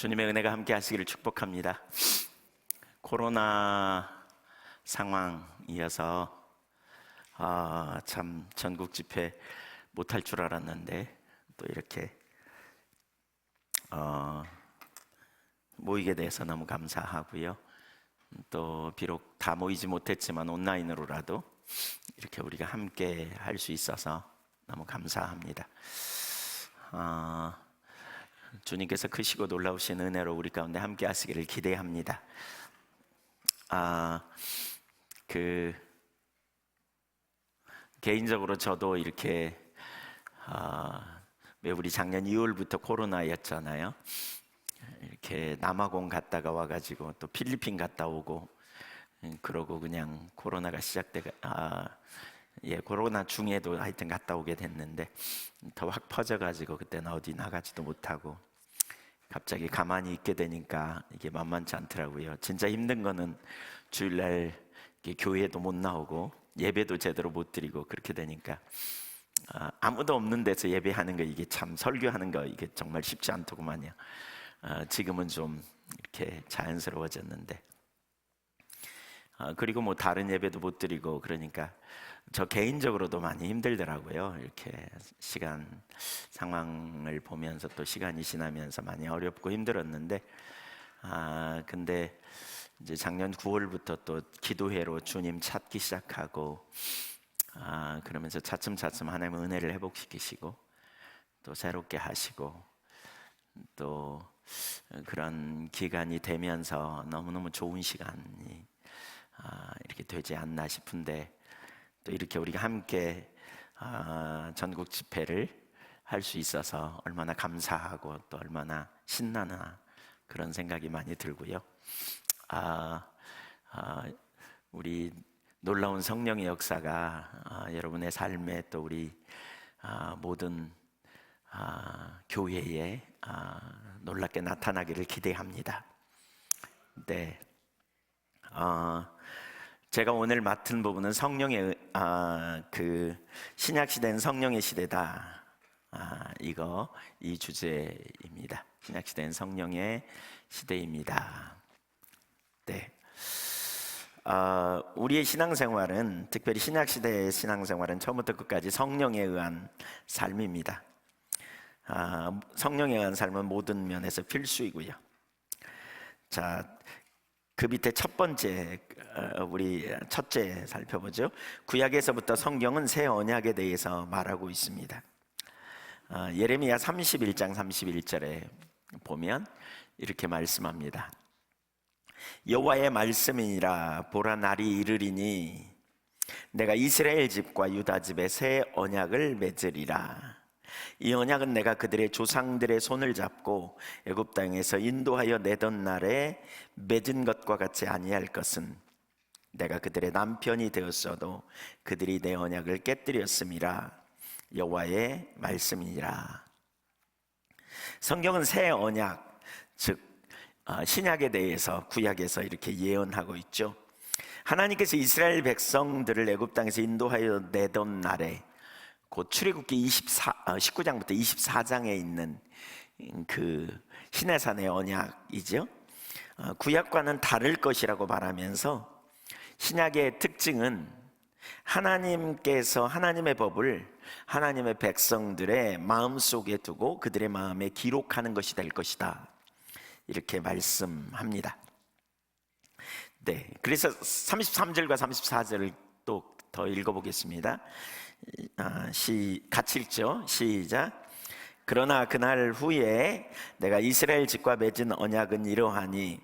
주님의 은혜가 함께 하시기를 축복합니다. 코로나 상황이어서 참 전국 집회 못할 줄 알았는데 또 이렇게 모이게 돼서 너무 감사하고요. 또 비록 다 모이지 못했지만 온라인으로라도 이렇게 우리가 함께 할 수 있어서 너무 감사합니다. 주님께서 크시고 놀라우신 은혜로 우리 가운데 함께 하시기를 기대합니다. 개인적으로 저도 이렇게 왜 우리 작년 2월부터 코로나였잖아요. 이렇게 남아공 갔다가 와가지고 또 필리핀 갔다 오고 그러고 그냥 코로나가 코로나 중에도 하여튼 갔다 오게 됐는데 더 확 퍼져가지고 그때는 어디 나가지도 못하고 갑자기 가만히 있게 되니까 이게 만만치 않더라고요. 진짜 힘든 거는 주일날 교회도 못 나오고 예배도 제대로 못 드리고 그렇게 되니까 아무도 없는 데서 예배하는 거 이게 참 설교하는 거 이게 정말 쉽지 않더구만요. 지금은 좀 이렇게 자연스러워졌는데 그리고 뭐 다른 예배도 못 드리고 그러니까 저 개인적으로도 많이 힘들더라고요. 이렇게 시간 상황을 보면서 또 시간이 지나면서 많이 어렵고 힘들었는데 근데 이제 작년 9월부터 또 기도회로 주님 찾기 시작하고 그러면서 차츰차츰 하나님의 은혜를 회복시키시고 또 새롭게 하시고 또 그런 기간이 되면서 너무너무 좋은 시간이 이렇게 되지 않나 싶은데 또 이렇게 우리가 함께 전국 집회를 할 수 있어서 얼마나 감사하고 또 얼마나 신나나 그런 생각이 많이 들고요. 우리 놀라운 성령의 역사가 여러분의 삶에 또 우리 모든 교회에 놀랍게 나타나기를 기대합니다. 네. 제가 오늘 맡은 부분은 성령의 신약 시대는 성령의 시대다. 이 주제입니다. 신약 시대는 성령의 시대입니다. 네. 우리의 신앙생활은 특별히 신약 시대의 신앙생활은 처음부터 끝까지 성령에 의한 삶입니다. 성령에 의한 삶은 모든 면에서 필수이고요. 자, 그 밑에 첫 번째 우리 첫째 살펴보죠. 구약에서부터 성경은 새 언약에 대해서 말하고 있습니다. 예레미야 31장 31절에 보면 이렇게 말씀합니다. 여호와의 말씀이니라 보라 날이 이르리니 내가 이스라엘 집과 유다 집에 새 언약을 맺으리라. 이 언약은 내가 그들의 조상들의 손을 잡고 애굽 땅에서 인도하여 내던 날에 맺은 것과 같이 아니할 것은 내가 그들의 남편이 되었어도 그들이 내 언약을 깨뜨렸음이라. 여호와의 말씀이니라. 성경은 새 언약, 즉 신약에 대해서 구약에서 이렇게 예언하고 있죠. 하나님께서 이스라엘 백성들을 애굽 땅에서 인도하여 내던 날에 곧 출애굽기 19장부터 24장에 있는 그 시내산의 언약이죠. 구약과는 다를 것이라고 말하면서 신약의 특징은 하나님께서 하나님의 법을 하나님의 백성들의 마음속에 두고 그들의 마음에 기록하는 것이 될 것이다. 이렇게 말씀합니다. 네, 그래서 33절과 34절을 또 더 읽어보겠습니다. 같이 읽죠. 시작. 그러나 그날 후에 내가 이스라엘 집과 맺은 언약은 이러하니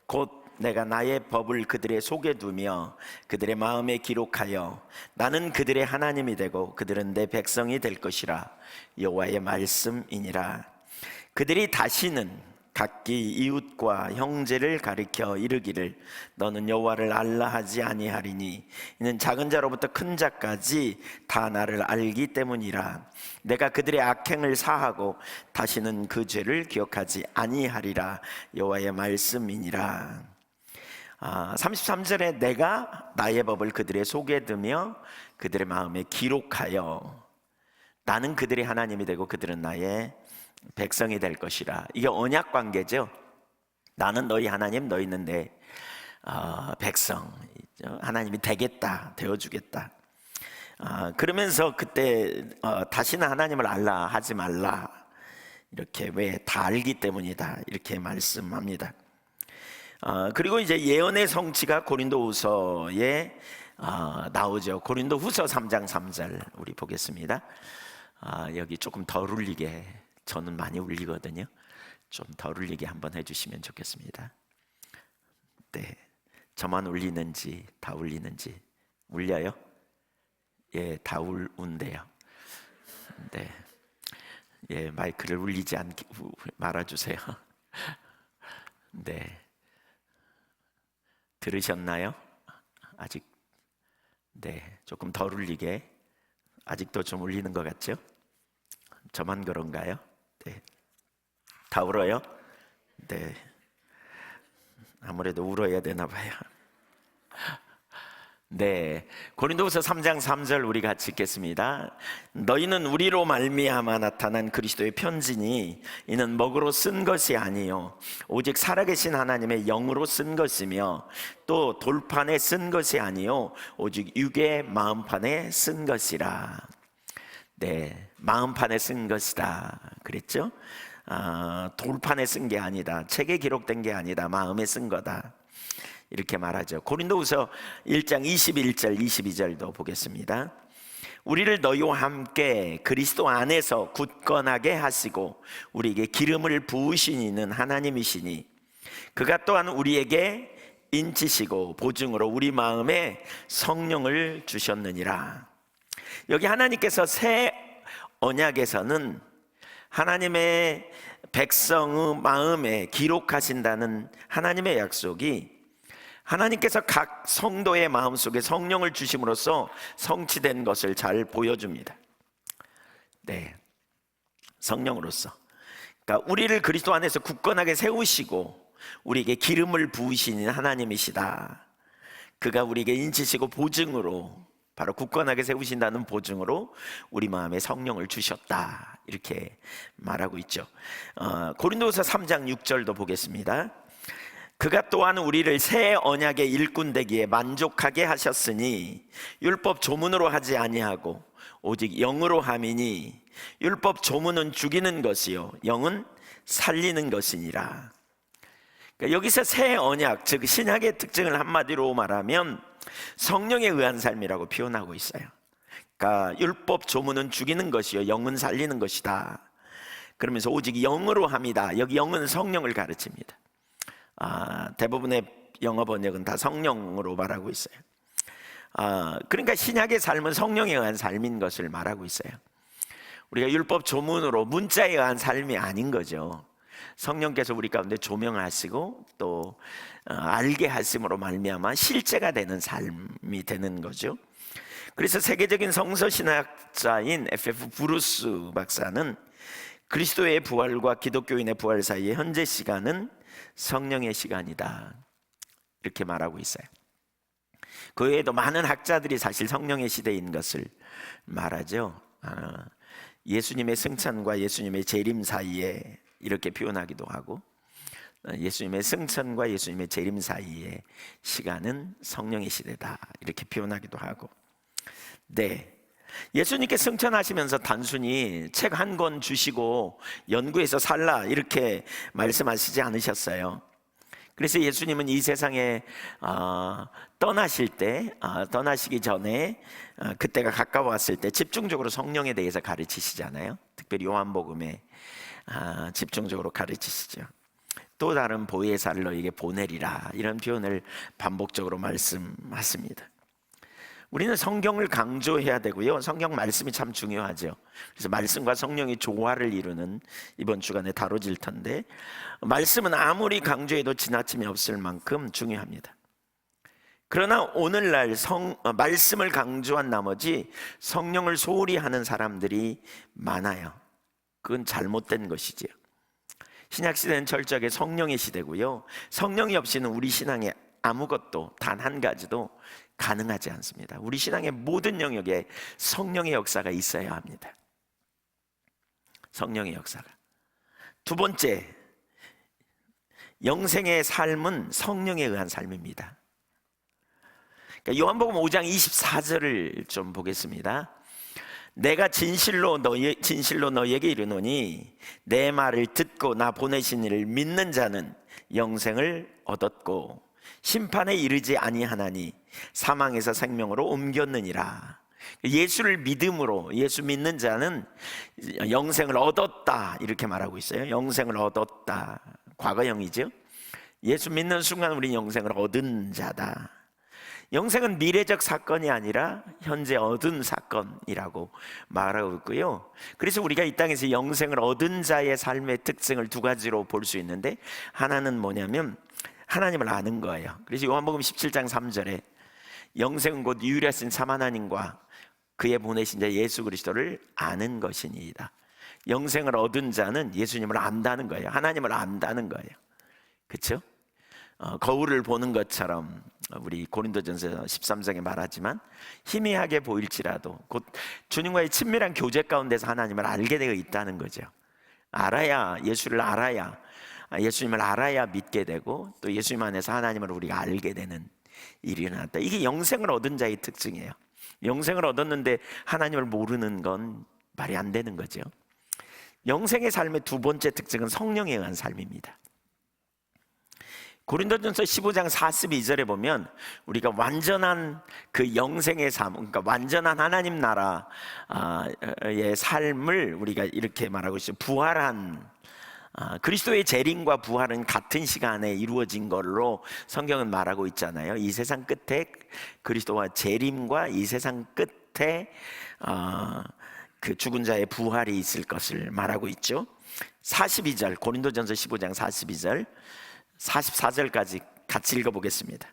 곧 내가 나의 법을 그들의 속에 두며 그들의 마음에 기록하여 나는 그들의 하나님이 되고 그들은 내 백성이 될 것이라. 여호와의 말씀이니라. 그들이 다시는 각기 이웃과 형제를 가리켜 이르기를 너는 여호와를 알라 하지 아니하리니 이는 작은 자로부터 큰 자까지 다 나를 알기 때문이라. 내가 그들의 악행을 사하고 다시는 그 죄를 기억하지 아니하리라. 여호와의 말씀이니라. 33절에 내가 나의 법을 그들의 속에 두며 그들의 마음에 기록하여 나는 그들의 하나님이 되고 그들은 나의 백성이 될 것이라. 이게 언약 관계죠. 나는 너희 하나님, 너희는 내 백성. 하나님이 되겠다, 되어주겠다. 그러면서 그때 다시는 하나님을 알라 하지 말라. 이렇게 왜 다 알기 때문이다 이렇게 말씀합니다. 그리고 이제 예언의 성취가 고린도후서에 나오죠. 고린도후서 3장 3절 우리 보겠습니다. 여기 조금 덜 울리게, 저는 많이 울리거든요. 좀 덜 울리게 한번 해주시면 좋겠습니다. 네, 저만 울리는지 다 울리는지. 울려요? 예, 다 운대요. 네, 예, 마이크를 울리지 않게 말아주세요. 네, 들으셨나요? 아직 네, 조금 덜 울리게. 아직도 좀 울리는 것 같죠? 저만 그런가요? 네, 다 울어요? 네, 아무래도 울어야 되나 봐요. 네, 고린도후서 3장 3절 우리 같이 읽겠습니다. 너희는 우리로 말미암아 나타난 그리스도의 편지니 이는 먹으로 쓴 것이 아니요 오직 살아계신 하나님의 영으로 쓴 것이며 또 돌판에 쓴 것이 아니요 오직 육의 마음판에 쓴 것이라. 네, 마음판에 쓴 것이다 그랬죠? 돌판에 쓴 게 아니다, 책에 기록된 게 아니다, 마음에 쓴 거다 이렇게 말하죠. 고린도후서 1장 21절 22절도 보겠습니다. 우리를 너희와 함께 그리스도 안에서 굳건하게 하시고 우리에게 기름을 부으신 이는 하나님이시니 그가 또한 우리에게 인치시고 보증으로 우리 마음에 성령을 주셨느니라. 여기 하나님께서 새 언약에서는 하나님의 백성의 마음에 기록하신다는 하나님의 약속이 하나님께서 각 성도의 마음속에 성령을 주심으로써 성취된 것을 잘 보여줍니다. 네, 성령으로서. 그러니까 우리를 그리스도 안에서 굳건하게 세우시고 우리에게 기름을 부으시는 하나님이시다. 그가 우리에게 인치시고 보증으로, 바로 굳건하게 세우신다는 보증으로 우리 마음에 성령을 주셨다 이렇게 말하고 있죠. 고린도서 3장 6절도 보겠습니다. 그가 또한 우리를 새 언약의 일꾼 되기에 만족하게 하셨으니 율법 조문으로 하지 아니하고 오직 영으로 함이니 율법 조문은 죽이는 것이요 영은 살리는 것이니라. 그러니까 여기서 새 언약, 즉 신약의 특징을 한마디로 말하면 성령에 의한 삶이라고 표현하고 있어요. 그러니까 율법 조문은 죽이는 것이요 영은 살리는 것이다. 그러면서 오직 영으로 함이다. 여기 영은 성령을 가르칩니다. 대부분의 영어 번역은 다 성령으로 말하고 있어요. 그러니까 신약의 삶은 성령에 의한 삶인 것을 말하고 있어요. 우리가 율법 조문으로 문자에 의한 삶이 아닌 거죠. 성령께서 우리 가운데 조명하시고 또 알게 하심으로 말미암아 실제가 되는 삶이 되는 거죠. 그래서 세계적인 성서신학자인 F.F. 브루스 박사는 그리스도의 부활과 기독교인의 부활 사이의 현재 시간은 성령의 시간이다 이렇게 말하고 있어요. 그 외에도 많은 학자들이 사실 성령의 시대인 것을 말하죠. 예수님의 승천과 예수님의 재림 사이에 이렇게 표현하기도 하고, 예수님의 승천과 예수님의 재림 사이의 시간은 성령의 시대다 이렇게 표현하기도 하고. 네, 예수님께 승천하시면서 단순히 책 한 권 주시고 연구해서 살라 이렇게 말씀하시지 않으셨어요. 그래서 예수님은 이 세상에 떠나실 때, 떠나시기 전에 그때가 가까웠을 때 집중적으로 성령에 대해서 가르치시잖아요. 특별히 요한복음에 집중적으로 가르치시죠. 또 다른 보혜사를 너에게 보내리라 이런 표현을 반복적으로 말씀하십니다. 우리는 성경을 강조해야 되고요. 성경 말씀이 참 중요하죠. 그래서 말씀과 성령이 조화를 이루는 이번 주간에 다뤄질 텐데, 말씀은 아무리 강조해도 지나침이 없을 만큼 중요합니다. 그러나 오늘날 말씀을 강조한 나머지 성령을 소홀히 하는 사람들이 많아요. 그건 잘못된 것이지요. 신약시대는 철저하게 성령의 시대고요. 성령이 없이는 우리 신앙에 아무것도 단 한 가지도 가능하지 않습니다. 우리 신앙의 모든 영역에 성령의 역사가 있어야 합니다. 성령의 역사가. 두 번째, 영생의 삶은 성령에 의한 삶입니다. 그러니까 요한복음 5장 24절을 좀 보겠습니다. 내가 진실로 너희에게 이르노니 내 말을 듣고 나 보내신 이를 믿는 자는 영생을 얻었고 심판에 이르지 아니하나니 사망에서 생명으로 옮겼느니라. 예수를 믿음으로, 예수 믿는 자는 영생을 얻었다, 이렇게 말하고 있어요. 영생을 얻었다, 과거형이죠. 예수 믿는 순간 우리는 영생을 얻은 자다. 영생은 미래적 사건이 아니라 현재 얻은 사건이라고 말하고 있고요. 그래서 우리가 이 땅에서 영생을 얻은 자의 삶의 특징을 두 가지로 볼 수 있는데, 하나는 뭐냐면 하나님을 아는 거예요. 그래서 요한복음 17장 3절에 영생은 곧 유일하신 참 하나님과 그의 보내신 자 예수 그리스도를 아는 것이니이다. 영생을 얻은 자는 예수님을 안다는 거예요. 하나님을 안다는 거예요. 그렇죠? 거울을 보는 것처럼 우리 고린도전서 13장에 말하지만 희미하게 보일지라도 곧 주님과의 친밀한 교제 가운데서 하나님을 알게 되어 있다는 거죠. 알아야, 예수를 알아야, 예수님을 알아야 믿게 되고 또 예수님 안에서 하나님을 우리가 알게 되는 일이 일어났다. 이게 영생을 얻은 자의 특징이에요. 영생을 얻었는데 하나님을 모르는 건 말이 안 되는 거죠. 영생의 삶의 두 번째 특징은 성령에 의한 삶입니다. 고린도전서 15장 42절에 보면 우리가 완전한 그 영생의 삶, 그러니까 완전한 하나님 나라의 삶을 우리가 이렇게 말하고 있어요. 부활한 그리스도의 재림과 부활은 같은 시간에 이루어진 걸로 성경은 말하고 있잖아요. 이 세상 끝에 그리스도와 재림과 이 세상 끝에 그 죽은 자의 부활이 있을 것을 말하고 있죠. 42절, 고린도전서 15장 42절 44절까지 같이 읽어보겠습니다.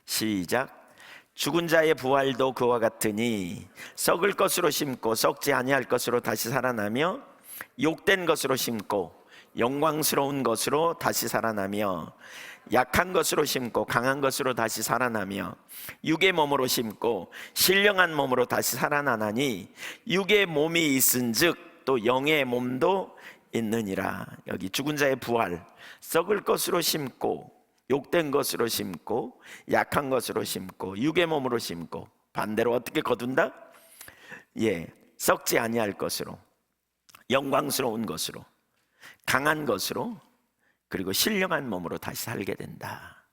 시작. 죽은 자의 부활도 그와 같으니 썩을 것으로 심고 썩지 아니할 것으로 다시 살아나며 욕된 것으로 심고 영광스러운 것으로 다시 살아나며 약한 것으로 심고 강한 것으로 다시 살아나며 육의 몸으로 심고 신령한 몸으로 다시 살아나나니 육의 몸이 있은즉 또 영의 몸도 있느니라. 여기 죽은 자의 부활, 썩을 것으로 심고 욕된 것으로 심고 약한 것으로 심고 육의 몸으로 심고, 반대로 어떻게 거둔다? 썩지 아니할 것으로, 영광스러운 것으로, 강한 것으로, 그리고 신령한 몸으로 다시 살게 된다,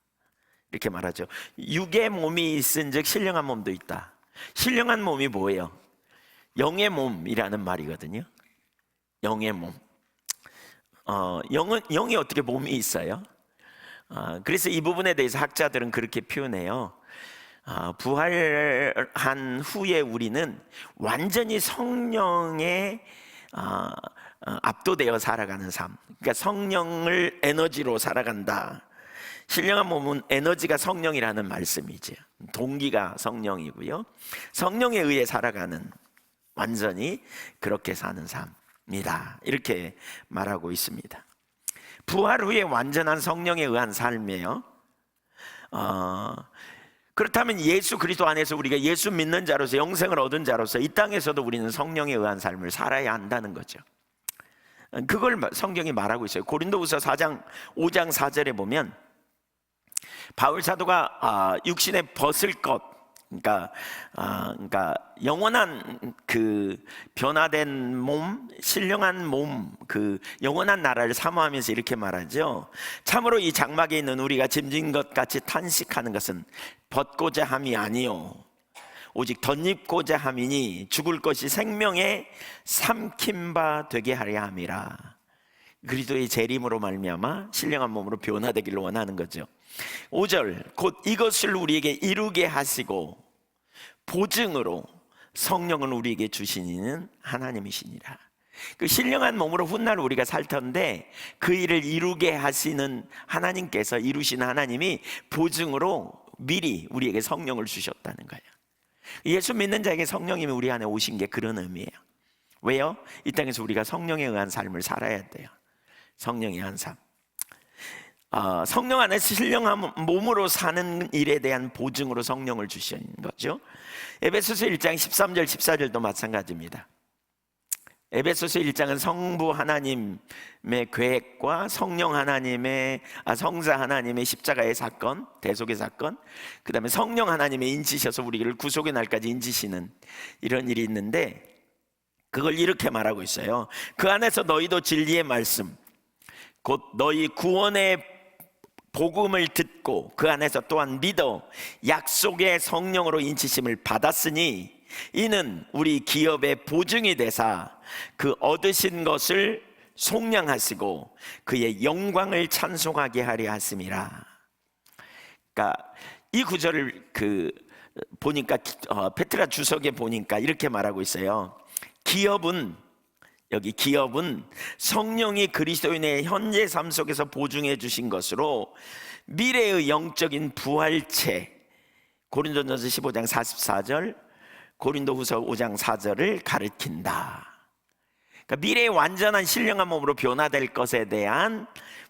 이렇게 말하죠. 육의 몸이 있은즉 신령한 몸도 있다. 신령한 몸이 뭐예요? 영의 몸이라는 말이거든요. 영의 몸. 영이 어떻게 몸이 있어요? 그래서 이 부분에 대해서 학자들은 그렇게 표현해요. 부활한 후에 우리는 완전히 성령에 압도되어 살아가는 삶, 그러니까 성령을 에너지로 살아간다. 신령한 몸은 에너지가 성령이라는 말씀이죠. 동기가 성령이고요, 성령에 의해 살아가는, 완전히 그렇게 사는 삶이다, 이렇게 말하고 있습니다. 부활 후에 완전한 성령에 의한 삶이에요. 그렇다면 예수 그리스도 안에서 우리가 예수 믿는 자로서, 영생을 얻은 자로서 이 땅에서도 우리는 성령에 의한 삶을 살아야 한다는 거죠. 그걸 성경이 말하고 있어요. 고린도후서 5장 4절에 보면 바울 사도가 육신에 벗을 것, 그러니까 영원한 그 변화된 몸, 신령한 몸, 그 영원한 나라를 사모하면서 이렇게 말하죠. 참으로 이 장막에 있는 우리가 짐진 것 같이 탄식하는 것은 벗고자 함이 아니요 오직 덧입고자 함이니 죽을 것이 생명에 삼킨 바 되게 하려 함이라. 그리스도의 재림으로 말미암아 신령한 몸으로 변화되기를 원하는 거죠. 5절, 곧 이것을 우리에게 이루게 하시고 보증으로 성령을 우리에게 주신 이는 하나님이시니라. 그 신령한 몸으로 훗날 우리가 살 텐데 그 일을 이루게 하시는 하나님께서, 이루시는 하나님이 보증으로 미리 우리에게 성령을 주셨다는 거예요. 예수 믿는 자에게 성령님이 우리 안에 오신 게 그런 의미예요. 왜요? 이 땅에서 우리가 성령에 의한 삶을 살아야 돼요. 성령에 의한 삶. 성령 안에서 신령한 몸으로 사는 일에 대한 보증으로 성령을 주신 거죠. 에베소서 1장 13절 14절도 마찬가지입니다. 에베소서 1장은 성부 하나님의 계획과 성령 하나님의 성자 하나님의 십자가의 사건, 대속의 사건, 그 다음에 성령 하나님의 인치셔서 우리를 구속의 날까지 인치시는 이런 일이 있는데, 그걸 이렇게 말하고 있어요. 그 안에서 너희도 진리의 말씀, 곧 너희 구원의 복음을 듣고 그 안에서 또한 믿어 약속의 성령으로 인치심을 받았으니 이는 우리 기업의 보증이 되사 그 얻으신 것을 속량하시고 그의 영광을 찬송하게 하려 하심이라. 그러니까 이 구절을 보니까 페트라 주석에 보니까 이렇게 말하고 있어요. 여기 기업은 성령이 그리스도인의 현재 삶 속에서 보증해 주신 것으로 미래의 영적인 부활체, 고린도전서 15장 44절, 고린도후서 5장 4절을 가리킨다. 그러니까 미래의 완전한 신령한 몸으로 변화될 것에 대한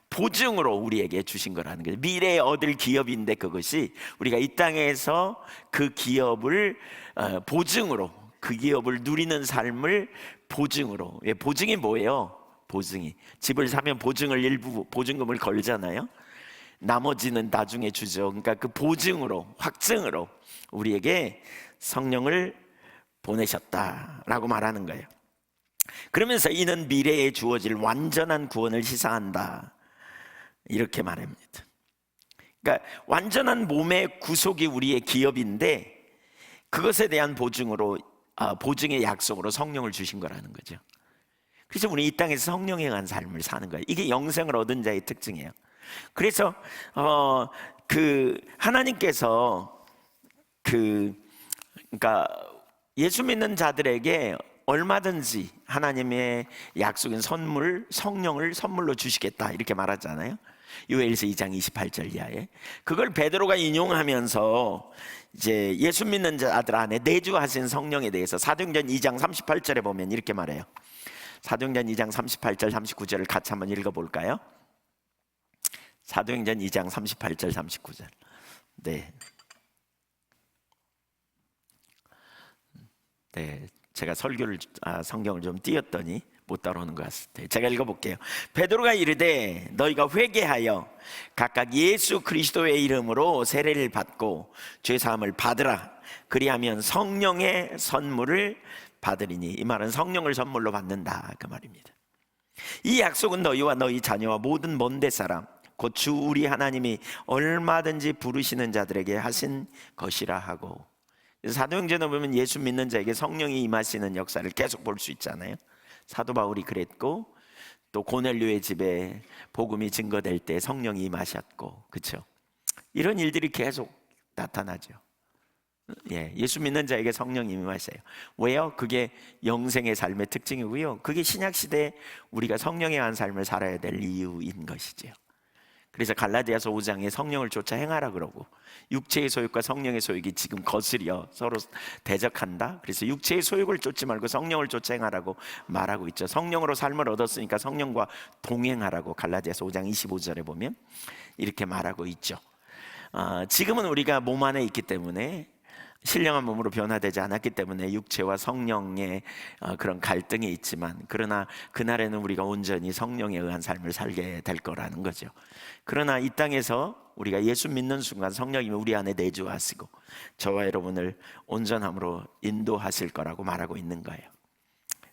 보증으로 우리에게 주신 거라는 거죠. 미래에 얻을 기업인데, 그것이 우리가 이 땅에서 그 기업을 보증으로, 그 기업을 누리는 삶을 보증으로. 보증이 뭐예요? 보증이 집을 사면 일부 보증금을 걸잖아요. 나머지는 나중에 주죠. 그러니까 그 보증으로, 확증으로 우리에게 성령을 보내셨다라고 말하는 거예요. 그러면서 이는 미래에 주어질 완전한 구원을 시사한다, 이렇게 말합니다. 그러니까 완전한 몸의 구속이 우리의 기업인데, 그것에 대한 보증으로, 보증의 약속으로 성령을 주신 거라는 거죠. 그래서 우리 이 땅에서 성령에 의한 삶을 사는 거예요. 이게 영생을 얻은 자의 특징이에요. 그래서 하나님께서 그러니까 예수 믿는 자들에게 얼마든지 하나님의 약속인 선물, 성령을 선물로 주시겠다, 이렇게 말하잖아요. 요엘서 2장 28절 이하에. 그걸 베드로가 인용하면서 이제 예수 믿는 자들 안에 내주하신 성령에 대해서 사도행전 2장 38절에 보면 이렇게 말해요. 사도행전 2장 38절 39절을 같이 한번 읽어볼까요? 사도행전 2장 38절 39절. 네, 제가 성경을 좀 띄었더니 못 따라오는 것 같아요. 제가 읽어볼게요. 베드로가 이르되 너희가 회개하여 각각 예수 그리스도의 이름으로 세례를 받고 죄 사함을 받으라. 그리하면 성령의 선물을 받으리니. 이 말은 성령을 선물로 받는다, 그 말입니다. 이 약속은 너희와 너희 자녀와 모든 먼데 사람 곧 주 우리 하나님이 얼마든지 부르시는 자들에게 하신 것이라 하고. 사도행전에 보면 예수 믿는 자에게 성령이 임하시는 역사를 계속 볼 수 있잖아요. 사도 바울이 그랬고, 또 고넬료의 집에 복음이 증거될 때 성령이 임하셨고, 그렇죠? 이런 일들이 계속 나타나죠. 예수 믿는 자에게 성령이 임하세요. 왜요? 그게 영생의 삶의 특징이고요, 그게 신약 시대에 우리가 성령에 의한 삶을 살아야 될 이유인 것이죠. 그래서 갈라디아서 5장에 성령을 쫓아 행하라 그러고, 육체의 소욕과 성령의 소욕이 지금 거스려 서로 대적한다. 그래서 육체의 소욕을 쫓지 말고 성령을 쫓아 행하라고 말하고 있죠. 성령으로 삶을 얻었으니까 성령과 동행하라고 갈라디아서 5장 25절에 보면 이렇게 말하고 있죠. 지금은 우리가 몸 안에 있기 때문에, 신령한 몸으로 변화되지 않았기 때문에 육체와 성령의 그런 갈등이 있지만, 그러나 그날에는 우리가 온전히 성령에 의한 삶을 살게 될 거라는 거죠. 그러나 이 땅에서 우리가 예수 믿는 순간 성령님이 우리 안에 내주하시고 저와 여러분을 온전함으로 인도하실 거라고 말하고 있는 거예요.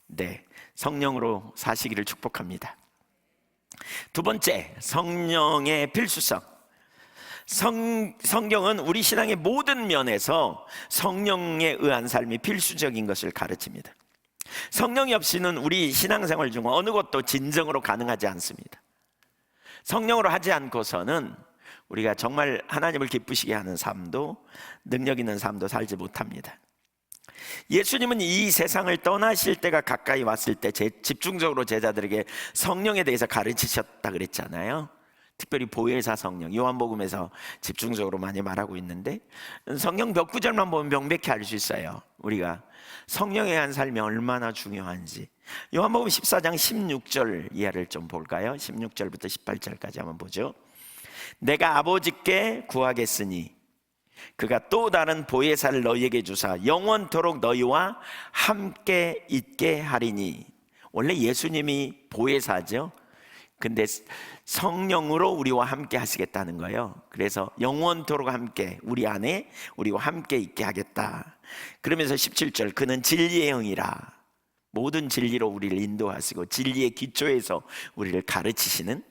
네, 성령으로 사시기를 축복합니다. 두 번째, 성령의 필수성. 성경은 우리 신앙의 모든 면에서 성령에 의한 삶이 필수적인 것을 가르칩니다. 성령이 없이는 우리 신앙생활 중 어느 것도 진정으로 가능하지 않습니다. 성령으로 하지 않고서는 우리가 정말 하나님을 기쁘시게 하는 삶도, 능력 있는 삶도 살지 못합니다. 예수님은 이 세상을 떠나실 때가 가까이 왔을 때 집중적으로 제자들에게 성령에 대해서 가르치셨다 그랬잖아요. 특별히 보혜사 성령, 요한복음에서 집중적으로 많이 말하고 있는데, 성경 몇 구절만 보면 명백히 알 수 있어요. 우리가 성령에 의한 삶이 얼마나 중요한지. 요한복음 14장 16절 이하를 좀 볼까요? 16절부터 18절까지 한번 보죠. 내가 아버지께 구하겠으니 그가 또 다른 보혜사를 너희에게 주사 영원토록 너희와 함께 있게 하리니. 원래 예수님이 보혜사죠. 근데 성령으로 우리와 함께 하시겠다는 거예요. 그래서 영원토록 함께 우리 안에 우리와 함께 있게 하겠다. 그러면서 17절, 그는 진리의 영이라 모든 진리로 우리를 인도하시고 진리의 기초에서 우리를 가르치시는,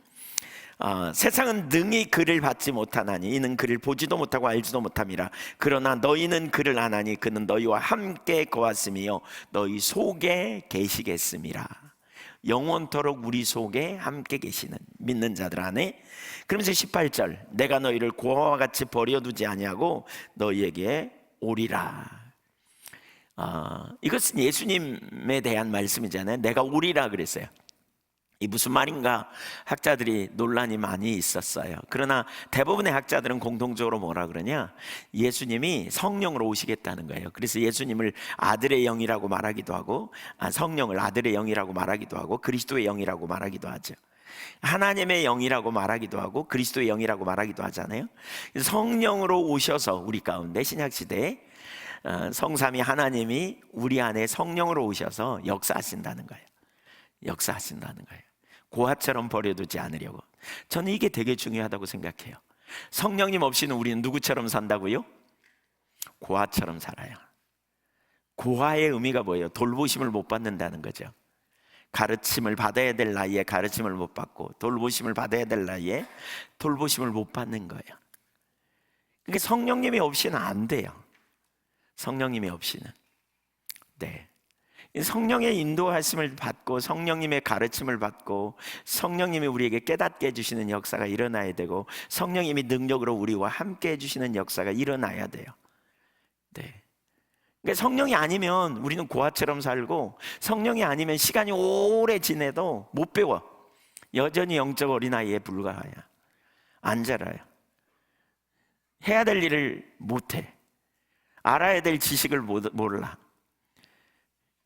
세상은 능히 그를 받지 못하나니 이는 그를 보지도 못하고 알지도 못함이라. 그러나 너희는 그를 아나니 그는 너희와 함께 거하심이요 너희 속에 계시겠음이라. 영원토록 우리 속에 함께 계시는 믿는 자들 안에. 그러면서 18절, 내가 너희를 고아와 같이 버려두지 아니하고 너희에게 오리라. 이것은 예수님에 대한 말씀이잖아요. 내가 오리라 그랬어요. 이 무슨 말인가 학자들이 논란이 많이 있었어요. 그러나 대부분의 학자들은 공통적으로 뭐라 그러냐, 예수님이 성령으로 오시겠다는 거예요. 그래서 예수님을 아들의 영이라고 말하기도 하고, 성령을 아들의 영이라고 말하기도 하고, 그리스도의 영이라고 말하기도 하죠. 하나님의 영이라고 말하기도 하고 그리스도의 영이라고 말하기도 하잖아요. 성령으로 오셔서 우리 가운데 신약시대에 성삼위 하나님이 우리 안에 성령으로 오셔서 역사하신다는 거예요. 역사하신다는 거예요. 고아처럼 버려두지 않으려고. 저는 이게 되게 중요하다고 생각해요. 성령님 없이는 우리는 누구처럼 산다고요? 고아처럼 살아요. 고아의 의미가 뭐예요? 돌보심을 못 받는다는 거죠. 가르침을 받아야 될 나이에 가르침을 못 받고 돌보심을 받아야 될 나이에 돌보심을 못 받는 거예요. 그러니까 성령님이 없이는 안 돼요. 성령님이 없이는. 네. 성령의 인도하심을 받고 성령님의 가르침을 받고 성령님이 우리에게 깨닫게 해주시는 역사가 일어나야 되고 성령님이 능력으로 우리와 함께 해주시는 역사가 일어나야 돼요. 네. 그러니까 성령이 아니면 우리는 고아처럼 살고 성령이 아니면 시간이 오래 지내도 못 배워. 여전히 영적 어린아이에 불과해요. 안 자라요. 해야 될 일을 못해. 알아야 될 지식을 몰라.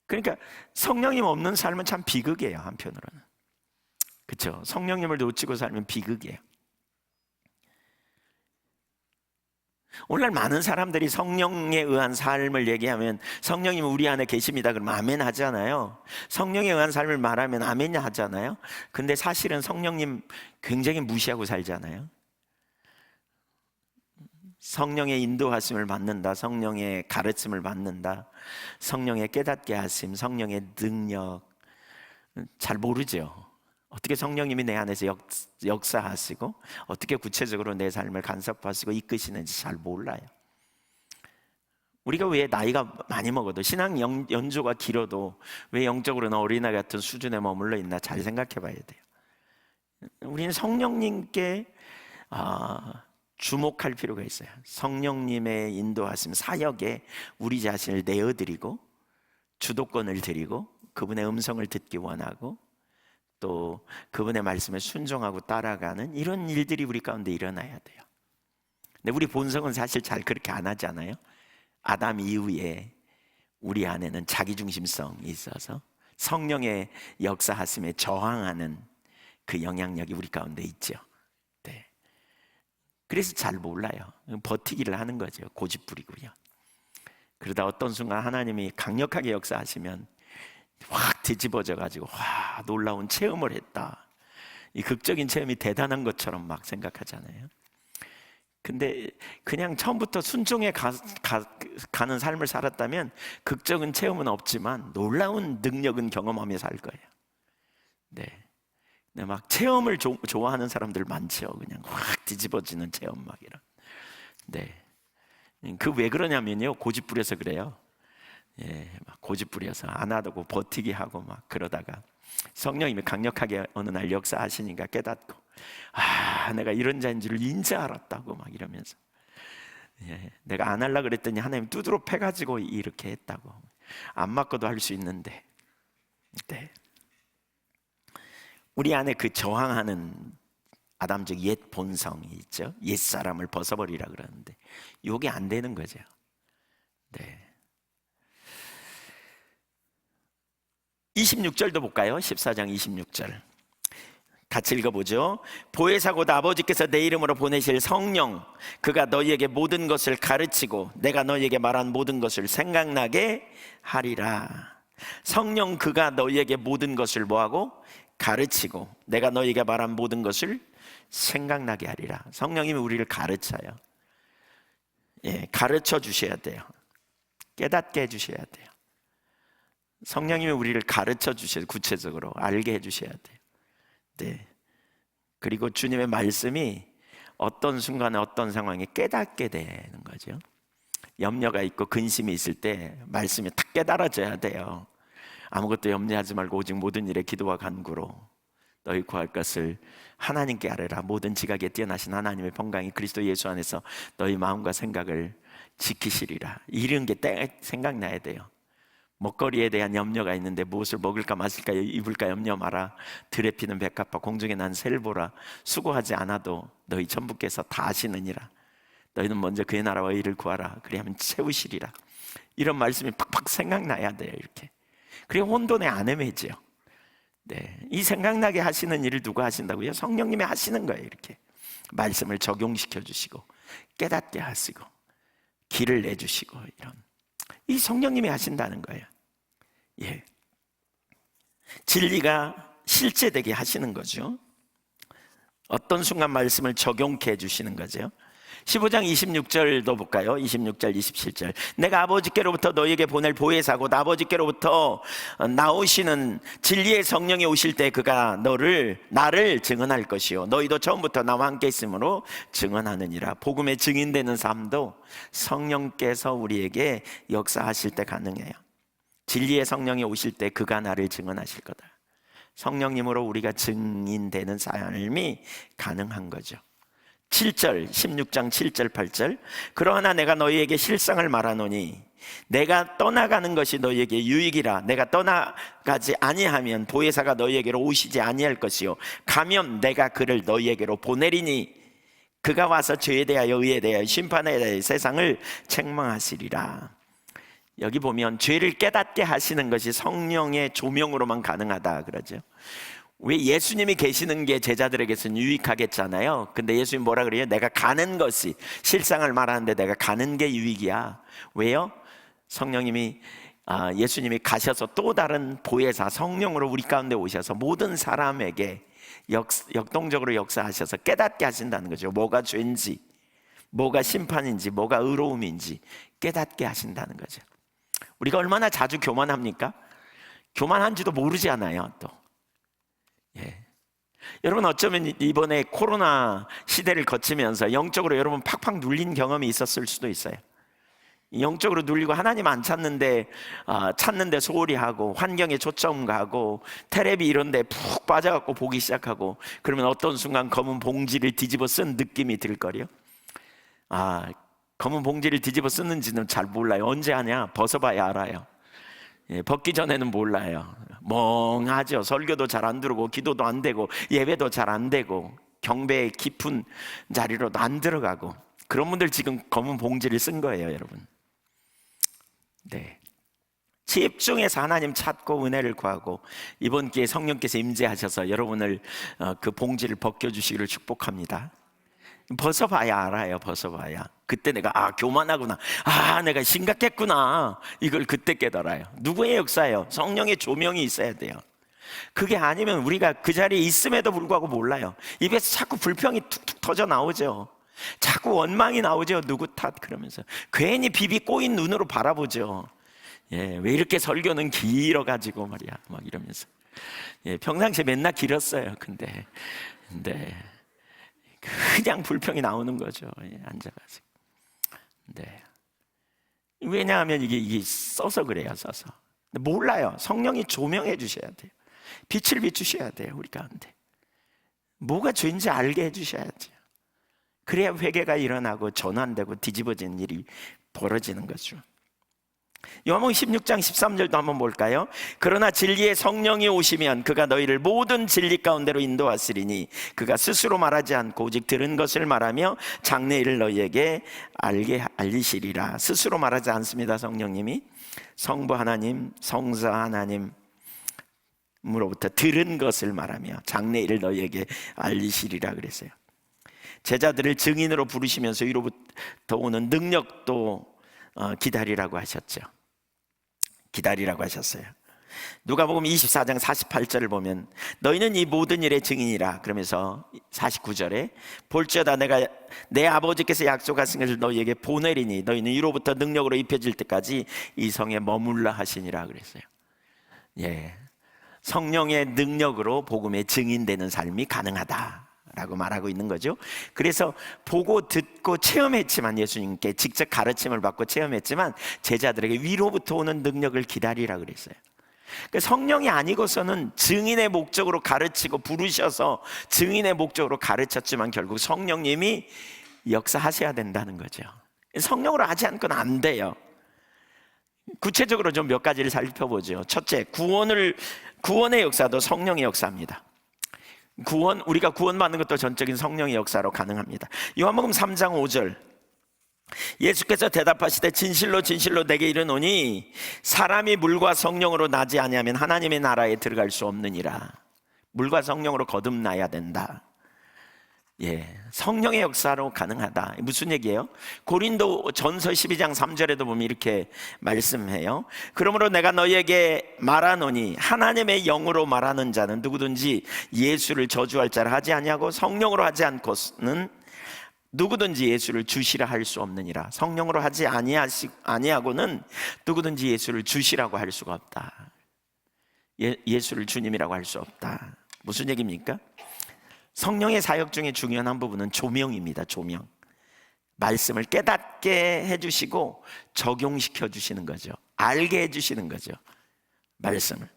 그러니까 성령님 없는 삶은 참 비극이에요. 한편으로는. 그렇죠? 성령님을 놓치고 살면 비극이에요. 오늘날 많은 사람들이 성령에 의한 삶을 얘기하면 성령님은 우리 안에 계십니다 그러면 아멘 하잖아요. 성령에 의한 삶을 말하면 아멘 하잖아요. 근데 사실은 성령님 굉장히 무시하고 살잖아요. 성령의 인도하심을 받는다, 성령의 가르침을 받는다, 성령의 깨닫게 하심, 성령의 능력 잘 모르죠. 어떻게 성령님이 내 안에서 역사하시고 어떻게 구체적으로 내 삶을 간섭하시고 이끄시는지 잘 몰라요. 우리가 왜 나이가 많이 먹어도 신앙 연조가 길어도 왜 영적으로는 어린아이 같은 수준에 머물러 있나 잘 생각해 봐야 돼요. 우리는 성령님께 주목할 필요가 있어요. 성령님의 인도하심 사역에 우리 자신을 내어드리고 주도권을 드리고 그분의 음성을 듣기 원하고 또 그분의 말씀에 순종하고 따라가는 이런 일들이 우리 가운데 일어나야 돼요. 근데 우리 본성은 사실 잘 그렇게 안 하잖아요. 아담 이후에 우리 안에는 자기중심성이 있어서 성령의 역사하심에 저항하는 그 영향력이 우리 가운데 있죠. 네. 그래서 잘 몰라요. 버티기를 하는 거죠. 고집부리고요. 그러다 어떤 순간 하나님이 강력하게 역사하시면 확 뒤집어져 가지고 와 놀라운 체험을 했다. 이 극적인 체험이 대단한 것처럼 막 생각하잖아요. 근데 그냥 처음부터 순종해 가는 삶을 살았다면 극적인 체험은 없지만 놀라운 능력은 경험하며 살 거예요. 네. 근데 막 체험을 좋아하는 사람들 많죠. 그냥 확 뒤집어지는 체험 막 이런. 네. 그 왜 그러냐면요. 고집 부려서 그래요. 예, 막 고집 부려서 안 하고 버티기 하고 막 그러다가 성령님이 강력하게 어느 날 역사하시니까 깨닫고 내가 이런 자인 줄 인제 알았다고 막 이러면서 내가 안 하려고 그랬더니 하나님 두드러 패가지고 이렇게 했다고. 안 맞고도 할 수 있는데. 네. 우리 안에 그 저항하는 아담적 옛 본성이 있죠. 옛 사람을 벗어버리라 그러는데 이게 안 되는 거죠. 네. 26절도 볼까요? 14장 26절 같이 읽어보죠. 보혜사 곧 아버지께서 내 이름으로 보내실 성령 그가 너희에게 모든 것을 가르치고 내가 너희에게 말한 모든 것을 생각나게 하리라. 성령 그가 너희에게 모든 것을 뭐하고? 가르치고 내가 너희에게 말한 모든 것을 생각나게 하리라. 성령님이 우리를 가르쳐요. 가르쳐 주셔야 돼요. 깨닫게 해주셔야 돼요. 성령님이 우리를 가르쳐 주셔야, 구체적으로 알게 해주셔야 돼요. 네. 그리고 주님의 말씀이 어떤 순간에 어떤 상황에 깨닫게 되는 거죠. 염려가 있고 근심이 있을 때 말씀이 딱 깨달아져야 돼요. 아무것도 염려하지 말고 오직 모든 일에 기도와 간구로 너희 구할 것을 하나님께 아뢰라. 모든 지각에 뛰어나신 하나님의 평강이 그리스도 예수 안에서 너희 마음과 생각을 지키시리라. 이런 게 생각나야 돼요. 먹거리에 대한 염려가 있는데 무엇을 먹을까 마실까 입을까 염려 마라. 들에 피는 백합화 공중에 난 새를 보라. 수고하지 않아도 너희 천부께서 다 하시느니라. 너희는 먼저 그의 나라와 의를 구하라. 그리하면 채우시리라. 이런 말씀이 팍팍 생각나야 돼요. 이렇게. 그리고 혼돈에 안 헤매지요. 네, 이 생각나게 하시는 일을 누가 하신다고요? 성령님이 하시는 거예요. 이렇게 말씀을 적용시켜 주시고 깨닫게 하시고 길을 내주시고, 이런 이 성령님이 하신다는 거예요. 진리가 실제되게 하시는 거죠. 어떤 순간 말씀을 적용케 해주시는 거죠. 15장 26절도 볼까요? 26절 27절 내가 아버지께로부터 너희에게 보낼 보혜사고 아버지께로부터 나오시는 진리의 성령이 오실 때 그가 나를 증언할 것이요 너희도 처음부터 나와 함께 있으므로 증언하느니라. 복음의 증인되는 삶도 성령께서 우리에게 역사하실 때 가능해요. 진리의 성령이 오실 때 그가 나를 증언하실 거다. 성령님으로 우리가 증인되는 삶이 가능한 거죠. 7절 16장 7절 8절 그러나 내가 너희에게 실상을 말하노니 내가 떠나가는 것이 너희에게 유익이라. 내가 떠나가지 아니하면 보혜사가 너희에게로 오시지 아니할 것이요 가면 내가 그를 너희에게로 보내리니 그가 와서 죄에 대하여 의에 대하여 심판에 대하여 세상을 책망하시리라. 여기 보면 죄를 깨닫게 하시는 것이 성령의 조명으로만 가능하다 그러죠. 왜? 예수님이 계시는 게 제자들에게서는 유익하겠잖아요. 근데 예수님 뭐라 그래요? 내가 가는 것이, 실상을 말하는데 내가 가는 게 유익이야. 왜요? 성령님이 예수님이 가셔서 또 다른 보혜사 성령으로 우리 가운데 오셔서 모든 사람에게 역동적으로 역사하셔서 깨닫게 하신다는 거죠. 뭐가 죄인지, 뭐가 심판인지, 뭐가 의로움인지 깨닫게 하신다는 거죠. 우리가 얼마나 자주 교만합니까? 교만한지도 모르지 않아요. 또 여러분 어쩌면 이번에 코로나 시대를 거치면서 영적으로 여러분 팍팍 눌린 경험이 있었을 수도 있어요. 영적으로 눌리고 하나님 안 찾는데 찾는데 소홀히 하고 환경에 초점 가고 테레비 이런 데 푹 빠져갖고 보기 시작하고 그러면 어떤 순간 검은 봉지를 뒤집어 쓴 느낌이 들걸요. 검은 봉지를 뒤집어 쓰는지는 잘 몰라요. 언제 하냐? 벗어봐야 알아요. 벗기 전에는 몰라요. 멍하죠. 설교도 잘 안 들어오고 기도도 안 되고 예배도 잘 안 되고 경배의 깊은 자리로도 안 들어가고 그런 분들 지금 검은 봉지를 쓴 거예요, 여러분. 네, 집중해서 하나님 찾고 은혜를 구하고 이번 기회에 성령께서 임재하셔서 여러분을 그 봉지를 벗겨주시기를 축복합니다. 벗어봐야 알아요. 벗어봐야. 그때 내가 교만하구나, 내가 심각했구나, 이걸 그때 깨달아요. 누구의 역사예요? 성령의 조명이 있어야 돼요. 그게 아니면 우리가 그 자리에 있음에도 불구하고 몰라요. 입에서 자꾸 불평이 툭툭 터져 나오죠. 자꾸 원망이 나오죠. 누구 탓 그러면서 괜히 비비 꼬인 눈으로 바라보죠. 왜 이렇게 설교는 길어가지고 말이야 막 이러면서 평상시에 맨날 길었어요. 근데 그냥 불평이 나오는 거죠. 앉아가지고. 왜냐하면 이게 써서 그래요. 써서. 근데 몰라요. 성령이 조명해 주셔야 돼요. 빛을 비추셔야 돼요. 우리 가운데 뭐가 죄인지 알게 해주셔야죠. 그래야 회개가 일어나고 전환되고 뒤집어지는 일이 벌어지는 거죠. 요한복음 16장 13절도 한번 볼까요? 그러나 진리의 성령이 오시면 그가 너희를 모든 진리 가운데로 인도하시리니 그가 스스로 말하지 않고 오직 들은 것을 말하며 장래 일을 너희에게 알리시리라. 스스로 말하지 않습니다. 성령님이 성부 하나님, 성자 하나님으로부터 들은 것을 말하며 장래 일을 너희에게 알리시리라 그랬어요. 제자들을 증인으로 부르시면서 위로부터 오는 능력도 기다리라고 하셨죠. 기다리라고 하셨어요. 누가복음 24장 48절을 보면 너희는 이 모든 일의 증인이라 그러면서 49절에 볼지어다 내가 내 아버지께서 약속하신 것을 너희에게 보내리니 너희는 이로부터 능력으로 입혀질 때까지 이 성에 머물라 하시니라 그랬어요. 예, 성령의 능력으로 복음의 증인되는 삶이 가능하다라고 말하고 있는 거죠. 그래서 보고 듣고 체험했지만, 예수님께 직접 가르침을 받고 체험했지만 제자들에게 위로부터 오는 능력을 기다리라 그랬어요. 성령이 아니고서는 증인의 목적으로 가르치고 부르셔서 증인의 목적으로 가르쳤지만 결국 성령님이 역사하셔야 된다는 거죠. 성령으로 하지 않고는 안 돼요. 구체적으로 좀 몇 가지를 살펴보죠. 첫째, 구원의 역사도 성령의 역사입니다. 우리가 구원받는 것도 전적인 성령의 역사로 가능합니다. 요한복음 3장 5절, 예수께서 대답하시되 진실로 진실로 내게 이르노니 사람이 물과 성령으로 나지 아니하면 하나님의 나라에 들어갈 수 없느니라. 물과 성령으로 거듭나야 된다. 예, 성령의 역사로 가능하다. 무슨 얘기예요? 고린도 전서 12장 3절에도 보면 이렇게 말씀해요. 그러므로 내가 너희에게 말하노니 하나님의 영으로 말하는 자는 누구든지 예수를 저주할 자를 하지 아니하고 성령으로 하지 않고는 누구든지 예수를 주시라 할 수 없느니라. 성령으로 하지 아니하고는 누구든지 예수를 주시라고 할 수가 없다. 예수를 주님이라고 할 수 없다. 무슨 얘기입니까? 성령의 사역 중에 중요한 한 부분은 조명입니다. 조명. 말씀을 깨닫게 해주시고 적용시켜 주시는 거죠. 알게 해주시는 거죠. 말씀을.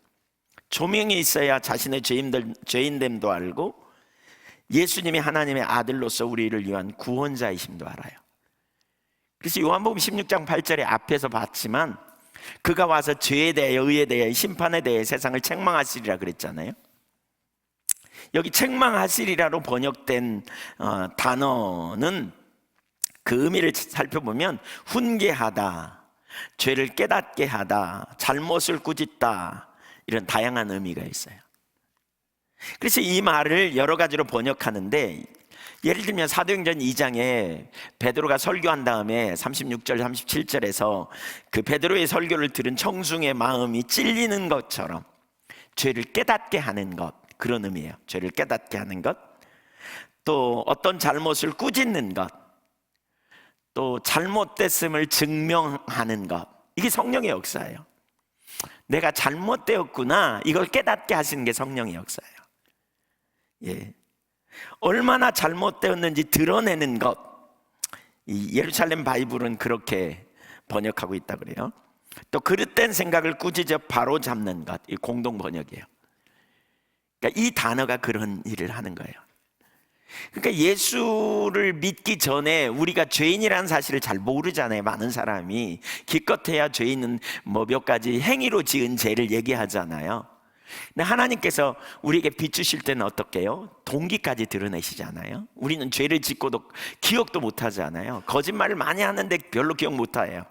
조명이 있어야 자신의 죄인됨도 알고 예수님이 하나님의 아들로서 우리를 위한 구원자이심도 알아요. 그래서 요한복음 16장 8절에 앞에서 봤지만 그가 와서 죄에 대하여 의에 대하여 심판에 대해 세상을 책망하시리라 그랬잖아요. 여기 책망하시리라로 번역된 단어는 그 의미를 살펴보면 훈계하다, 죄를 깨닫게 하다, 잘못을 꾸짖다, 이런 다양한 의미가 있어요. 그래서 이 말을 여러 가지로 번역하는데, 예를 들면 사도행전 2장에 베드로가 설교한 다음에 36절 37절에서 그 베드로의 설교를 들은 청중의 마음이 찔리는 것처럼 죄를 깨닫게 하는 것, 그런 의미예요. 죄를 깨닫게 하는 것, 또 어떤 잘못을 꾸짖는 것, 또 잘못됐음을 증명하는 것, 이게 성령의 역사예요. 내가 잘못되었구나, 이걸 깨닫게 하시는 게 성령의 역사예요. 예, 얼마나 잘못되었는지 드러내는 것, 이 예루살렘 바이블은 그렇게 번역하고 있다 그래요. 또 그릇된 생각을 꾸짖어 바로 잡는 것, 이 공동 번역이에요. 그러니까 이 단어가 그런 일을 하는 거예요. 그러니까 예수를 믿기 전에 우리가 죄인이라는 사실을 잘 모르잖아요. 많은 사람이 기껏해야 죄인은 뭐 몇 가지 행위로 지은 죄를 얘기하잖아요. 근데 하나님께서 우리에게 비추실 때는 어떻게 해요? 동기까지 드러내시잖아요. 우리는 죄를 짓고도 기억도 못하잖아요. 거짓말을 많이 하는데 별로 기억 못해요.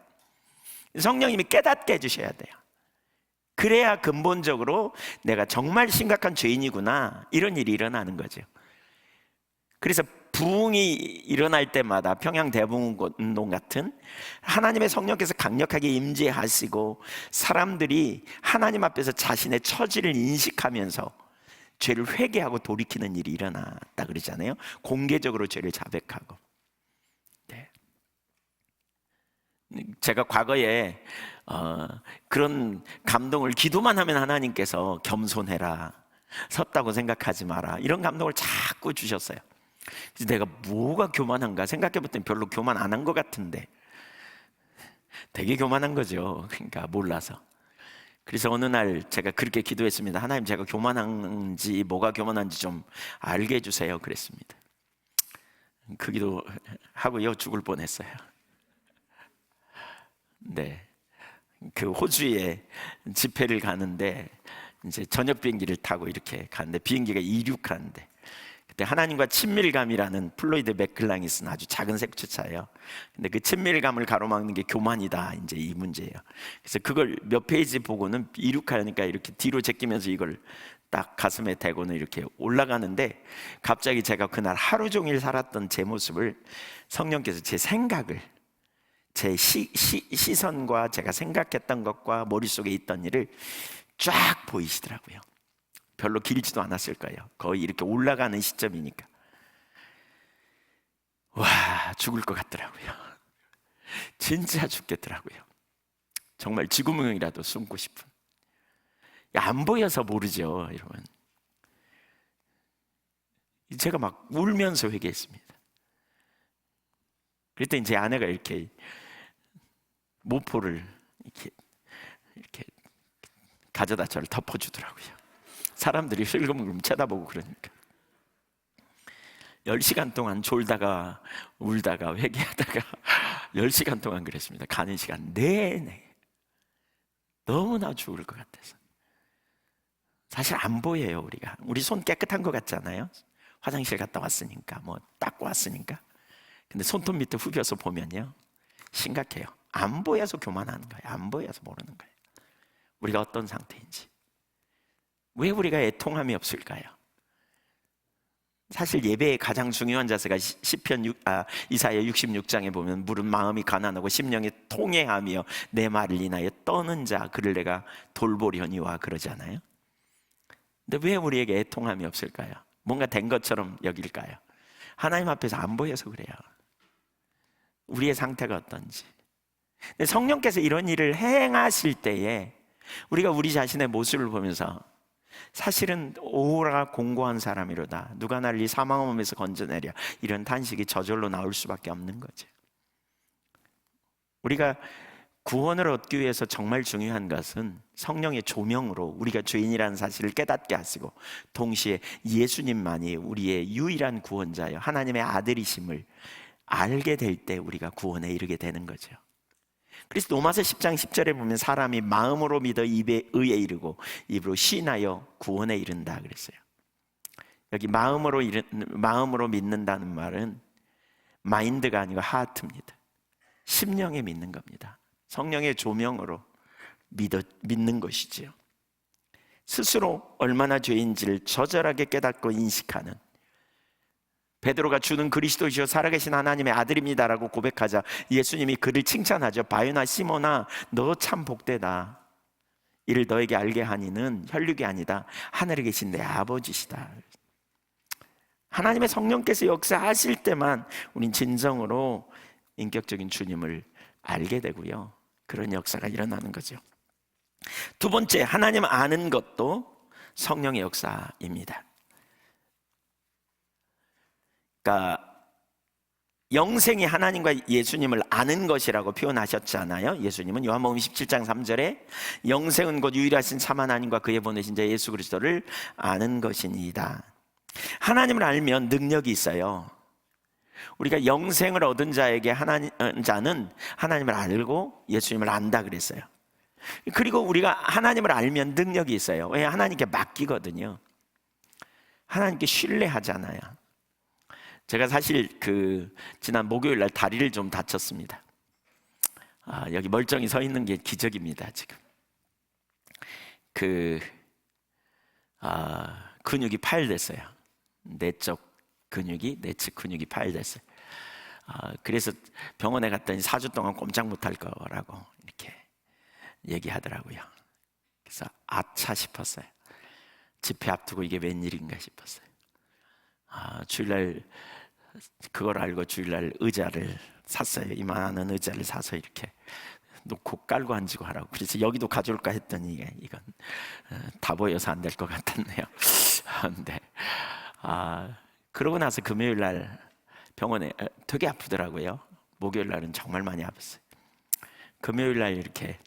성령님이 깨닫게 해주셔야 돼요. 그래야 근본적으로 내가 정말 심각한 죄인이구나, 이런 일이 일어나는 거죠. 그래서 부흥이 일어날 때마다 평양 대부흥운동 같은 하나님의 성령께서 강력하게 임재하시고 사람들이 하나님 앞에서 자신의 처지를 인식하면서 죄를 회개하고 돌이키는 일이 일어났다 그러잖아요. 공개적으로 죄를 자백하고. 네. 제가 과거에 그런 감동을, 기도만 하면 하나님께서 겸손해라, 섰다고 생각하지 마라, 이런 감동을 자꾸 주셨어요. 그래서 내가 뭐가 교만한가 생각해봤더니 별로 교만 안 한 것 같은데 되게 교만한 거죠. 그러니까 몰라서. 그래서 어느 날 제가 그렇게 기도했습니다. 하나님, 제가 교만한지 뭐가 교만한지 좀 알게 해주세요 그랬습니다. 그 기도 하고요 죽을 뻔했어요. 네, 그 호주에 집회를 가는데 이제 저녁 비행기를 타고 이렇게 가는데 비행기가 이륙하는데 그때 하나님과 친밀감이라는 플로이드 맥클랑이 쓴 아주 작은 색조차예요. 근데 그 친밀감을 가로막는 게 교만이다, 이제 이 문제예요. 그래서 그걸 몇 페이지 보고는 이륙하니까 이렇게 뒤로 제끼면서 이걸 딱 가슴에 대고는 이렇게 올라가는데 갑자기 제가 그날 하루 종일 살았던 제 모습을 성령께서 제 생각을, 제 시선과 제가 생각했던 것과 머릿속에 있던 일을 쫙 보이시더라고요. 별로 길지도 않았을 거예요. 거의 이렇게 올라가는 시점이니까. 와, 죽을 것 같더라고요. 진짜 죽겠더라고요. 정말 쥐구멍이라도 숨고 싶은. 안 보여서 모르죠, 여러분. 제가 막 울면서 회개했습니다. 그랬더니 제 아내가 이렇게 모포를 이렇게 가져다 저를 덮어주더라고요. 사람들이 흘금흘금 쳐다보고 그러니까 10시간 동안 졸다가 울다가 회개하다가 10시간 동안 그랬습니다. 가는 시간 내내. 너무나 죽을 것 같아서. 사실 안 보여요. 우리 손 깨끗한 것 같잖아요. 화장실 갔다 왔으니까, 뭐 닦고 왔으니까. 근데 손톱 밑에 후벼서 보면요, 심각해요. 안 보여서 교만하는 거예요. 안 보여서 모르는 거예요. 우리가 어떤 상태인지. 왜 우리가 애통함이 없을까요? 사실 예배의 가장 중요한 자세가 이사야 66장에 보면 물은 마음이 가난하고 심령이 통회하며 내 말을 인하여 떠는 자 그를 내가 돌보려니와 그러잖아요. 근데 왜 우리에게 애통함이 없을까요? 뭔가 된 것처럼 여길까요? 하나님 앞에서 안 보여서 그래요. 우리의 상태가 어떤지. 근데 성령께서 이런 일을 행하실 때에 우리가 우리 자신의 모습을 보면서 사실은 오라 공고한 사람이로다, 누가 나를 이 사망의 몸에서 건져내랴, 이런 탄식이 저절로 나올 수밖에 없는 거죠. 우리가 구원을 얻기 위해서 정말 중요한 것은 성령의 조명으로 우리가 죄인이라는 사실을 깨닫게 하시고, 동시에 예수님만이 우리의 유일한 구원자여 하나님의 아들이심을 알게 될 때 우리가 구원에 이르게 되는 거죠. 그래서 로마서 10장 10절에 보면 사람이 마음으로 믿어 입에 의에 이르고 입으로 시인하여 구원에 이른다 그랬어요. 여기 마음으로 믿는다는 말은 마인드가 아니고 하트입니다. 심령에 믿는 겁니다. 성령의 조명으로 믿는 것이지요. 스스로 얼마나 죄인지를 저절하게 깨닫고 인식하는, 베드로가 주는 그리스도시요 살아계신 하나님의 아들입니다라고 고백하자 예수님이 그를 칭찬하죠. 바요나 시몬아, 너 참 복되다. 이를 너에게 알게 하니는 혈육이 아니다, 하늘에 계신 내 아버지시다. 하나님의 성령께서 역사하실 때만 우린 진정으로 인격적인 주님을 알게 되고요, 그런 역사가 일어나는 거죠. 두 번째, 하나님 아는 것도 성령의 역사입니다. 그러니까 영생이 하나님과 예수님을 아는 것이라고 표현하셨잖아요. 예수님은 요한복음 17장 3절에 영생은 곧 유일하신 참 하나님과 그의 보내신 자 예수 그리스도를 아는 것이니이다. 하나님을 알면 능력이 있어요. 우리가 영생을 얻은 자에게 자는 하나님을 알고 예수님을 안다 그랬어요. 그리고 우리가 하나님을 알면 능력이 있어요. 왜? 하나님께 맡기거든요. 하나님께 신뢰하잖아요. 제가 사실 지난 목요일 날 다리를 좀 다쳤습니다. 여기 멀쩡히 서 있는 게 기적입니다. 지금 근육이 파열됐어요. 내측 근육이 파열됐어요. 그래서 병원에 갔더니 4주 동안 꼼짝 못할 거라고 이렇게 얘기하더라고요. 그래서 아차 싶었어요. 집회 앞두고 이게 웬일인가 싶었어요. 주일날 그걸 알고 주일날 의자를 샀어요. 이만한 의자를 사서 이렇게 놓고 깔고 앉고 하라고. 그래서 여기도 가져올까 했더니 이건 다 보여서 안 될 것 같았네요. 근데 그러고 나서 금요일날 병원에 되게 아프더라고요. 목요일날은 정말 많이 아팠어요. 금요일날 이렇게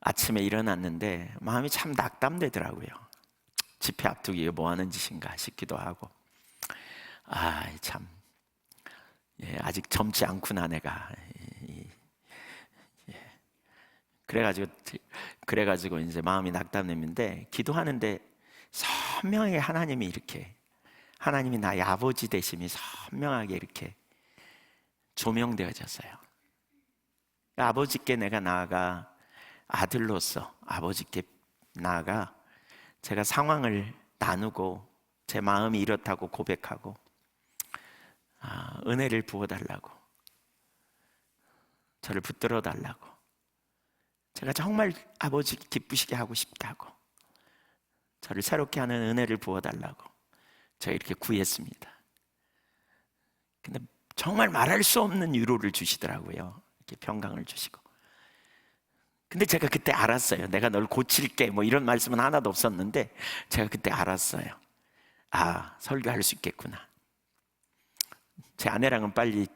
아침에 일어났는데 마음이 참 낙담되더라고요. 집회 앞두기 이게 뭐 하는 짓인가 싶기도 하고, 참, 아직 젊지 않구나 내가. 그래가지고 이제 마음이 낙담됐는데, 기도하는데 선명하게 하나님이 나의 아버지 되심이 선명하게 이렇게 조명되어졌어요. 아버지께 내가 나아가, 아들로서 아버지께 나아가 제가 상황을 나누고 제 마음이 이렇다고 고백하고 은혜를 부어달라고, 저를 붙들어 달라고, 제가 정말 아버지 기쁘시게 하고 싶다고, 저를 새롭게 하는 은혜를 부어달라고 제가 이렇게 구했습니다. 근데 정말 말할 수 없는 위로를 주시더라고요. 이렇게 평강을 주시고. 근데 제가 그때 알았어요. 내가 널 고칠게 뭐 이런 말씀은 하나도 없었는데 제가 그때 알았어요. 아, 설교할 수 있겠구나. 제 아내랑은 빨리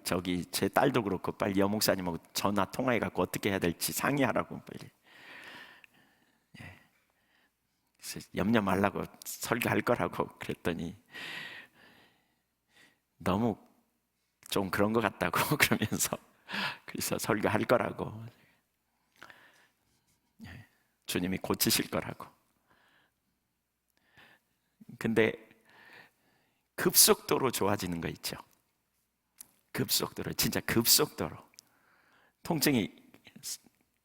제 딸도 그렇고 빨리 여 목사님하고 전화 통화해갖고 어떻게 해야 될지 상의하라고 빨리. 그래서 염려 말라고 설교할 거라고 그랬더니 너무 좀 그런 것 같다고 그러면서, 그래서 설교할 거라고, 주님이 고치실 거라고. 근데 급속도로 좋아지는 거 있죠. 급속도로, 진짜 급속도로 통증이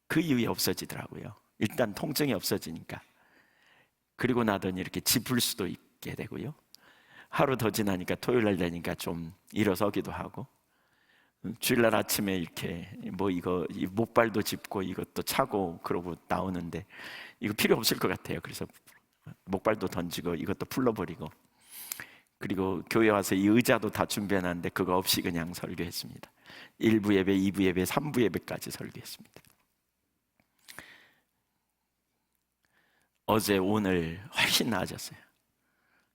그 이후에 없어지더라고요. 일단 통증이 없어지니까. 그리고 나더니 이렇게 짚을 수도 있게 되고요. 하루 더 지나니까 토요일날 되니까 좀 일어서기도 하고, 주일날 아침에 이렇게 뭐 이거 목발도 짚고 이것도 차고 그러고 나오는데 이거 필요 없을 것 같아요. 그래서 목발도 던지고 이것도 풀러버리고, 그리고 교회 와서 이 의자도 다 준비해놨는데 그거 없이 그냥 설교했습니다. 1부 예배, 2부 예배, 3부 예배까지 설교했습니다. 어제 오늘 훨씬 나아졌어요.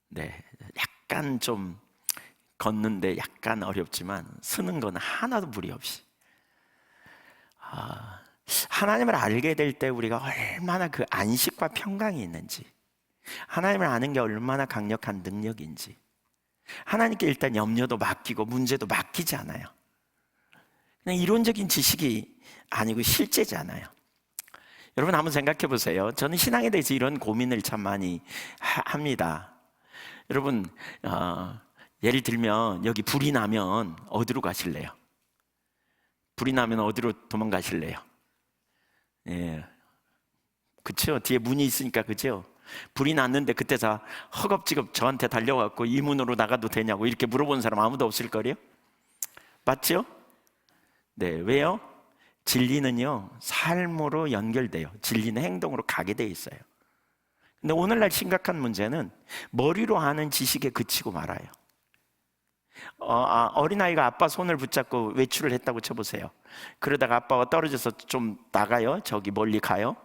네, 약간 좀 걷는데 약간 어렵지만 서는 건 하나도 무리 없이. 하나님을 알게 될 때 우리가 얼마나 그 안식과 평강이 있는지, 하나님을 아는 게 얼마나 강력한 능력인지, 하나님께 일단 염려도 맡기고 문제도 맡기지 않아요. 그냥 이론적인 지식이 아니고 실제잖아요. 여러분 한번 생각해 보세요. 저는 신앙에 대해서 이런 고민을 참 많이 합니다. 여러분 예를 들면 여기 불이 나면 어디로 가실래요? 불이 나면 어디로 도망가실래요? 예, 그렇죠. 뒤에 문이 있으니까. 그렇죠. 불이 났는데 그때 다 허겁지겁 저한테 달려갖고 이 문으로 나가도 되냐고 이렇게 물어본 사람 아무도 없을 거래요. 맞죠? 네, 왜요? 진리는요 삶으로 연결돼요. 진리는 행동으로 가게 돼 있어요. 근데 오늘날 심각한 문제는 머리로 아는 지식에 그치고 말아요. 어린아이가 아빠 손을 붙잡고 외출을 했다고 쳐보세요. 그러다가 아빠가 떨어져서 좀 나가요. 저기 멀리 가요.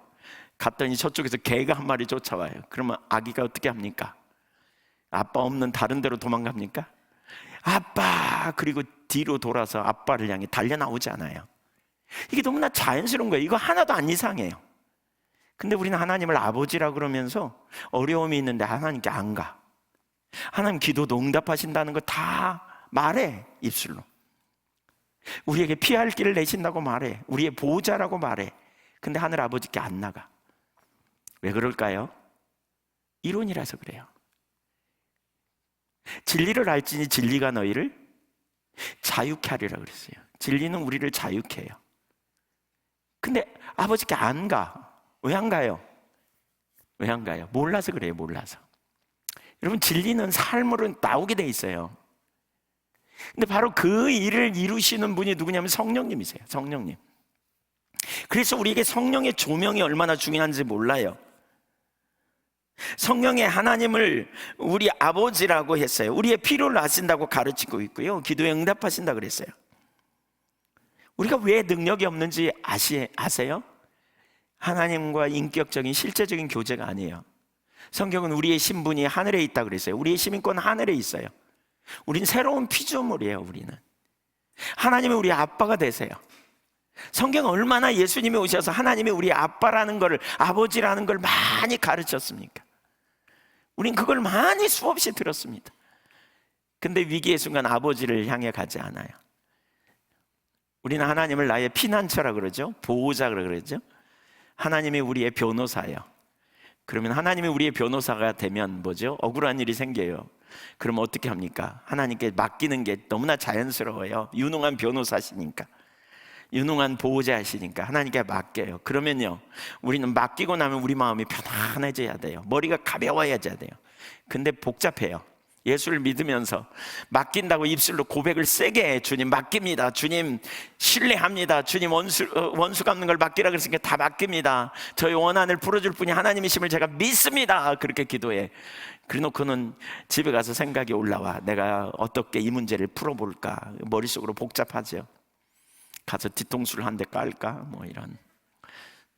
갔더니 저쪽에서 개가 한 마리 쫓아와요. 그러면 아기가 어떻게 합니까? 아빠 없는 다른 데로 도망갑니까? 아빠! 그리고 뒤로 돌아서 아빠를 향해 달려나오지 않아요. 이게 너무나 자연스러운 거예요. 이거 하나도 안 이상해요. 근데 우리는 하나님을 아버지라 그러면서 어려움이 있는데 하나님께 안 가. 하나님 기도도 응답하신다는 거 다 말해, 입술로. 우리에게 피할 길을 내신다고 말해. 우리의 보호자라고 말해. 근데 하늘 아버지께 안 나가. 왜 그럴까요? 이론이라서 그래요. 진리를 알지니 진리가 너희를 자유케 하리라 그랬어요. 진리는 우리를 자유케 해요. 근데 아버지께 안 가. 왜 안 가요? 왜 안 가요? 몰라서 그래요. 몰라서. 여러분 진리는 삶으로 나오게 돼 있어요. 근데 바로 그 일을 이루시는 분이 누구냐면 성령님이세요. 성령님. 그래서 우리에게 성령의 조명이 얼마나 중요한지 몰라요. 성령의 하나님을 우리 아버지라고 했어요. 우리의 필요를 아신다고 가르치고 있고요. 기도에 응답하신다 그랬어요. 우리가 왜 능력이 없는지 아세요? 하나님과 인격적인 실제적인 교제가 아니에요. 성경은 우리의 신분이 하늘에 있다 그랬어요. 우리의 시민권은 하늘에 있어요. 우린 새로운 피조물이에요. 우리는 하나님이 우리 아빠가 되세요. 성경은 얼마나 예수님이 오셔서 하나님이 우리 아빠라는 걸, 아버지라는 걸 많이 가르쳤습니까? 우린 그걸 많이 수없이 들었습니다. 근데 위기의 순간 아버지를 향해 가지 않아요. 우리는 하나님을 나의 피난처라 그러죠. 보호자라 그러죠. 하나님이 우리의 변호사예요. 그러면 하나님이 우리의 변호사가 되면 뭐죠? 억울한 일이 생겨요. 그럼 어떻게 합니까? 하나님께 맡기는 게 너무나 자연스러워요. 유능한 변호사시니까, 유능한 보호자시니까 하나님께 맡겨요. 그러면요, 우리는 맡기고 나면 우리 마음이 편안해져야 돼요. 머리가 가벼워야 돼요. 근데 복잡해요. 예수를 믿으면서 맡긴다고 입술로 고백을 세게 해. 주님 맡깁니다. 주님 신뢰합니다. 주님 원수 갚는 걸 맡기라 그랬으니까 다 맡깁니다. 저희 원한을 풀어줄 분이 하나님이심을 제가 믿습니다. 그렇게 기도해. 그래놓고는 집에 가서 생각이 올라와. 내가 어떻게 이 문제를 풀어볼까. 머릿속으로 복잡하죠. 가서 뒤통수를 한 대 깔까 뭐 이런.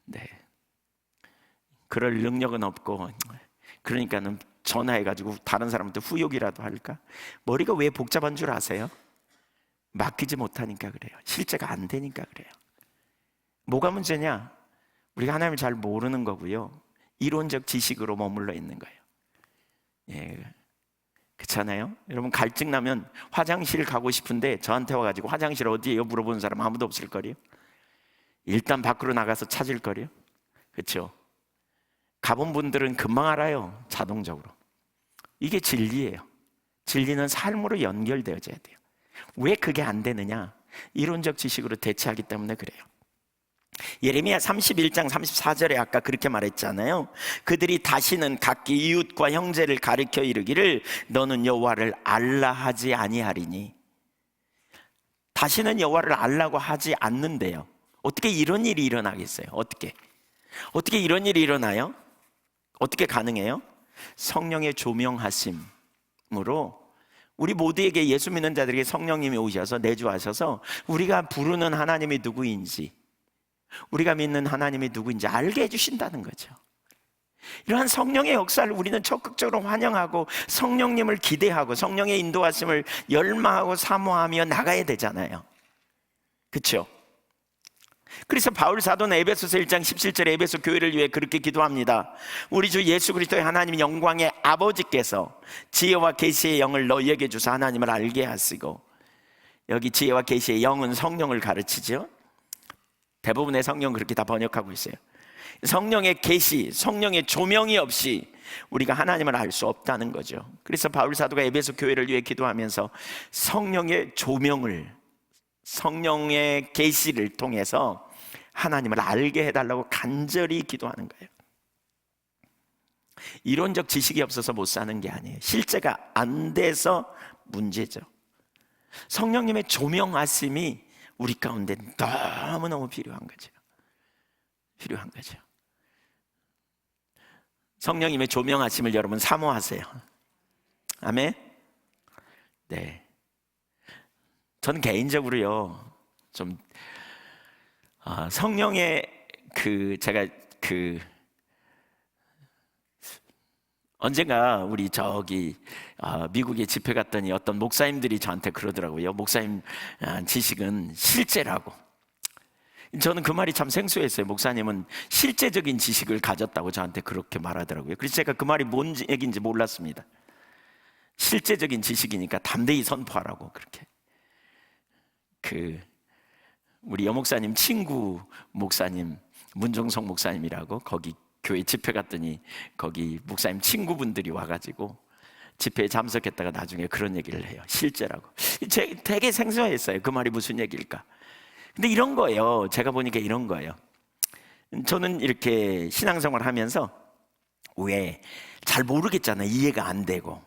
네, 그럴 능력은 없고, 그러니까는 전화해가지고 다른 사람한테 후욕이라도 할까? 머리가 왜 복잡한 줄 아세요? 맡기지 못하니까 그래요. 실제가 안 되니까 그래요. 뭐가 문제냐? 우리가 하나님을 잘 모르는 거고요, 이론적 지식으로 머물러 있는 거예요. 예, 그렇잖아요. 여러분 갈증 나면 화장실 가고 싶은데 저한테 와가지고 화장실 어디에요? 물어보는 사람 아무도 없을 거예요. 일단 밖으로 나가서 찾을 거예요. 그렇죠? 가본 분들은 금방 알아요. 자동적으로. 이게 진리예요. 진리는 삶으로 연결되어져야 돼요. 왜 그게 안 되느냐? 이론적 지식으로 대체하기 때문에 그래요. 예레미야 31장 34절에 아까 그렇게 말했잖아요. 그들이 다시는 각기 이웃과 형제를 가리켜 이르기를 너는 여호와를 알라 하지 아니하리니. 다시는 여호와를 알라고 하지 않는데요. 어떻게 이런 일이 일어나겠어요? 어떻게 이런 일이 일어나요? 어떻게 가능해요? 성령의 조명하심으로 우리 모두에게, 예수 믿는 자들에게 성령님이 오셔서 내주하셔서 우리가 부르는 하나님이 누구인지, 우리가 믿는 하나님이 누구인지 알게 해주신다는 거죠. 이러한 성령의 역사를 우리는 적극적으로 환영하고 성령님을 기대하고 성령의 인도하심을 열망하고 사모하며 나가야 되잖아요. 그렇죠? 그래서 바울 사도는 에베소서 1장 17절에 에베소 교회를 위해 그렇게 기도합니다. 우리 주 예수 그리스도의 하나님 영광의 아버지께서 지혜와 계시의 영을 너희에게 주사 하나님을 알게 하시고, 여기 지혜와 계시의 영은 성령을 가르치죠. 대부분의 성경 그렇게 다 번역하고 있어요. 성령의 계시, 성령의 조명이 없이 우리가 하나님을 알 수 없다는 거죠. 그래서 바울 사도가 에베소 교회를 위해 기도하면서 성령의 조명을, 성령의 계시를 통해서 하나님을 알게 해달라고 간절히 기도하는 거예요. 이론적 지식이 없어서 못 사는 게 아니에요. 실제가 안 돼서 문제죠. 성령님의 조명하심이 우리 가운데 너무너무 필요한 거죠. 필요한 거죠. 성령님의 조명하심을 여러분 사모하세요. 아멘. 네. 저는 개인적으로요, 좀 성령의 제가 언젠가 우리 미국에 집회 갔더니 어떤 목사님들이 저한테 그러더라고요. 목사님 지식은 실제라고. 저는 그 말이 참 생소했어요. 목사님은 실제적인 지식을 가졌다고 저한테 그렇게 말하더라고요. 그래서 제가 그 말이 뭔 얘기인지 몰랐습니다. 실제적인 지식이니까 담대히 선포하라고. 그렇게 우리 여목사님 친구 목사님 문종성 목사님이라고, 거기 교회 집회 갔더니 거기 목사님 친구분들이 와가지고 집회에 참석했다가 나중에 그런 얘기를 해요. 실제라고. 되게 생소했어요. 그 말이 무슨 얘기일까. 근데 이런 거예요. 제가 보니까 이런 거예요. 저는 이렇게 신앙생활 하면서 왜 잘 모르겠잖아요. 이해가 안 되고,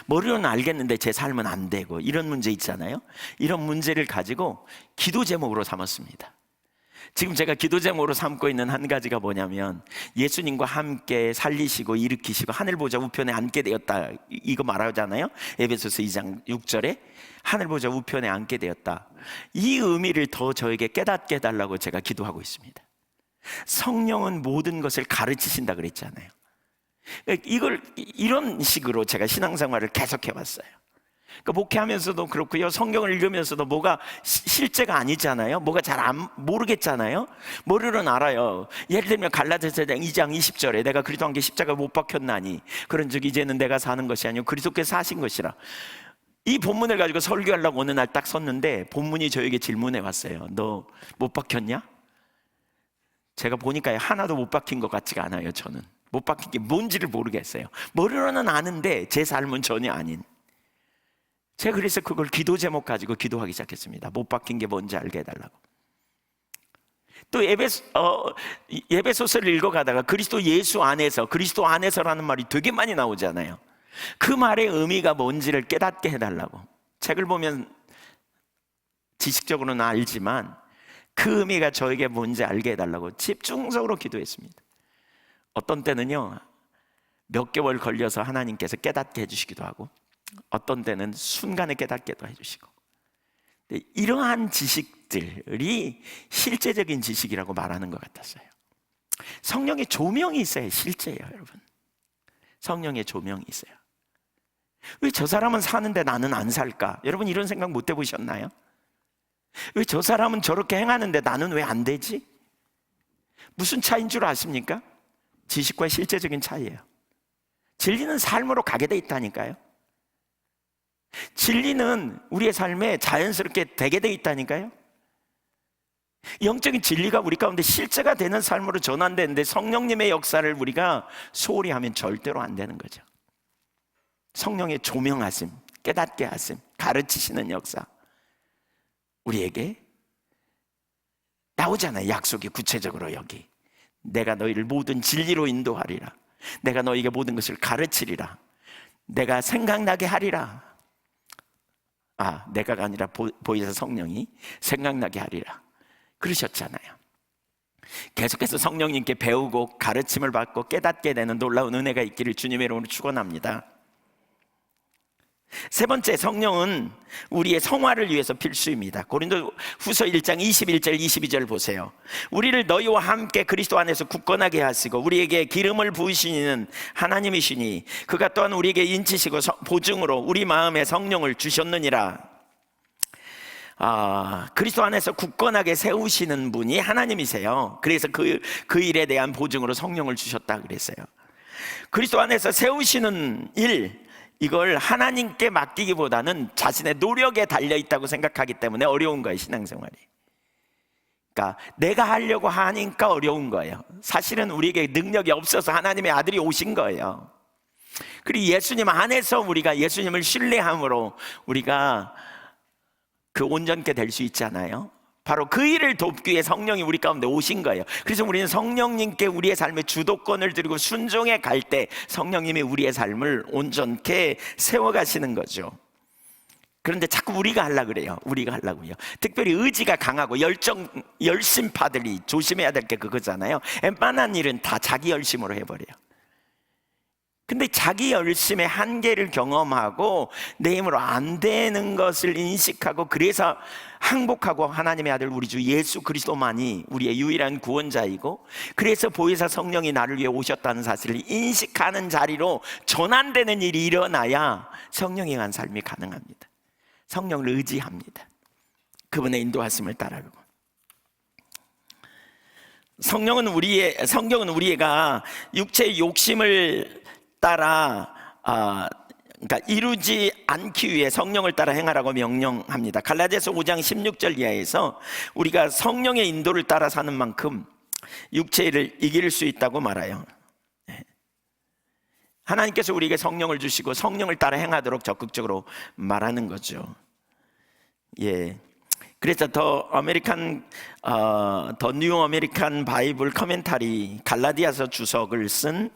머리로는 알겠는데 제 삶은 안 되고, 이런 문제 있잖아요. 이런 문제를 가지고 기도 제목으로 삼았습니다. 지금 제가 기도 제목으로 삼고 있는 한 가지가 뭐냐면, 예수님과 함께 살리시고 일으키시고 하늘 보좌 우편에 앉게 되었다, 이거 말하잖아요. 에베소서 2장 6절에 하늘 보좌 우편에 앉게 되었다. 이 의미를 더 저에게 깨닫게 해달라고 제가 기도하고 있습니다. 성령은 모든 것을 가르치신다 그랬잖아요. 이런 식으로 제가 신앙생활을 계속 해왔어요. 그러니까 목회하면서도 그렇고요, 성경을 읽으면서도 뭐가 실제가 아니잖아요. 뭐가 잘 모르겠잖아요. 머리로는 알아요. 예를 들면 갈라디아서 2장 20절에 내가 그리스도와 함께 십자가에 못 박혔나니 그런즉 이제는 내가 사는 것이 아니요 그리스도께서 사신 것이라. 이 본문을 가지고 설교하려고 어느 날 딱 섰는데 본문이 저에게 질문해 왔어요. 너 못 박혔냐? 제가 보니까 하나도 못 박힌 것 같지가 않아요. 저는 못 박힌 게 뭔지를 모르겠어요. 머리로는 아는데 제 삶은 전혀 아닌. 제가 그래서 그걸 기도 제목 가지고 기도하기 시작했습니다. 못 박힌 게 뭔지 알게 해달라고. 또 에베소서를 읽어가다가 그리스도 예수 안에서, 그리스도 안에서라는 말이 되게 많이 나오잖아요. 그 말의 의미가 뭔지를 깨닫게 해달라고. 책을 보면 지식적으로는 알지만 그 의미가 저에게 뭔지 알게 해달라고 집중적으로 기도했습니다. 어떤 때는요, 몇 개월 걸려서 하나님께서 깨닫게 해주시기도 하고, 어떤 때는 순간에 깨닫게도 해주시고. 이러한 지식들이 실제적인 지식이라고 말하는 것 같았어요. 성령의 조명이 있어야 실제예요, 여러분. 성령의 조명이 있어요. 왜 저 사람은 사는데 나는 안 살까? 여러분 이런 생각 못 해보셨나요? 왜 저 사람은 저렇게 행하는데 나는 왜 안 되지? 무슨 차이인 줄 아십니까? 지식과 실제적인 차이예요. 진리는 삶으로 가게 돼 있다니까요. 진리는 우리의 삶에 자연스럽게 되게 돼 있다니까요. 영적인 진리가 우리 가운데 실제가 되는 삶으로 전환되는데 성령님의 역사를 우리가 소홀히 하면 절대로 안 되는 거죠. 성령의 조명하심, 깨닫게 하심, 가르치시는 역사, 우리에게 나오잖아요. 약속이 구체적으로 여기. 내가 너희를 모든 진리로 인도하리라. 내가 너희에게 모든 것을 가르치리라. 내가 생각나게 하리라. 내가가 아니라 보혜사 성령이 생각나게 하리라 그러셨잖아요. 계속해서 성령님께 배우고 가르침을 받고 깨닫게 되는 놀라운 은혜가 있기를 주님의 이름으로 축원합니다. 세 번째, 성령은 우리의 성화를 위해서 필수입니다. 고린도후서 1장 21절 22절 보세요. 우리를 너희와 함께 그리스도 안에서 굳건하게 하시고 우리에게 기름을 부으시는 하나님이시니 그가 또한 우리에게 인치시고 보증으로 우리 마음에 성령을 주셨느니라. 그리스도 안에서 굳건하게 세우시는 분이 하나님이세요. 그래서 그 일에 대한 보증으로 성령을 주셨다 그랬어요. 그리스도 안에서 세우시는 일, 이걸 하나님께 맡기기보다는 자신의 노력에 달려있다고 생각하기 때문에 어려운 거예요, 신앙생활이. 그러니까 내가 하려고 하니까 어려운 거예요. 사실은 우리에게 능력이 없어서 하나님의 아들이 오신 거예요. 그리고 예수님 안에서 우리가 예수님을 신뢰함으로 우리가 그 온전케 될 수 있잖아요. 바로 그 일을 돕기 위해 성령이 우리 가운데 오신 거예요. 그래서 우리는 성령님께 우리의 삶의 주도권을 드리고 순종해 갈 때 성령님이 우리의 삶을 온전케 세워가시는 거죠. 그런데 자꾸 우리가 하려고 그래요. 우리가 하려고요. 특별히 의지가 강하고 열심파들이 조심해야 될 게 그거잖아요. 웬만한 일은 다 자기 열심으로 해버려요. 근데 자기 열심의 한계를 경험하고 내 힘으로 안 되는 것을 인식하고 그래서 항복하고 하나님의 아들 우리 주 예수 그리스도만이 우리의 유일한 구원자이고 그래서 보혜사 성령이 나를 위해 오셨다는 사실을 인식하는 자리로 전환되는 일이 일어나야 성령에 의한 삶이 가능합니다. 성령을 의지합니다. 그분의 인도하심을 따라가고. 성경은 우리가 육체의 욕심을 따라 그러니까 이루지 않기 위해 성령을 따라 행하라고 명령합니다. 갈라디아서 5장 16절 이하에서 우리가 성령의 인도를 따라 사는 만큼 육체를 이길 수 있다고 말해요. 하나님께서 우리에게 성령을 주시고 성령을 따라 행하도록 적극적으로 말하는 거죠. 그래서 더 뉴 아메리칸 바이블 커멘터리 갈라디아서 주석을 쓴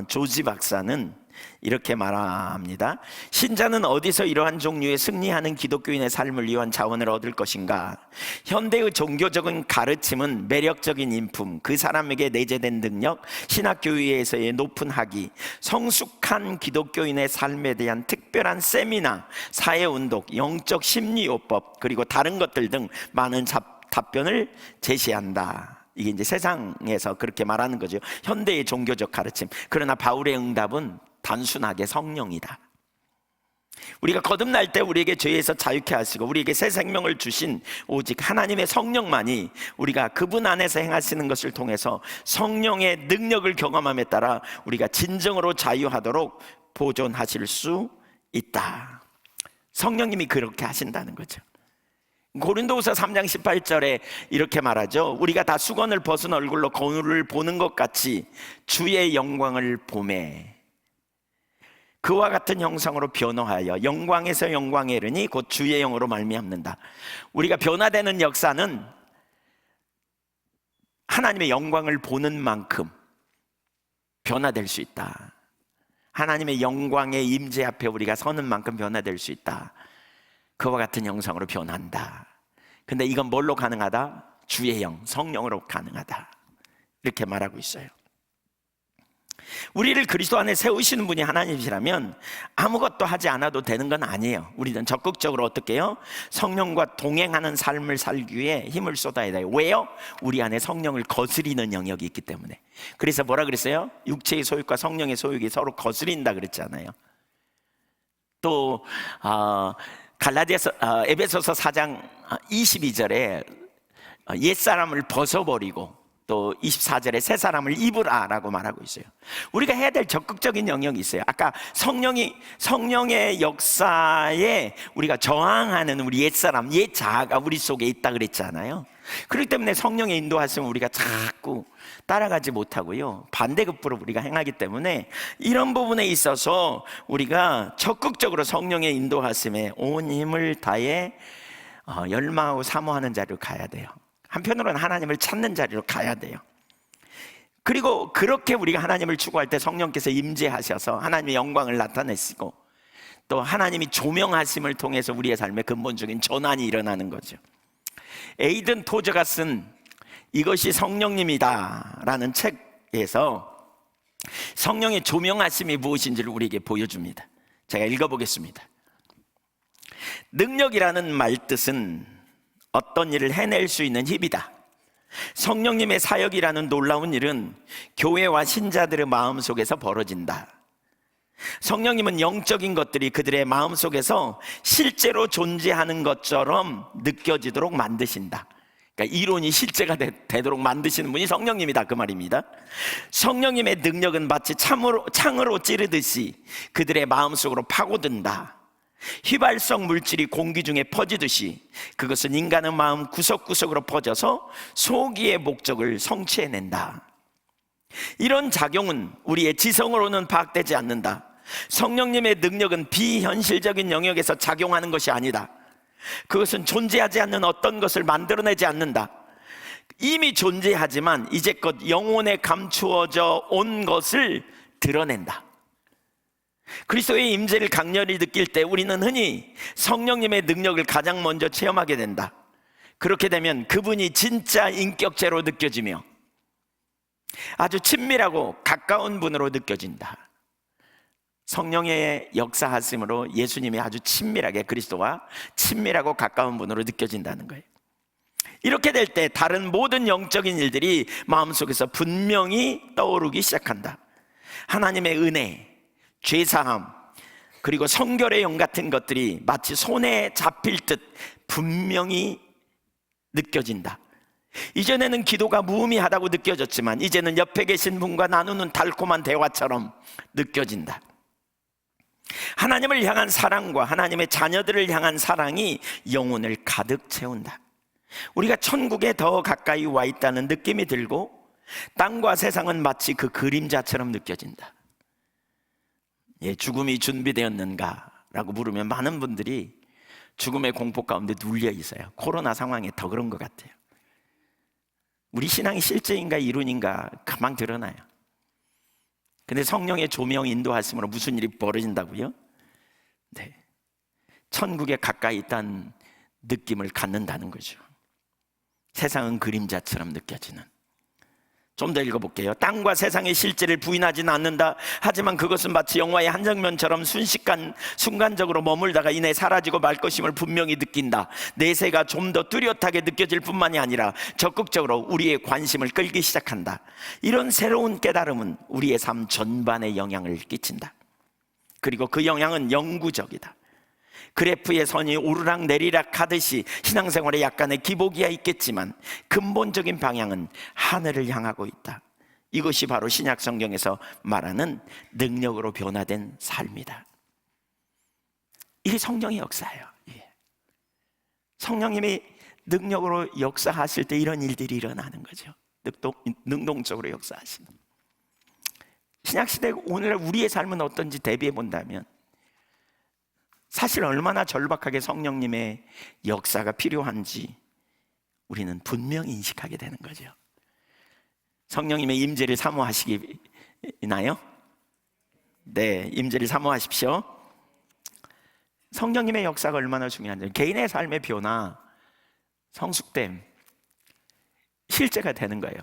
조지 박사는 이렇게 말합니다. 신자는 어디서 이러한 종류의 승리하는 기독교인의 삶을 위한 자원을 얻을 것인가? 현대의 종교적인 가르침은 매력적인 인품, 그 사람에게 내재된 능력, 신학교회에서의 높은 학위, 성숙한 기독교인의 삶에 대한 특별한 세미나, 사회운동, 영적 심리요법, 그리고 다른 것들 등 많은 답변을 제시한다. 이게 이제 세상에서 그렇게 말하는 거죠. 현대의 종교적 가르침. 그러나 바울의 응답은 단순하게 성령이다. 우리가 거듭날 때 우리에게 죄에서 자유케 하시고 우리에게 새 생명을 주신 오직 하나님의 성령만이 우리가 그분 안에서 행하시는 것을 통해서 성령의 능력을 경험함에 따라 우리가 진정으로 자유하도록 보존하실 수 있다. 성령님이 그렇게 하신다는 거죠. 고린도후서 3장 18절에 이렇게 말하죠. 우리가 다 수건을 벗은 얼굴로 거울을 보는 것 같이 주의 영광을 보매 그와 같은 형상으로 변화하여 영광에서 영광에 이르니 곧 주의 영으로 말미암는다. 우리가 변화되는 역사는 하나님의 영광을 보는 만큼 변화될 수 있다. 하나님의 영광의 임재 앞에 우리가 서는 만큼 변화될 수 있다. 그와 같은 형상으로 변한다. 근데 이건 뭘로 가능하다? 주의 영, 성령으로 가능하다. 이렇게 말하고 있어요. 우리를 그리스도 안에 세우시는 분이 하나님이시라면 아무것도 하지 않아도 되는 건 아니에요. 우리는 적극적으로 어떻게 해요? 성령과 동행하는 삶을 살기 위해 힘을 쏟아야 돼요. 왜요? 우리 안에 성령을 거스리는 영역이 있기 때문에. 그래서 뭐라 그랬어요? 육체의 소욕과 성령의 소욕이 서로 거스린다 그랬잖아요. 또 에베소서 4장 22절에 옛사람을 벗어버리고 또 24절에 새 사람을 입으라라고 말하고 있어요. 우리가 해야 될 적극적인 영역이 있어요. 아까 성령의 역사에 우리가 저항하는 우리 옛사람, 옛자아가 우리 속에 있다 그랬잖아요. 그렇기 때문에 성령의 인도하심을 우리가 자꾸 따라가지 못하고요, 반대급부로 우리가 행하기 때문에 이런 부분에 있어서 우리가 적극적으로 성령의 인도하심에 온 힘을 다해 열망하고 사모하는 자리로 가야 돼요. 한편으로는 하나님을 찾는 자리로 가야 돼요. 그리고 그렇게 우리가 하나님을 추구할 때 성령께서 임재하셔서 하나님의 영광을 나타내시고 또 하나님이 조명하심을 통해서 우리의 삶의 근본적인 전환이 일어나는 거죠. 에이든 토저가 쓴 이것이 성령님이다 라는 책에서 성령의 조명하심이 무엇인지를 우리에게 보여줍니다. 제가 읽어보겠습니다. 능력이라는 말뜻은 어떤 일을 해낼 수 있는 힘이다. 성령님의 사역이라는 놀라운 일은 교회와 신자들의 마음속에서 벌어진다. 성령님은 영적인 것들이 그들의 마음속에서 실제로 존재하는 것처럼 느껴지도록 만드신다. 그러니까 이론이 실제가 되도록 만드시는 분이 성령님이다, 그 말입니다. 성령님의 능력은 마치 창으로 찌르듯이 그들의 마음속으로 파고든다. 휘발성 물질이 공기 중에 퍼지듯이 그것은 인간의 마음 구석구석으로 퍼져서 소기의 목적을 성취해낸다. 이런 작용은 우리의 지성으로는 파악되지 않는다. 성령님의 능력은 비현실적인 영역에서 작용하는 것이 아니다. 그것은 존재하지 않는 어떤 것을 만들어내지 않는다. 이미 존재하지만 이제껏 영혼에 감추어져 온 것을 드러낸다. 그리스도의 임재를 강렬히 느낄 때 우리는 흔히 성령님의 능력을 가장 먼저 체험하게 된다. 그렇게 되면 그분이 진짜 인격체로 느껴지며 아주 친밀하고 가까운 분으로 느껴진다. 성령의 역사하심으로 예수님이 아주 친밀하게 그리스도와 친밀하고 가까운 분으로 느껴진다는 거예요. 이렇게 될 때 다른 모든 영적인 일들이 마음속에서 분명히 떠오르기 시작한다. 하나님의 은혜, 죄사함, 그리고 성결의 영 같은 것들이 마치 손에 잡힐 듯 분명히 느껴진다. 이전에는 기도가 무의미하다고 느껴졌지만 이제는 옆에 계신 분과 나누는 달콤한 대화처럼 느껴진다. 하나님을 향한 사랑과 하나님의 자녀들을 향한 사랑이 영혼을 가득 채운다. 우리가 천국에 더 가까이 와 있다는 느낌이 들고 땅과 세상은 마치 그 그림자처럼 느껴진다. 죽음이 준비되었는가? 라고 물으면 많은 분들이 죽음의 공포 가운데 눌려 있어요. 코로나 상황에 더 그런 것 같아요. 우리 신앙이 실제인가 이론인가 금방 드러나요. 근데 성령의 조명 인도하심으로 무슨 일이 벌어진다고요? 네, 천국에 가까이 있다는 느낌을 갖는다는 거죠. 세상은 그림자처럼 느껴지는. 좀 더 읽어볼게요. 땅과 세상의 실제를 부인하지는 않는다. 하지만 그것은 마치 영화의 한 장면처럼 순간적으로 머물다가 이내 사라지고 말 것임을 분명히 느낀다. 내세가 좀 더 뚜렷하게 느껴질 뿐만이 아니라 적극적으로 우리의 관심을 끌기 시작한다. 이런 새로운 깨달음은 우리의 삶 전반에 영향을 끼친다. 그리고 그 영향은 영구적이다. 그래프의 선이 오르락 내리락 하듯이 신앙생활에 약간의 기복이야 있겠지만 근본적인 방향은 하늘을 향하고 있다. 이것이 바로 신약 성경에서 말하는 능력으로 변화된 삶이다. 이게 성령의 역사예요. 성령님이 능력으로 역사하실 때 이런 일들이 일어나는 거죠. 능동적으로 역사하시는. 신약시대 오늘날 우리의 삶은 어떤지 대비해 본다면 사실 얼마나 절박하게 성령님의 역사가 필요한지 우리는 분명히 인식하게 되는 거죠. 성령님의 임재를 사모하시나요? 네, 임재를 사모하십시오. 성령님의 역사가 얼마나 중요한지, 개인의 삶의 변화, 성숙됨, 실제가 되는 거예요.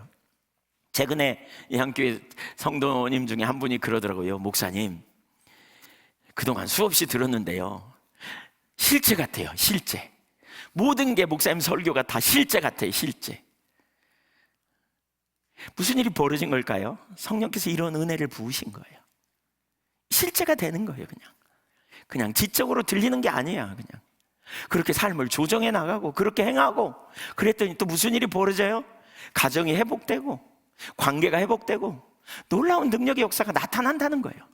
최근에 이 한교회 성도님 중에 한 분이 그러더라고요. 목사님, 그동안 수없이 들었는데요, 실제 같아요. 실제. 모든 게 목사님 설교가 다 실제 같아요. 실제. 무슨 일이 벌어진 걸까요? 성령께서 이런 은혜를 부으신 거예요. 실제가 되는 거예요. 그냥 지적으로 들리는 게 아니야. 그냥 그렇게 삶을 조정해 나가고 그렇게 행하고 그랬더니 또 무슨 일이 벌어져요? 가정이 회복되고 관계가 회복되고 놀라운 능력의 역사가 나타난다는 거예요.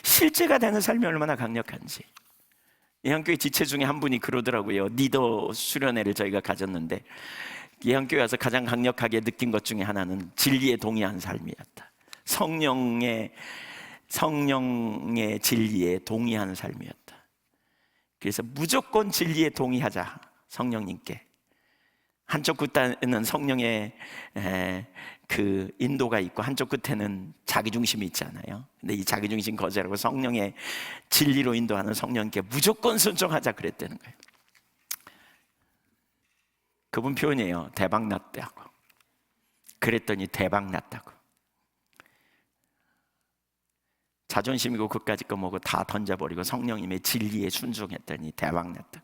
실제가 되는 삶이 얼마나 강력한지. 예한교회 지체 중에 한 분이 그러더라고요. 리더 수련회를 저희가 가졌는데 예한교회 와서 가장 강력하게 느낀 것 중에 하나는 진리에 동의한 삶이었다. 성령의 진리에 동의하는 삶이었다. 그래서 무조건 진리에 동의하자. 성령님께. 한쪽 끝에는 성령의 그 인도가 있고 한쪽 끝에는 자기중심이 있잖아요. 근데 이 자기중심 거절하고 성령의 진리로 인도하는 성령님께 무조건 순종하자 그랬다는 거예요. 그분 표현이에요. 대박 났다고. 그랬더니 대박 났다고. 자존심이고 그까짓 거 뭐고 다 던져버리고 성령님의 진리에 순종했더니 대박 났다.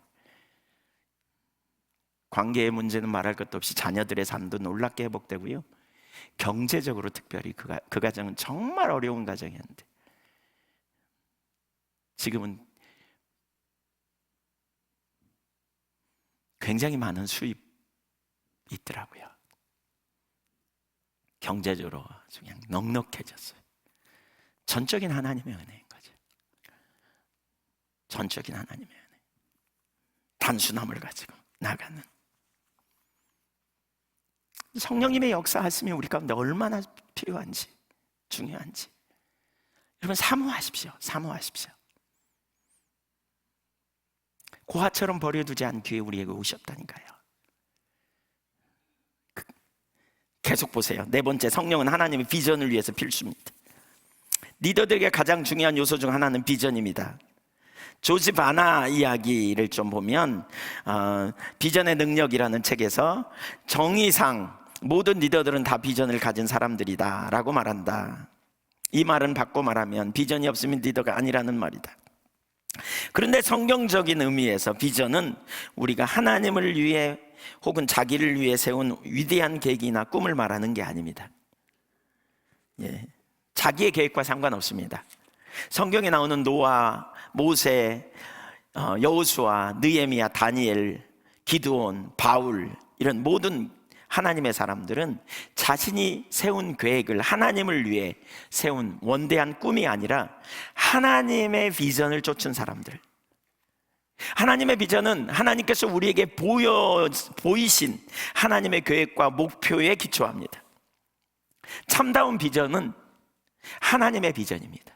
관계의 문제는 말할 것도 없이 자녀들의 삶도 놀랍게 회복되고요. 경제적으로 특별히 그 가정은 정말 어려운 가정이었는데 지금은 굉장히 많은 수입이 있더라고요. 경제적으로 그냥 넉넉해졌어요. 전적인 하나님의 은혜인 거죠. 전적인 하나님의 은혜. 단순함을 가지고 나가는 성령님의 역사하심이 우리 가운데 얼마나 필요한지, 중요한지 여러분 사모하십시오. 사모하십시오. 고아처럼 버려두지 않기에 우리에게 오셨다니까요. 계속 보세요. 네 번째, 성령은 하나님의 비전을 위해서 필수입니다. 리더들에게 가장 중요한 요소 중 하나는 비전입니다. 조지 바나 이야기를 좀 보면 비전의 능력이라는 책에서 정의상 모든 리더들은 다 비전을 가진 사람들이다 라고 말한다. 이 말은 바꿔 말하면 비전이 없으면 리더가 아니라는 말이다. 그런데 성경적인 의미에서 비전은 우리가 하나님을 위해 혹은 자기를 위해 세운 위대한 계획이나 꿈을 말하는 게 아닙니다. 자기의 계획과 상관없습니다. 성경에 나오는 노아, 모세, 여호수아, 느헤미야, 다니엘, 기드온, 바울 이런 모든 하나님의 사람들은 자신이 세운 계획을 하나님을 위해 세운 원대한 꿈이 아니라 하나님의 비전을 쫓은 사람들. 하나님의 비전은 하나님께서 우리에게 보이신 하나님의 계획과 목표에 기초합니다. 참다운 비전은 하나님의 비전입니다.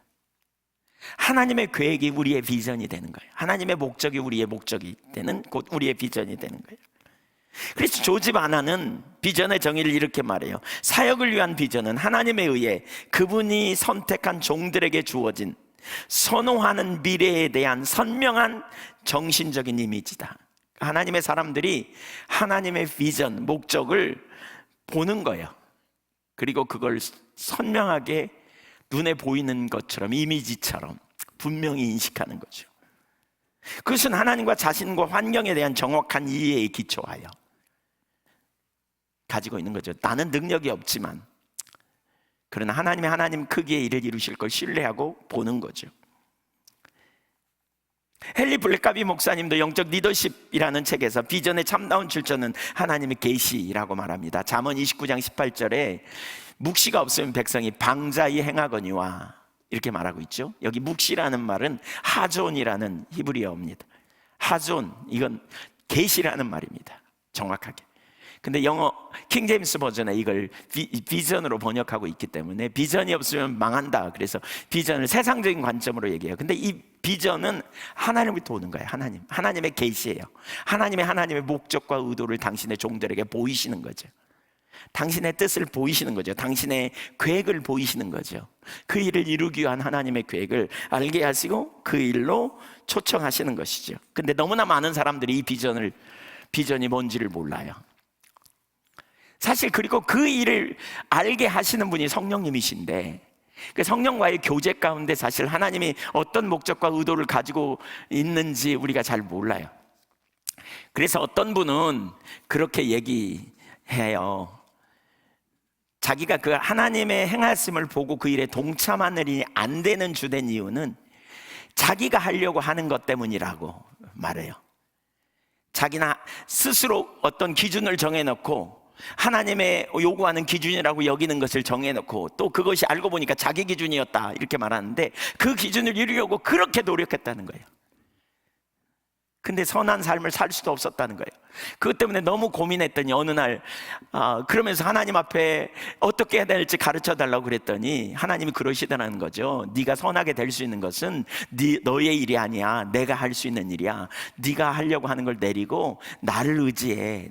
하나님의 계획이 우리의 비전이 되는 거예요. 하나님의 목적이 우리의 목적이 되는, 곧 우리의 비전이 되는 거예요. 그래서 조지 바나는 비전의 정의를 이렇게 말해요. 사역을 위한 비전은 하나님에 의해 그분이 선택한 종들에게 주어진 선호하는 미래에 대한 선명한 정신적인 이미지다. 하나님의 사람들이 하나님의 비전, 목적을 보는 거예요. 그리고 그걸 선명하게 눈에 보이는 것처럼, 이미지처럼 분명히 인식하는 거죠. 그것은 하나님과 자신과 환경에 대한 정확한 이해에 기초하여 가지고 있는 거죠. 나는 능력이 없지만 그러나 하나님 크기의 일을 이루실 걸 신뢰하고 보는 거죠. 헨리 블랙가비 목사님도 영적 리더십이라는 책에서 비전의 참다운 출처는 하나님의 계시라고 말합니다. 잠언 29장 18절에 묵시가 없으면 백성이 방자히 행하거니와 이렇게 말하고 있죠. 여기 묵시라는 말은 하존이라는 히브리어입니다. 하존, 이건 계시라는 말입니다. 정확하게. 근데 영어 킹제임스 버전에 이걸 비전으로 번역하고 있기 때문에 비전이 없으면 망한다. 그래서 비전을 세상적인 관점으로 얘기해요. 근데 이 비전은 하나님부터 오는 거예요. 하나님의 계시예요. 하나님의 목적과 의도를 당신의 종들에게 보이시는 거죠. 당신의 뜻을 보이시는 거죠. 당신의 계획을 보이시는 거죠. 그 일을 이루기 위한 하나님의 계획을 알게 하시고 그 일로 초청하시는 것이죠. 근데 너무나 많은 사람들이 이 비전이 뭔지를 몰라요. 사실 그리고 그 일을 알게 하시는 분이 성령님이신데, 그 성령과의 교제 가운데 사실 하나님이 어떤 목적과 의도를 가지고 있는지 우리가 잘 몰라요. 그래서 어떤 분은 그렇게 얘기해요. 자기가 그 하나님의 행하심을 보고 그 일에 동참하느니 안 되는 주된 이유는 자기가 하려고 하는 것 때문이라고 말해요. 자기나 스스로 어떤 기준을 정해놓고 하나님의 요구하는 기준이라고 여기는 것을 정해놓고 또 그것이 알고 보니까 자기 기준이었다 이렇게 말하는데, 그 기준을 이루려고 그렇게 노력했다는 거예요. 근데 선한 삶을 살 수도 없었다는 거예요. 그것 때문에 너무 고민했더니 어느 날 그러면서 하나님 앞에 어떻게 해야 될지 가르쳐 달라고 그랬더니 하나님이 그러시더라는 거죠. 네가 선하게 될 수 있는 것은 너의 일이 아니야. 내가 할 수 있는 일이야. 네가 하려고 하는 걸 내리고 나를 의지해.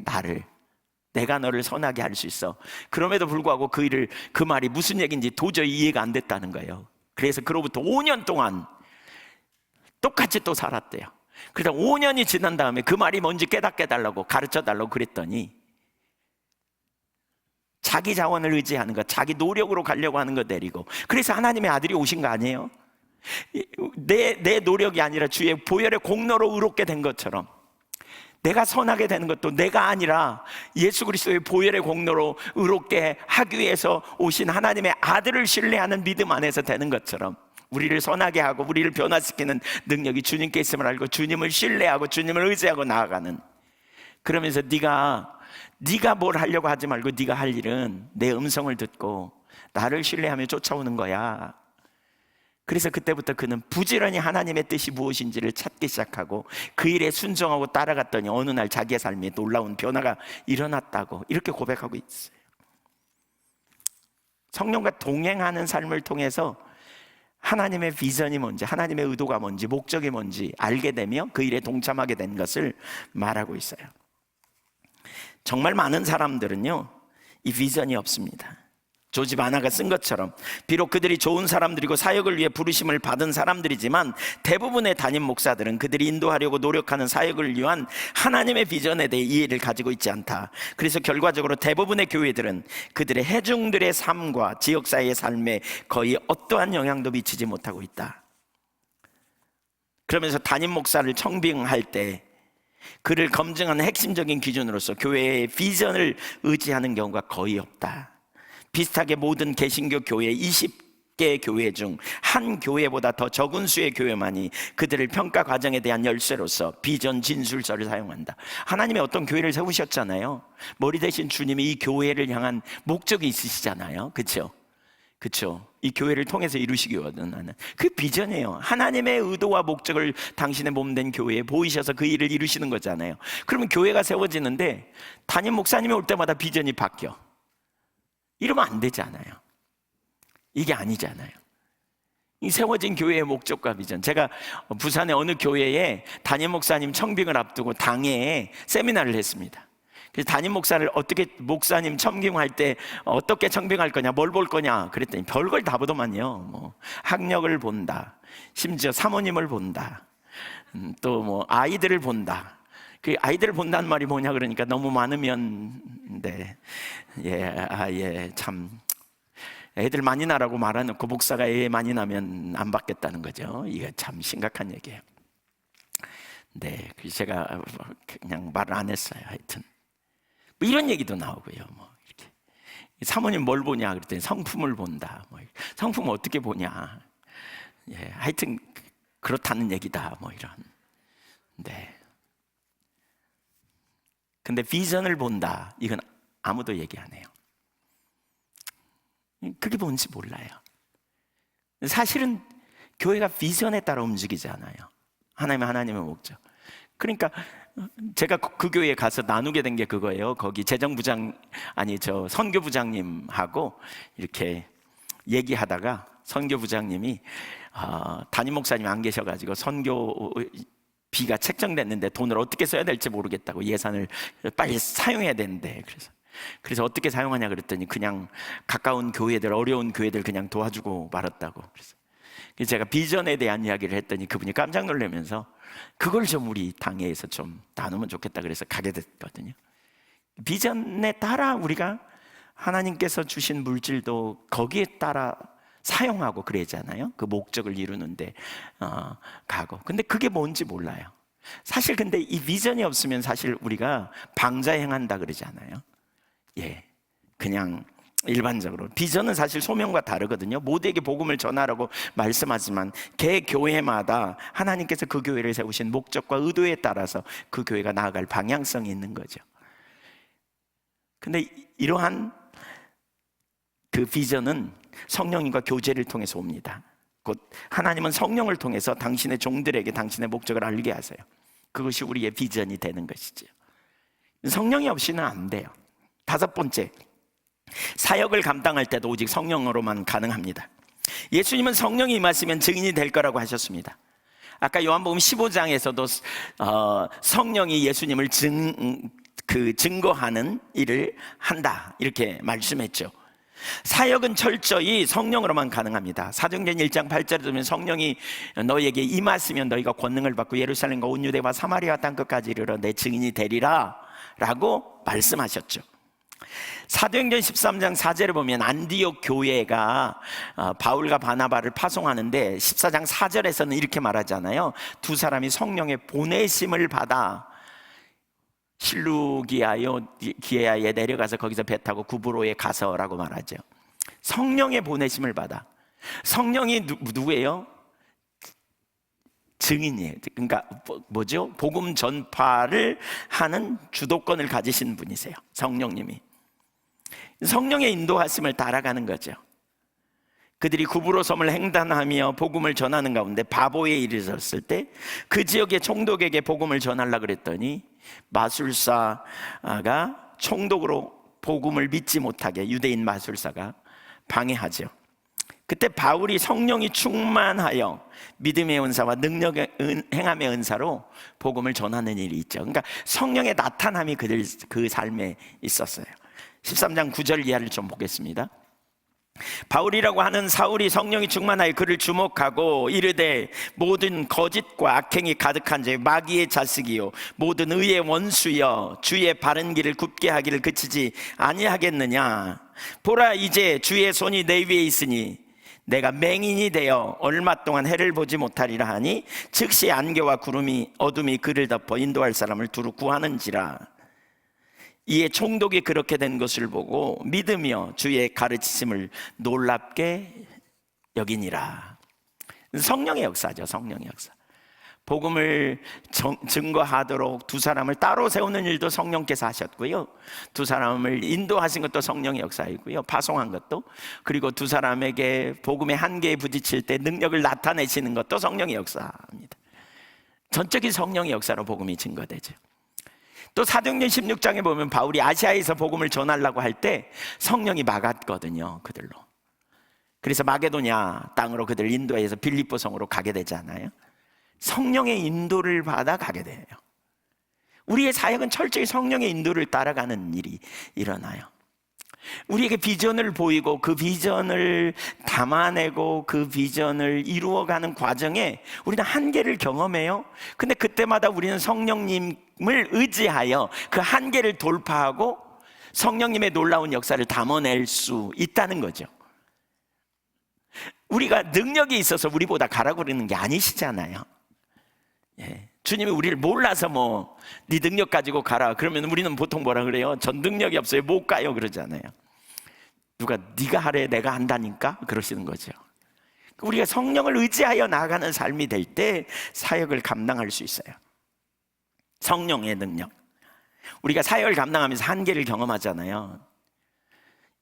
내가 너를 선하게 할 수 있어. 그럼에도 불구하고 그 말이 무슨 얘기인지 도저히 이해가 안 됐다는 거예요. 그래서 그로부터 5년 동안 똑같이 또 살았대요. 그래서 5년이 지난 다음에 그 말이 뭔지 깨닫게 해달라고 가르쳐 달라고 그랬더니, 자기 자원을 의지하는 것, 자기 노력으로 가려고 하는 거 내리고, 그래서 하나님의 아들이 오신 거 아니에요? 내 노력이 아니라 주의 보혈의 공로로 의롭게 된 것처럼 내가 선하게 되는 것도 내가 아니라 예수 그리스도의 보혈의 공로로 의롭게 하기 위해서 오신 하나님의 아들을 신뢰하는 믿음 안에서 되는 것처럼, 우리를 선하게 하고 우리를 변화시키는 능력이 주님께 있음을 알고 주님을 신뢰하고 주님을 의지하고 나아가는, 그러면서 네가 뭘 하려고 하지 말고 네가 할 일은 내 음성을 듣고 나를 신뢰하며 쫓아오는 거야. 그래서 그때부터 그는 부지런히 하나님의 뜻이 무엇인지를 찾기 시작하고 그 일에 순종하고 따라갔더니 어느 날 자기의 삶에 놀라운 변화가 일어났다고 이렇게 고백하고 있어요. 성령과 동행하는 삶을 통해서 하나님의 비전이 뭔지, 하나님의 의도가 뭔지, 목적이 뭔지 알게 되며 그 일에 동참하게 된 것을 말하고 있어요. 정말 많은 사람들은요, 이 비전이 없습니다. 조지 바나가 쓴 것처럼 비록 그들이 좋은 사람들이고 사역을 위해 부르심을 받은 사람들이지만 대부분의 담임 목사들은 그들이 인도하려고 노력하는 사역을 위한 하나님의 비전에 대해 이해를 가지고 있지 않다. 그래서 결과적으로 대부분의 교회들은 그들의 회중들의 삶과 지역사회의 삶에 거의 어떠한 영향도 미치지 못하고 있다. 그러면서 담임 목사를 청빙할 때 그를 검증하는 핵심적인 기준으로서 교회의 비전을 의지하는 경우가 거의 없다. 비슷하게 모든 개신교 교회 20개 교회 중 한 교회보다 더 적은 수의 교회만이 그들을 평가 과정에 대한 열쇠로서 비전 진술서를 사용한다. 하나님이 어떤 교회를 세우셨잖아요. 머리 대신 주님이 이 교회를 향한 목적이 있으시잖아요. 그렇죠? 이 교회를 통해서 이루시기 원하는 그 비전이에요. 하나님의 의도와 목적을 당신의 몸된 교회에 보이셔서 그 일을 이루시는 거잖아요. 그러면 교회가 세워지는데 담임 목사님이 올 때마다 비전이 바뀌어. 이러면 안 되잖아요. 이게 아니잖아요. 이 세워진 교회의 목적과 비전. 제가 부산의 어느 교회에 담임 목사님 청빙을 앞두고 당회에 세미나를 했습니다. 그래서 담임 목사를 목사님 청빙할 때 어떻게 청빙할 거냐, 뭘 볼 거냐 그랬더니 별걸 다 보더만요. 학력을 본다, 심지어 사모님을 본다, 또 아이들을 본다. 그 아이들을 본다는 말이 뭐냐 그러니까 너무 많으면 참 애들 많이 나라고 말해놓고 목사가 애 많이 나면 안 받겠다는 거죠. 이게 참 심각한 얘기예요. 그래서 제가 그냥 말을 안 했어요. 하여튼 이런 얘기도 나오고요. 이렇게 사모님 뭘 보냐 그랬더니 성품을 본다. 성품 어떻게 보냐. 하여튼 그렇다는 얘기다. 이런. 근데 비전을 본다, 이건 아무도 얘기 안 해요. 그게 뭔지 몰라요. 사실은 교회가 비전에 따라 부지기지 않아요. 하나님의 목적. 그러니까 제가 그 교회에 가서 나누게 된 게 그거예요. 거기 선교부장님하고 이렇게 얘기하다가 선교부장님이 담임 목사님이 안 계셔가지고 선교비가 책정됐는데 돈을 어떻게 써야 될지 모르겠다고, 예산을 빨리 사용해야 되는데, 그래서 그래서 어떻게 사용하냐 그랬더니 그냥 가까운 교회들, 어려운 교회들 그냥 도와주고 말았다고. 그래서 제가 비전에 대한 이야기를 했더니 그분이 깜짝 놀라면서 그걸 좀 우리 당회에서 좀 나누면 좋겠다 그래서 가게 됐거든요. 비전에 따라 우리가 하나님께서 주신 물질도 거기에 따라 사용하고 그러잖아요. 그 목적을 이루는데 가고. 근데 그게 뭔지 몰라요. 사실 근데 이 비전이 없으면 사실 우리가 방자행한다 그러잖아요. 예, 그냥 일반적으로 비전은 사실 소명과 다르거든요. 모두에게 복음을 전하라고 말씀하지만 개 교회마다 하나님께서 그 교회를 세우신 목적과 의도에 따라서 그 교회가 나아갈 방향성이 있는 거죠. 근데 이러한 그 비전은 성령님과 교제를 통해서 옵니다. 곧 하나님은 성령을 통해서 당신의 종들에게 당신의 목적을 알게 하세요. 그것이 우리의 비전이 되는 것이죠. 성령이 없이는 안 돼요. 다섯 번째, 사역을 감당할 때도 오직 성령으로만 가능합니다. 예수님은 성령이 임하시면 증인이 될 거라고 하셨습니다. 아까 요한복음 15장에서도 성령이 예수님을 증거하는 일을 한다 이렇게 말씀했죠. 사역은 철저히 성령으로만 가능합니다. 사도행전 1장 8절에 보면 성령이 너희에게 임하시면 너희가 권능을 받고 예루살렘과 온 유대와 사마리아 땅끝까지 이르러 내 증인이 되리라 라고 말씀하셨죠. 사도행전 13장 4절에 보면 안디옥 교회가 바울과 바나바를 파송하는데 14장 4절에서는 이렇게 말하잖아요. 두 사람이 성령의 보내심을 받아 실루기아에 내려가서 거기서 배 타고 구브로에 가서라고 말하죠. 성령의 보내심을 받아. 성령이 누구예요? 증인이에요. 그러니까 뭐죠? 복음 전파를 하는 주도권을 가지신 분이세요. 성령님이. 성령의 인도하심을 따라가는 거죠. 그들이 구브로 섬을 횡단하며 복음을 전하는 가운데 바보에 이르렀을 때 그 지역의 총독에게 복음을 전하려고 그랬더니 마술사가 총독으로 복음을 믿지 못하게 유대인 마술사가 방해하죠. 그때 바울이 성령이 충만하여 믿음의 은사와 능력의 행함의 은사로 복음을 전하는 일이 있죠. 그러니까 성령의 나타남이 그 삶에 있었어요. 13장 9절 이하를 좀 보겠습니다. 바울이라고 하는 사울이 성령이 충만하여 그를 주목하고 이르되 모든 거짓과 악행이 가득한 자 마귀의 자식이요 모든 의의 원수여 주의 바른 길을 굽게 하기를 그치지 아니하겠느냐. 보라 이제 주의 손이 내 위에 있으니 내가 맹인이 되어 얼마 동안 해를 보지 못하리라 하니 즉시 안개와 구름이 어둠이 그를 덮어 인도할 사람을 두루 구하는지라. 이에 총독이 그렇게 된 것을 보고 믿으며 주의 가르치심을 놀랍게 여기니라. 성령의 역사죠. 성령의 역사. 복음을 증거하도록 두 사람을 따로 세우는 일도 성령께서 하셨고요, 두 사람을 인도하신 것도 성령의 역사이고요, 파송한 것도, 그리고 두 사람에게 복음의 한계에 부딪힐 때 능력을 나타내시는 것도 성령의 역사입니다. 전적인 성령의 역사로 복음이 증거되죠. 또 사도행전 16장에 보면 바울이 아시아에서 복음을 전하려고 할 때 성령이 막았거든요, 그들로. 그래서 마게도냐 땅으로 그들을 인도해서 빌립보 성으로 가게 되잖아요. 성령의 인도를 받아 가게 돼요. 우리의 사역은 철저히 성령의 인도를 따라가는 일이 일어나요. 우리에게 비전을 보이고 그 비전을 담아내고 그 비전을 이루어가는 과정에 우리는 한계를 경험해요. 근데 그때마다 우리는 성령님을 의지하여 그 한계를 돌파하고 성령님의 놀라운 역사를 담아낼 수 있다는 거죠. 우리가 능력이 있어서 우리보다 가라고 그러는 게 아니시잖아요. 예. 주님이 우리를 몰라서 네 능력 가지고 가라 그러면 우리는 보통 뭐라 그래요? 전 능력이 없어요, 못 가요 그러잖아요. 누가 네가 하래 내가 한다니까 그러시는 거죠. 우리가 성령을 의지하여 나아가는 삶이 될 때 사역을 감당할 수 있어요. 성령의 능력. 우리가 사역을 감당하면서 한계를 경험하잖아요.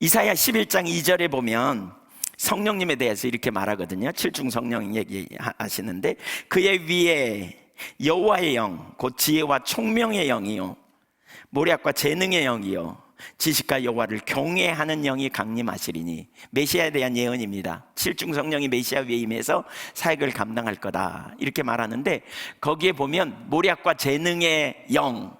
이사야 11장 2절에 보면 성령님에 대해서 이렇게 말하거든요. 칠중 성령 얘기하시는데 그의 위에 여호와의 영 곧 지혜와 총명의 영이요 모략과 재능의 영이요 지식과 여호와를 경외하는 영이 강림하시리니, 메시아에 대한 예언입니다. 칠중 성령이 메시아 위에 임해서 사역을 감당할 거다 이렇게 말하는데 거기에 보면 모략과 재능의 영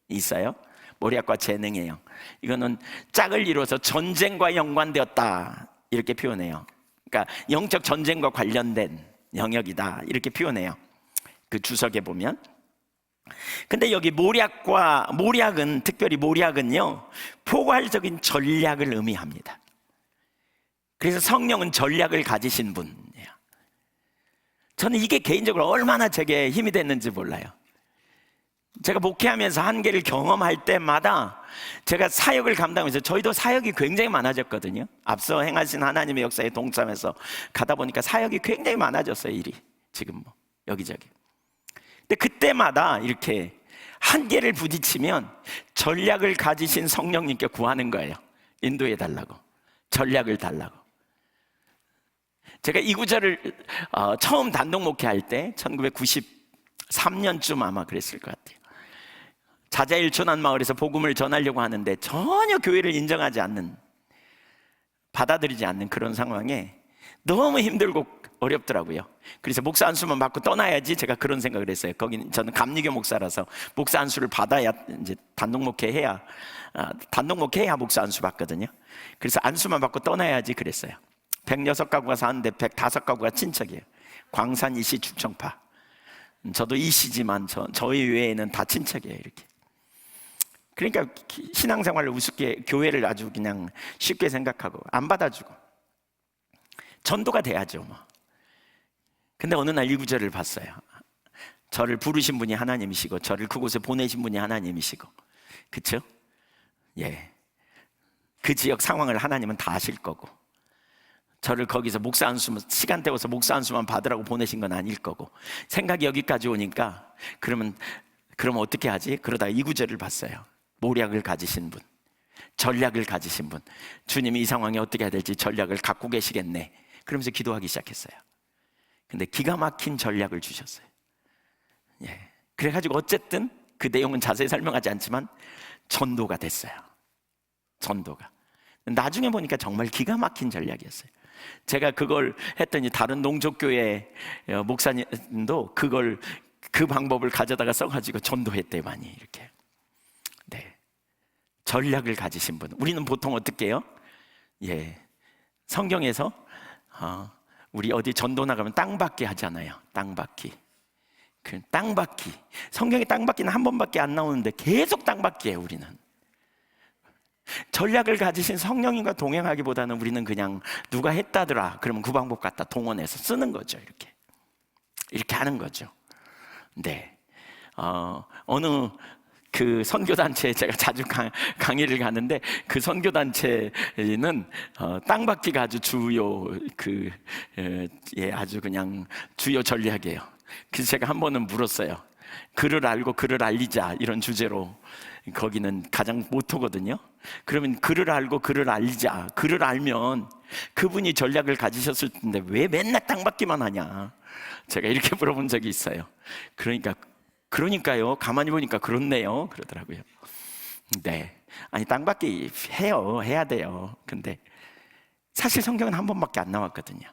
있어요. 모략과 재능이에요. 이거는 짝을 이루어서 전쟁과 연관되었다 이렇게 표현해요. 그러니까 영적 전쟁과 관련된 영역이다 이렇게 표현해요. 그 주석에 보면. 근데 여기 모략은 특별히 모략은요 포괄적인 전략을 의미합니다. 그래서 성령은 전략을 가지신 분이에요. 저는 이게 개인적으로 얼마나 제게 힘이 됐는지 몰라요. 제가 목회하면서 한계를 경험할 때마다 제가 사역을 감당하면서, 저희도 사역이 굉장히 많아졌거든요. 앞서 행하신 하나님의 역사에 동참해서 가다 보니까 사역이 굉장히 많아졌어요. 일이 지금 뭐 여기저기. 근데 그때마다 이렇게 한계를 부딪히면 전략을 가지신 성령님께 구하는 거예요. 인도해 달라고, 전략을 달라고. 제가 이 구절을 처음 단독 목회할 때 1993년쯤 아마 그랬을 것 같아요. 자자일 촌한마을에서 복음을 전하려고 하는데 전혀 교회를 인정하지 않는, 받아들이지 않는 그런 상황에 너무 힘들고 어렵더라고요. 그래서 목사 안수만 받고 떠나야지, 제가 그런 생각을 했어요. 거기는 저는 감리교 목사라서 목사 안수를 받아야 이제 단독 목회해야 목사 안수 받거든요. 그래서 안수만 받고 떠나야지 그랬어요. 106가구가 사는데 105가구가 친척이에요. 광산, 이시, 충청파. 저도 이시지만 저희 외에는 다 친척이에요. 이렇게. 그러니까 신앙생활을 우습게, 교회를 아주 그냥 쉽게 생각하고 안 받아주고 전도가 돼야죠 뭐. 근데 어느 날 이 구절을 봤어요. 저를 부르신 분이 하나님이시고 저를 그곳에 보내신 분이 하나님이시고, 그렇죠? 예, 그 지역 상황을 하나님은 다 아실 거고, 저를 거기서 목사 안수만, 시간 때워서 목사 안수만 받으라고 보내신 건 아닐 거고, 생각이 여기까지 오니까 그러면 어떻게 하지? 그러다가 이 구절을 봤어요. 모략을 가지신 분, 전략을 가지신 분, 주님이 이 상황에 어떻게 해야 될지 전략을 갖고 계시겠네. 그러면서 기도하기 시작했어요. 근데 기가 막힌 전략을 주셨어요. 예. 그래가지고 어쨌든 그 내용은 자세히 설명하지 않지만 전도가 됐어요. 전도가. 나중에 보니까 정말 기가 막힌 전략이었어요. 제가 그걸 했더니 다른 농족교회 목사님도 그 방법을 가져다가 써가지고 전도했대요, 많이 이렇게. 네, 전략을 가지신 분. 우리는 보통 어떻게 해요? 예, 성경에서 우리 어디 전도 나가면 땅받기 하잖아요. 땅받기. 그 땅받기. 성경에 땅받기는 한 번밖에 안 나오는데 계속 땅받기예요, 우리는. 전략을 가지신 성령님과 동행하기보다는 우리는 그냥 누가 했다더라 그러면 그 방법 갖다 동원해서 쓰는 거죠. 이렇게 하는 거죠. 네, 어느 그 선교단체에 제가 자주 강의를 가는데, 그 선교단체는 땅받기가 아주 주요 아주 그냥 주요 전략이에요. 그래서 제가 한 번은 물었어요. 글을 알고 글을 알리자, 이런 주제로. 거기는 가장 모토거든요. 그러면 글을 알고 글을 알리자. 글을 알면 그분이 전략을 가지셨을 텐데 왜 맨날 땅받기만 하냐, 제가 이렇게 물어본 적이 있어요. 그러니까요, 가만히 보니까 그렇네요, 그러더라고요. 네, 아니 땅받기 해야 돼요. 근데 사실 성경은 한 번밖에 안 나왔거든요.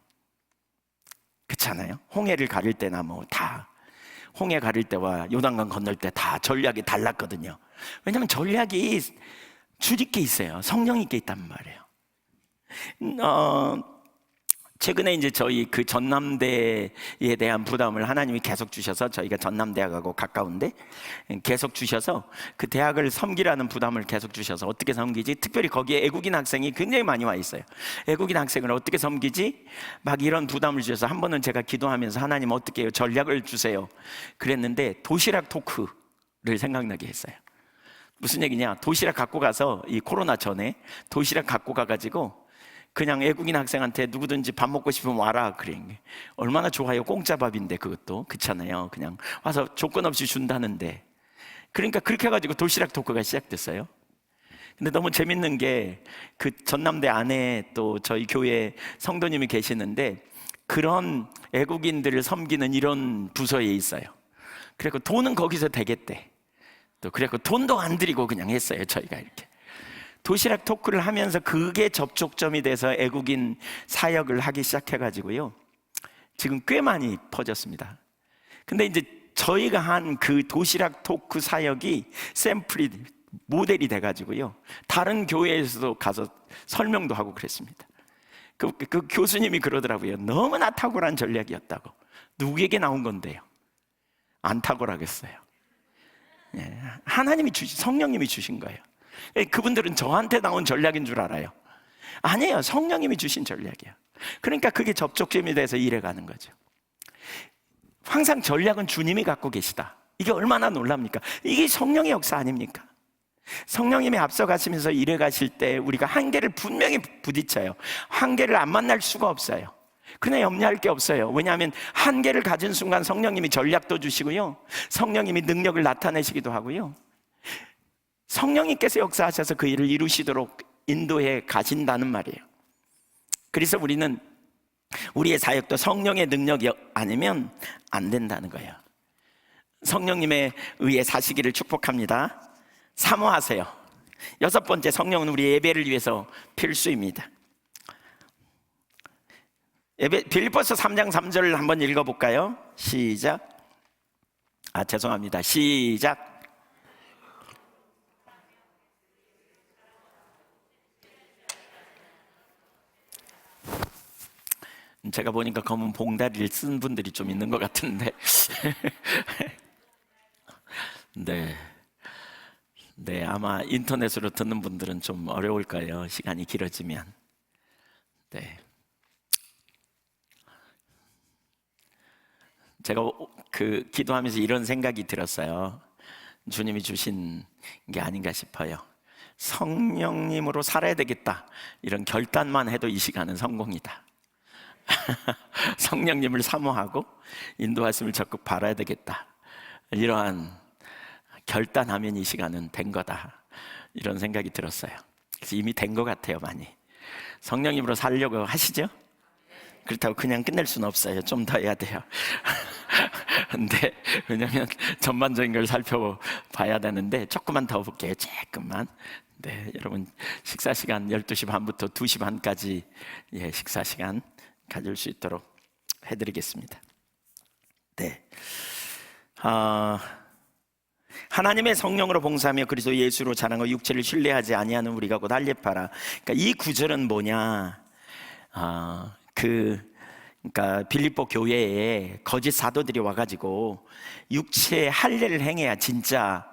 그렇잖아요. 홍해를 가릴 때나 뭐 다, 홍해 가릴 때와 요단강 건널 때 다 전략이 달랐거든요. 왜냐하면 전략이 주님께 있어요. 성령님께 있단 말이에요. 최근에 이제 저희 그 전남대에 대한 부담을 하나님이 계속 주셔서, 저희가 전남대학하고 가까운데 계속 주셔서 그 대학을 섬기라는 부담을 계속 주셔서, 어떻게 섬기지? 특별히 거기에 애국인 학생이 굉장히 많이 와 있어요. 애국인 학생을 어떻게 섬기지? 막 이런 부담을 주셔서 한 번은 제가 기도하면서 하나님 어떻게 해요? 전략을 주세요. 그랬는데 도시락 토크를 생각나게 했어요. 무슨 얘기냐? 도시락 갖고 가서, 이 코로나 전에 도시락 갖고 가가지고 그냥 애국인 학생한테 누구든지 밥 먹고 싶으면 와라, 그래. 얼마나 좋아요. 공짜 밥인데, 그것도 그렇잖아요. 그냥 와서 조건 없이 준다는데. 그러니까 그렇게 해가지고 도시락 토크가 시작됐어요. 근데 너무 재밌는 게, 그 전남대 안에 또 저희 교회 성도님이 계시는데 그런 애국인들을 섬기는 이런 부서에 있어요. 그래서 돈은 거기서 되겠대. 또 그래서 돈도 안 드리고 그냥 했어요, 저희가 이렇게. 도시락 토크를 하면서 그게 접촉점이 돼서 애국인 사역을 하기 시작해가지고요, 지금 꽤 많이 퍼졌습니다. 근데 이제 저희가 한 그 도시락 토크 사역이 샘플이 모델이 돼가지고요, 다른 교회에서도 가서 설명도 하고 그랬습니다. 그 교수님이 그러더라고요. 너무나 탁월한 전략이었다고. 누구에게 나온 건데요? 안 탁월하겠어요. 예, 하나님이 성령님이 주신 거예요. 그분들은 저한테 나온 전략인 줄 알아요. 아니에요. 성령님이 주신 전략이에요. 그러니까 그게 접촉점이 돼서 일해가는 거죠. 항상 전략은 주님이 갖고 계시다. 이게 얼마나 놀랍니까? 이게 성령의 역사 아닙니까? 성령님이 앞서가시면서 일해가실 때 우리가 한계를 분명히 부딪혀요. 한계를 안 만날 수가 없어요. 그냥 염려할 게 없어요. 왜냐하면 한계를 가진 순간 성령님이 전략도 주시고요, 성령님이 능력을 나타내시기도 하고요, 성령님께서 역사하셔서 그 일을 이루시도록 인도해 가신다는 말이에요. 그래서 우리는 우리의 사역도 성령의 능력이 아니면 안 된다는 거예요. 성령님의 의에 사시기를 축복합니다. 사모하세요. 6번째, 성령은 우리 예배를 위해서 필수입니다. 빌립보서 3장 3절을 한번 읽어볼까요? 시작. 죄송합니다. 시작. 제가 보니까 검은 봉다리를 쓴 분들이 좀 있는 것 같은데 네, 아마 인터넷으로 듣는 분들은 좀 어려울 거예요. 시간이 길어지면. 네. 제가 기도하면서 이런 생각이 들었어요. 주님이 주신 게 아닌가 싶어요. 성령님으로 살아야 되겠다, 이런 결단만 해도 이 시간은 성공이다. 성령님을 사모하고 인도하심을 적극 바라야 되겠다, 이러한 결단하면 이 시간은 된 거다, 이런 생각이 들었어요. 그래서 이미 된 것 같아요. 많이 성령님으로 살려고 하시죠? 그렇다고 그냥 끝낼 수는 없어요. 좀 더 해야 돼요. 근데 왜냐하면 전반적인 걸 살펴봐야 되는데 조금만 더 볼게요. 조금만. 네, 여러분 식사 시간 12시 반부터 2시 반까지 식사 시간 가질 수 있도록 해드리겠습니다. 네. 하나님의 성령으로 봉사하며 그리스도 예수로 자랑하고 육체를 신뢰하지 아니하는 우리가 곧 할례파라. 그러니까 이 구절은 뭐냐? 그러니까 빌립보 교회에 거짓 사도들이 와가지고 육체 할례를 행해야 진짜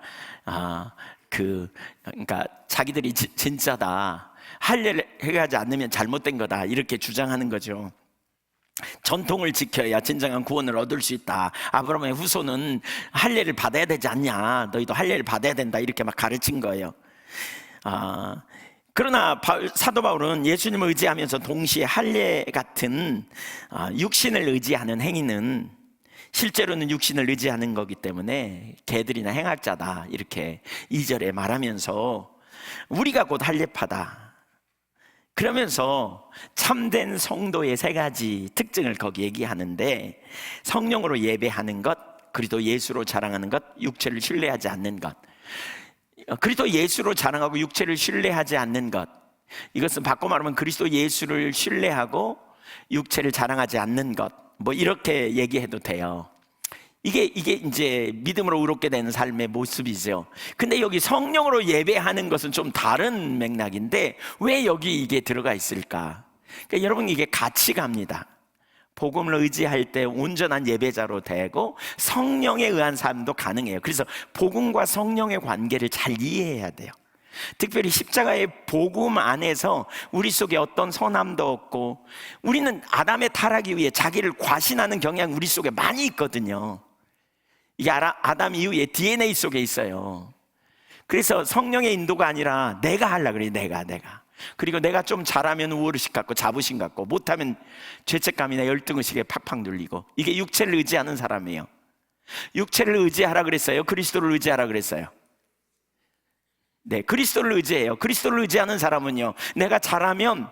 그러니까 자기들이 진짜다, 할례를 해가지 않으면 잘못된 거다, 이렇게 주장하는 거죠. 전통을 지켜야 진정한 구원을 얻을 수 있다. 아브라함의 후손은 할례를 받아야 되지 않냐, 너희도 할례를 받아야 된다, 이렇게 막 가르친 거예요. 그러나 사도 바울은 예수님을 의지하면서 동시에 할례 같은 육신을 의지하는 행위는 실제로는 육신을 의지하는 거기 때문에 개들이나 행악자다, 이렇게 2절에 말하면서 우리가 곧 할례파다, 그러면서 참된 성도의 3가지 특징을 거기 얘기하는데, 성령으로 예배하는 것, 그리스도 예수로 자랑하는 것, 육체를 신뢰하지 않는 것. 그리스도 예수로 자랑하고 육체를 신뢰하지 않는 것, 이것은 바꿔 말하면 그리스도 예수를 신뢰하고 육체를 자랑하지 않는 것, 뭐 이렇게 얘기해도 돼요. 이게 이제 믿음으로 의롭게 되는 삶의 모습이죠. 근데 여기 성령으로 예배하는 것은 좀 다른 맥락인데 왜 여기 이게 들어가 있을까? 그러니까 여러분, 이게 같이 갑니다. 복음을 의지할 때 온전한 예배자로 되고 성령에 의한 삶도 가능해요. 그래서 복음과 성령의 관계를 잘 이해해야 돼요. 특별히 십자가의 복음 안에서 우리 속에 어떤 선함도 없고, 우리는 아담의 타락 이후에 자기를 과신하는 경향이 우리 속에 많이 있거든요. 이게 아담 이후에 DNA 속에 있어요. 그래서 성령의 인도가 아니라 내가 하려고 그래요. 내가 그리고 내가 좀 잘하면 우월의식 갖고 자부심 갖고, 못하면 죄책감이나 열등의식에 팍팍 눌리고, 이게 육체를 의지하는 사람이에요. 육체를 의지하라 그랬어요? 그리스도를 의지하라 그랬어요? 네, 그리스도를 의지해요. 그리스도를 의지하는 사람은요, 내가 잘하면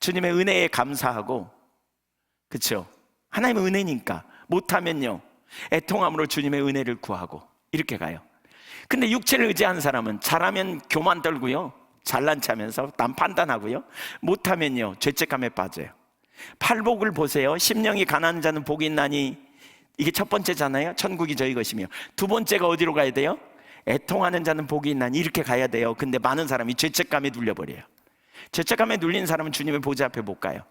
주님의 은혜에 감사하고, 그렇죠? 하나님의 은혜니까. 못하면요, 애통함으로 주님의 은혜를 구하고, 이렇게 가요. 근데 육체를 의지하는 사람은 잘하면 교만 떨고요, 잘난 체하면서 남 판단하고요, 못하면요 죄책감에 빠져요. 팔복을 보세요. 심령이 가난한 자는 복이 있나니, 이게 첫 번째잖아요. 천국이 저희 것이며. 두 번째가 어디로 가야 돼요? 애통하는 자는 복이 있나니 이렇게 가야 돼요. 근데 많은 사람이 죄책감에 눌려버려요. 죄책감에 눌린 사람은 주님의 보좌 앞에 못 가요.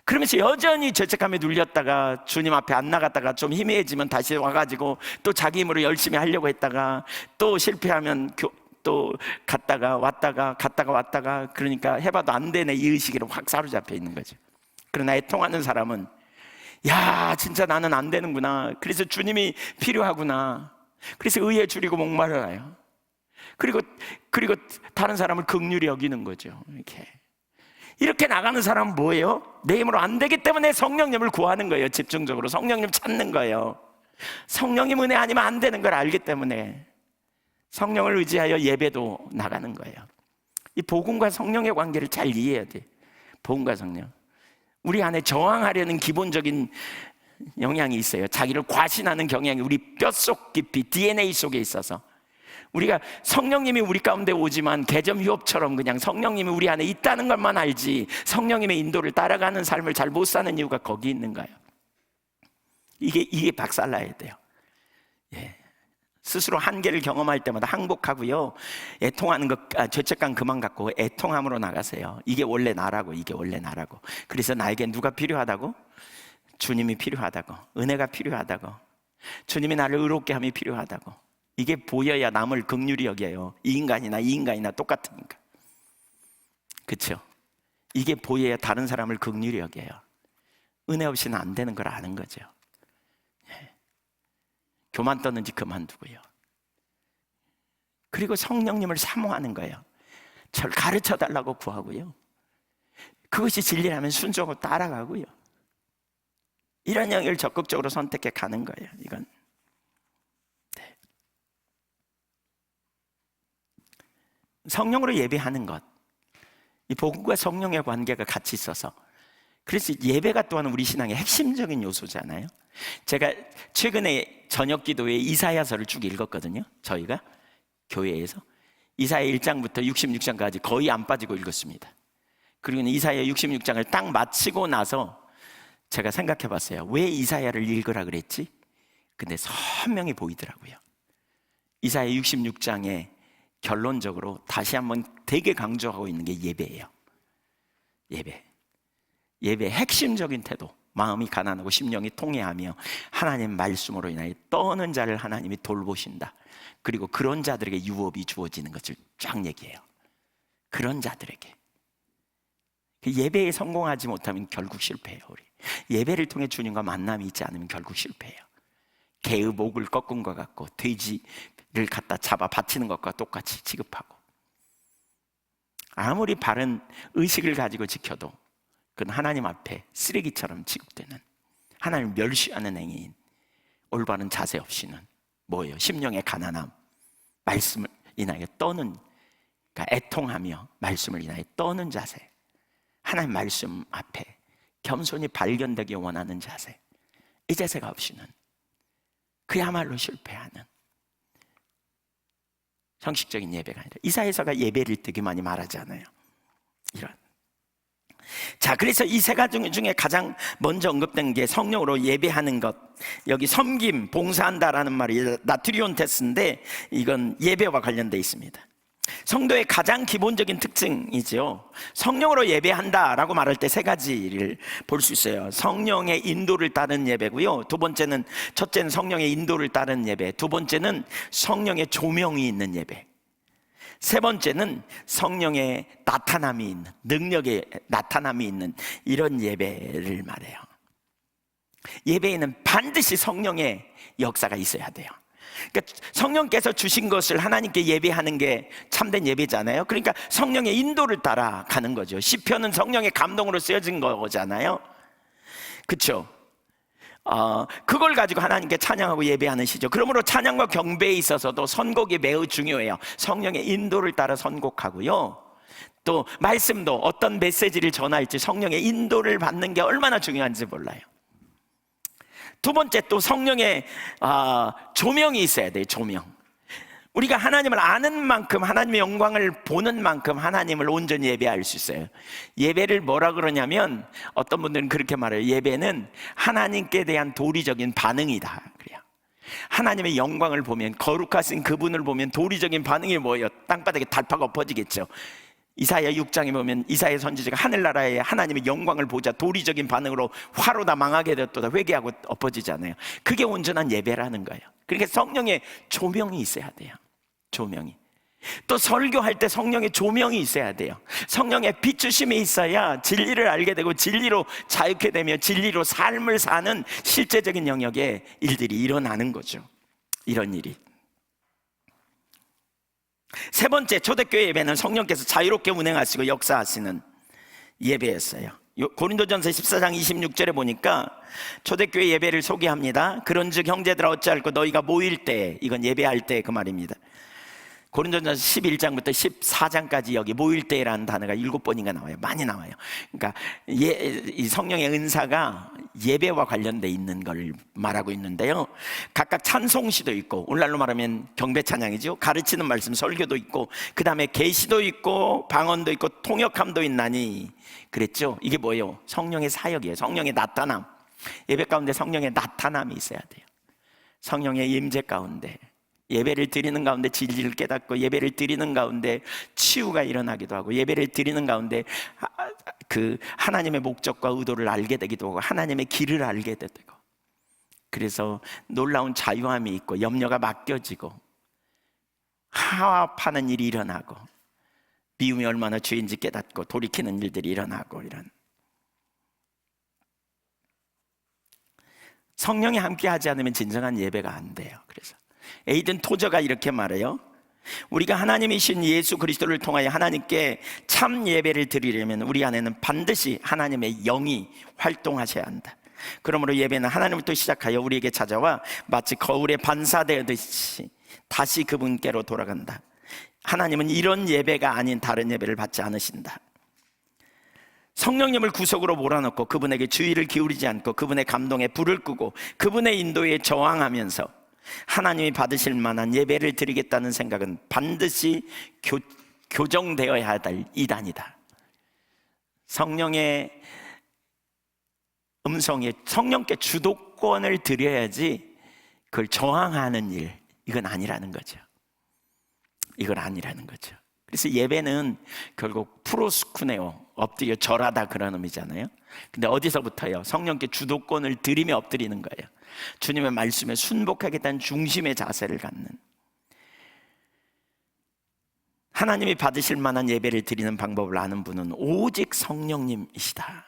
그러면서 여전히 죄책감에 눌렸다가 주님 앞에 안 나갔다가 좀 희미해지면 다시 와가지고 또 자기 힘으로 열심히 하려고 했다가 또 실패하면 또 갔다가 왔다가 그러니까 해봐도 안 되네, 이 의식으로 확 사로잡혀 있는 거죠. 그러나 애통하는 사람은 야, 진짜 나는 안 되는구나, 그래서 주님이 필요하구나, 그래서 의에 줄이고 목말라요. 그리고 다른 사람을 긍휼히 여기는 거죠. 이렇게 나가는 사람은 뭐예요? 내 힘으로 안 되기 때문에 성령님을 구하는 거예요. 집중적으로 성령님 찾는 거예요. 성령님 은혜 아니면 안 되는 걸 알기 때문에 성령을 의지하여 예배도 나가는 거예요. 이 복음과 성령의 관계를 잘 이해해야 돼. 복음과 성령, 우리 안에 저항하려는 기본적인 영향이 있어요. 자기를 과신하는 경향이 우리 뼛속 깊이 DNA 속에 있어서, 우리가 성령님이 우리 가운데 오지만 개점 휴업처럼 그냥 성령님이 우리 안에 있다는 것만 알지 성령님의 인도를 따라가는 삶을 잘 못 사는 이유가 거기 있는 거예요. 이게 박살나야 돼요. 예. 스스로 한계를 경험할 때마다 항복하고요, 애통하는 것, 죄책감 그만 갖고 애통함으로 나가세요. 이게 원래 나라고, 이게 원래 나라고. 그래서 나에게 누가 필요하다고? 주님이 필요하다고, 은혜가 필요하다고, 주님이 나를 의롭게 함이 필요하다고. 이게 보여야 남을 긍휼히 여겨요. 이 인간이나 똑같으니까. 그렇죠? 이게 보여야 다른 사람을 긍휼히 여겨요. 은혜 없이는 안 되는 걸 아는 거죠. 예. 교만 떴는지 그만두고요. 그리고 성령님을 사모하는 거예요. 저를 가르쳐 달라고 구하고요. 그것이 진리라면 순종하고 따라가고요. 이런 영역을 적극적으로 선택해 가는 거예요. 이건 성령으로 예배하는 것, 이 복음과 성령의 관계가 같이 있어서, 그래서 예배가 또한 우리 신앙의 핵심적인 요소잖아요. 제가 최근에 저녁 기도에 이사야서를 쭉 읽었거든요. 저희가 교회에서 이사야 1장부터 66장까지 거의 안 빠지고 읽었습니다. 그리고 이사야 66장을 딱 마치고 나서 제가 생각해 봤어요. 왜 이사야를 읽으라 그랬지? 근데 선명히 보이더라고요. 이사야 66장에 결론적으로 다시 한번 되게 강조하고 있는 게 예배예요. 예배의 핵심적인 태도, 마음이 가난하고 심령이 통회하며 하나님 말씀으로 인하여 떠는 자를 하나님이 돌보신다. 그리고 그런 자들에게 유업이 주어지는 것을 쫙 얘기해요. 그런 자들에게. 예배에 성공하지 못하면 결국 실패해요. 우리 예배를 통해 주님과 만남이 있지 않으면 결국 실패해요. 개의 목을 꺾은 것 같고 돼지를 갖다 잡아 바치는 것과 똑같이 취급하고, 아무리 바른 의식을 가지고 지켜도 그건 하나님 앞에 쓰레기처럼 취급되는, 하나님을 멸시하는 행위인, 올바른 자세 없이는 뭐예요? 심령의 가난함, 말씀을 인하여 떠는, 그러니까 애통하며 말씀을 인하여 떠는 자세, 하나님 말씀 앞에 겸손히 발견되기 원하는 자세, 이 자세가 없이는 그야말로 실패하는 형식적인 예배가 아니라, 이사야서가 예배를 되게 많이 말하잖아요. 이런. 자, 그래서 이 세 가지 중에 가장 먼저 언급된 게 성령으로 예배하는 것. 여기 섬김, 봉사한다라는 말이 나트리온테스인데 이건 예배와 관련되어 있습니다. 성도의 가장 기본적인 특징이죠. 성령으로 예배한다라고 말할 때 세 가지를 볼 수 있어요. 성령의 인도를 따른 예배고요. 첫째는 성령의 인도를 따른 예배. 두 번째는 성령의 조명이 있는 예배. 세 번째는 성령의 나타남이 있는, 능력의 나타남이 있는 이런 예배를 말해요. 예배에는 반드시 성령의 역사가 있어야 돼요. 그러니까 성령께서 주신 것을 하나님께 예배하는 게 참된 예배잖아요. 그러니까 성령의 인도를 따라가는 거죠. 시편은 성령의 감동으로 쓰여진 거잖아요. 그렇죠? 그걸 가지고 하나님께 찬양하고 예배하는 시죠. 그러므로 찬양과 경배에 있어서도 선곡이 매우 중요해요. 성령의 인도를 따라 선곡하고요, 또 말씀도 어떤 메시지를 전할지 성령의 인도를 받는 게 얼마나 중요한지 몰라요. 두 번째, 또 성령의 조명이 있어야 돼요. 조명. 우리가 하나님을 아는 만큼, 하나님의 영광을 보는 만큼 하나님을 온전히 예배할 수 있어요. 예배를 뭐라 그러냐면, 어떤 분들은 그렇게 말해요. 예배는 하나님께 대한 도리적인 반응이다 그래요. 하나님의 영광을 보면, 거룩하신 그분을 보면 도리적인 반응이 뭐예요? 땅바닥에 달파가 엎어지겠죠. 이사야 6장에 보면 이사야 선지자가 하늘나라에 하나님의 영광을 보자 도리적인 반응으로 화로 다 망하게 되었다 회개하고 엎어지잖아요. 그게 온전한 예배라는 거예요. 그러니까 성령의 조명이 있어야 돼요. 조명이. 또 설교할 때 성령의 조명이 있어야 돼요. 성령의 비추심이 있어야 진리를 알게 되고 진리로 자유케 되며 진리로 삶을 사는 실제적인 영역의 일들이 일어나는 거죠. 이런 일이. 세 번째, 초대교회 예배는 성령께서 자유롭게 운행하시고 역사하시는 예배였어요. 고린도전서 14장 26절에 보니까 초대교회 예배를 소개합니다. 그런즉 형제들아 어찌할꼬 너희가 모일 때, 이건 예배할 때 그 말입니다. 고린도전서 11장부터 14장까지 여기 모일 때라는 단어가 7번인가 나와요. 많이 나와요. 그러니까 이 성령의 은사가 예배와 관련돼 있는 걸 말하고 있는데요. 각각 찬송시도 있고, 오늘날로 말하면 경배 찬양이죠. 가르치는 말씀 설교도 있고, 그 다음에 계시도 있고, 방언도 있고, 통역함도 있나니 그랬죠. 이게 뭐예요? 성령의 사역이에요. 성령의 나타남. 예배 가운데 성령의 나타남이 있어야 돼요. 성령의 임재 가운데, 예배를 드리는 가운데 진리를 깨닫고, 예배를 드리는 가운데 치유가 일어나기도 하고, 예배를 드리는 가운데 그 하나님의 목적과 의도를 알게 되기도 하고, 하나님의 길을 알게 되고, 그래서 놀라운 자유함이 있고, 염려가 맡겨지고, 화합하는 일이 일어나고, 미움이 얼마나 죄인지 깨닫고 돌이키는 일들이 일어나고, 이런 성령이 함께하지 않으면 진정한 예배가 안 돼요. 그래서 에이든 토저가 이렇게 말해요. 우리가 하나님이신 예수 그리스도를 통하여 하나님께 참 예배를 드리려면 우리 안에는 반드시 하나님의 영이 활동하셔야 한다. 그러므로 예배는 하나님부터 시작하여 우리에게 찾아와 마치 거울에 반사되듯이 다시 그분께로 돌아간다. 하나님은 이런 예배가 아닌 다른 예배를 받지 않으신다. 성령님을 구석으로 몰아넣고 그분에게 주의를 기울이지 않고 그분의 감동에 불을 끄고 그분의 인도에 저항하면서 하나님이 받으실 만한 예배를 드리겠다는 생각은 반드시 교정되어야 할 이단이다. 성령의 음성에 성령께 주도권을 드려야지 그걸 저항하는 일, 이건 아니라는 거죠. 이건 아니라는 거죠. 그래서 예배는 결국 프로스쿠네오, 엎드려 절하다, 그런 의미잖아요. 근데 어디서부터요? 성령께 주도권을 드리며 엎드리는 거예요. 주님의 말씀에 순복하겠다는 중심의 자세를 갖는. 하나님이 받으실 만한 예배를 드리는 방법을 아는 분은 오직 성령님이시다,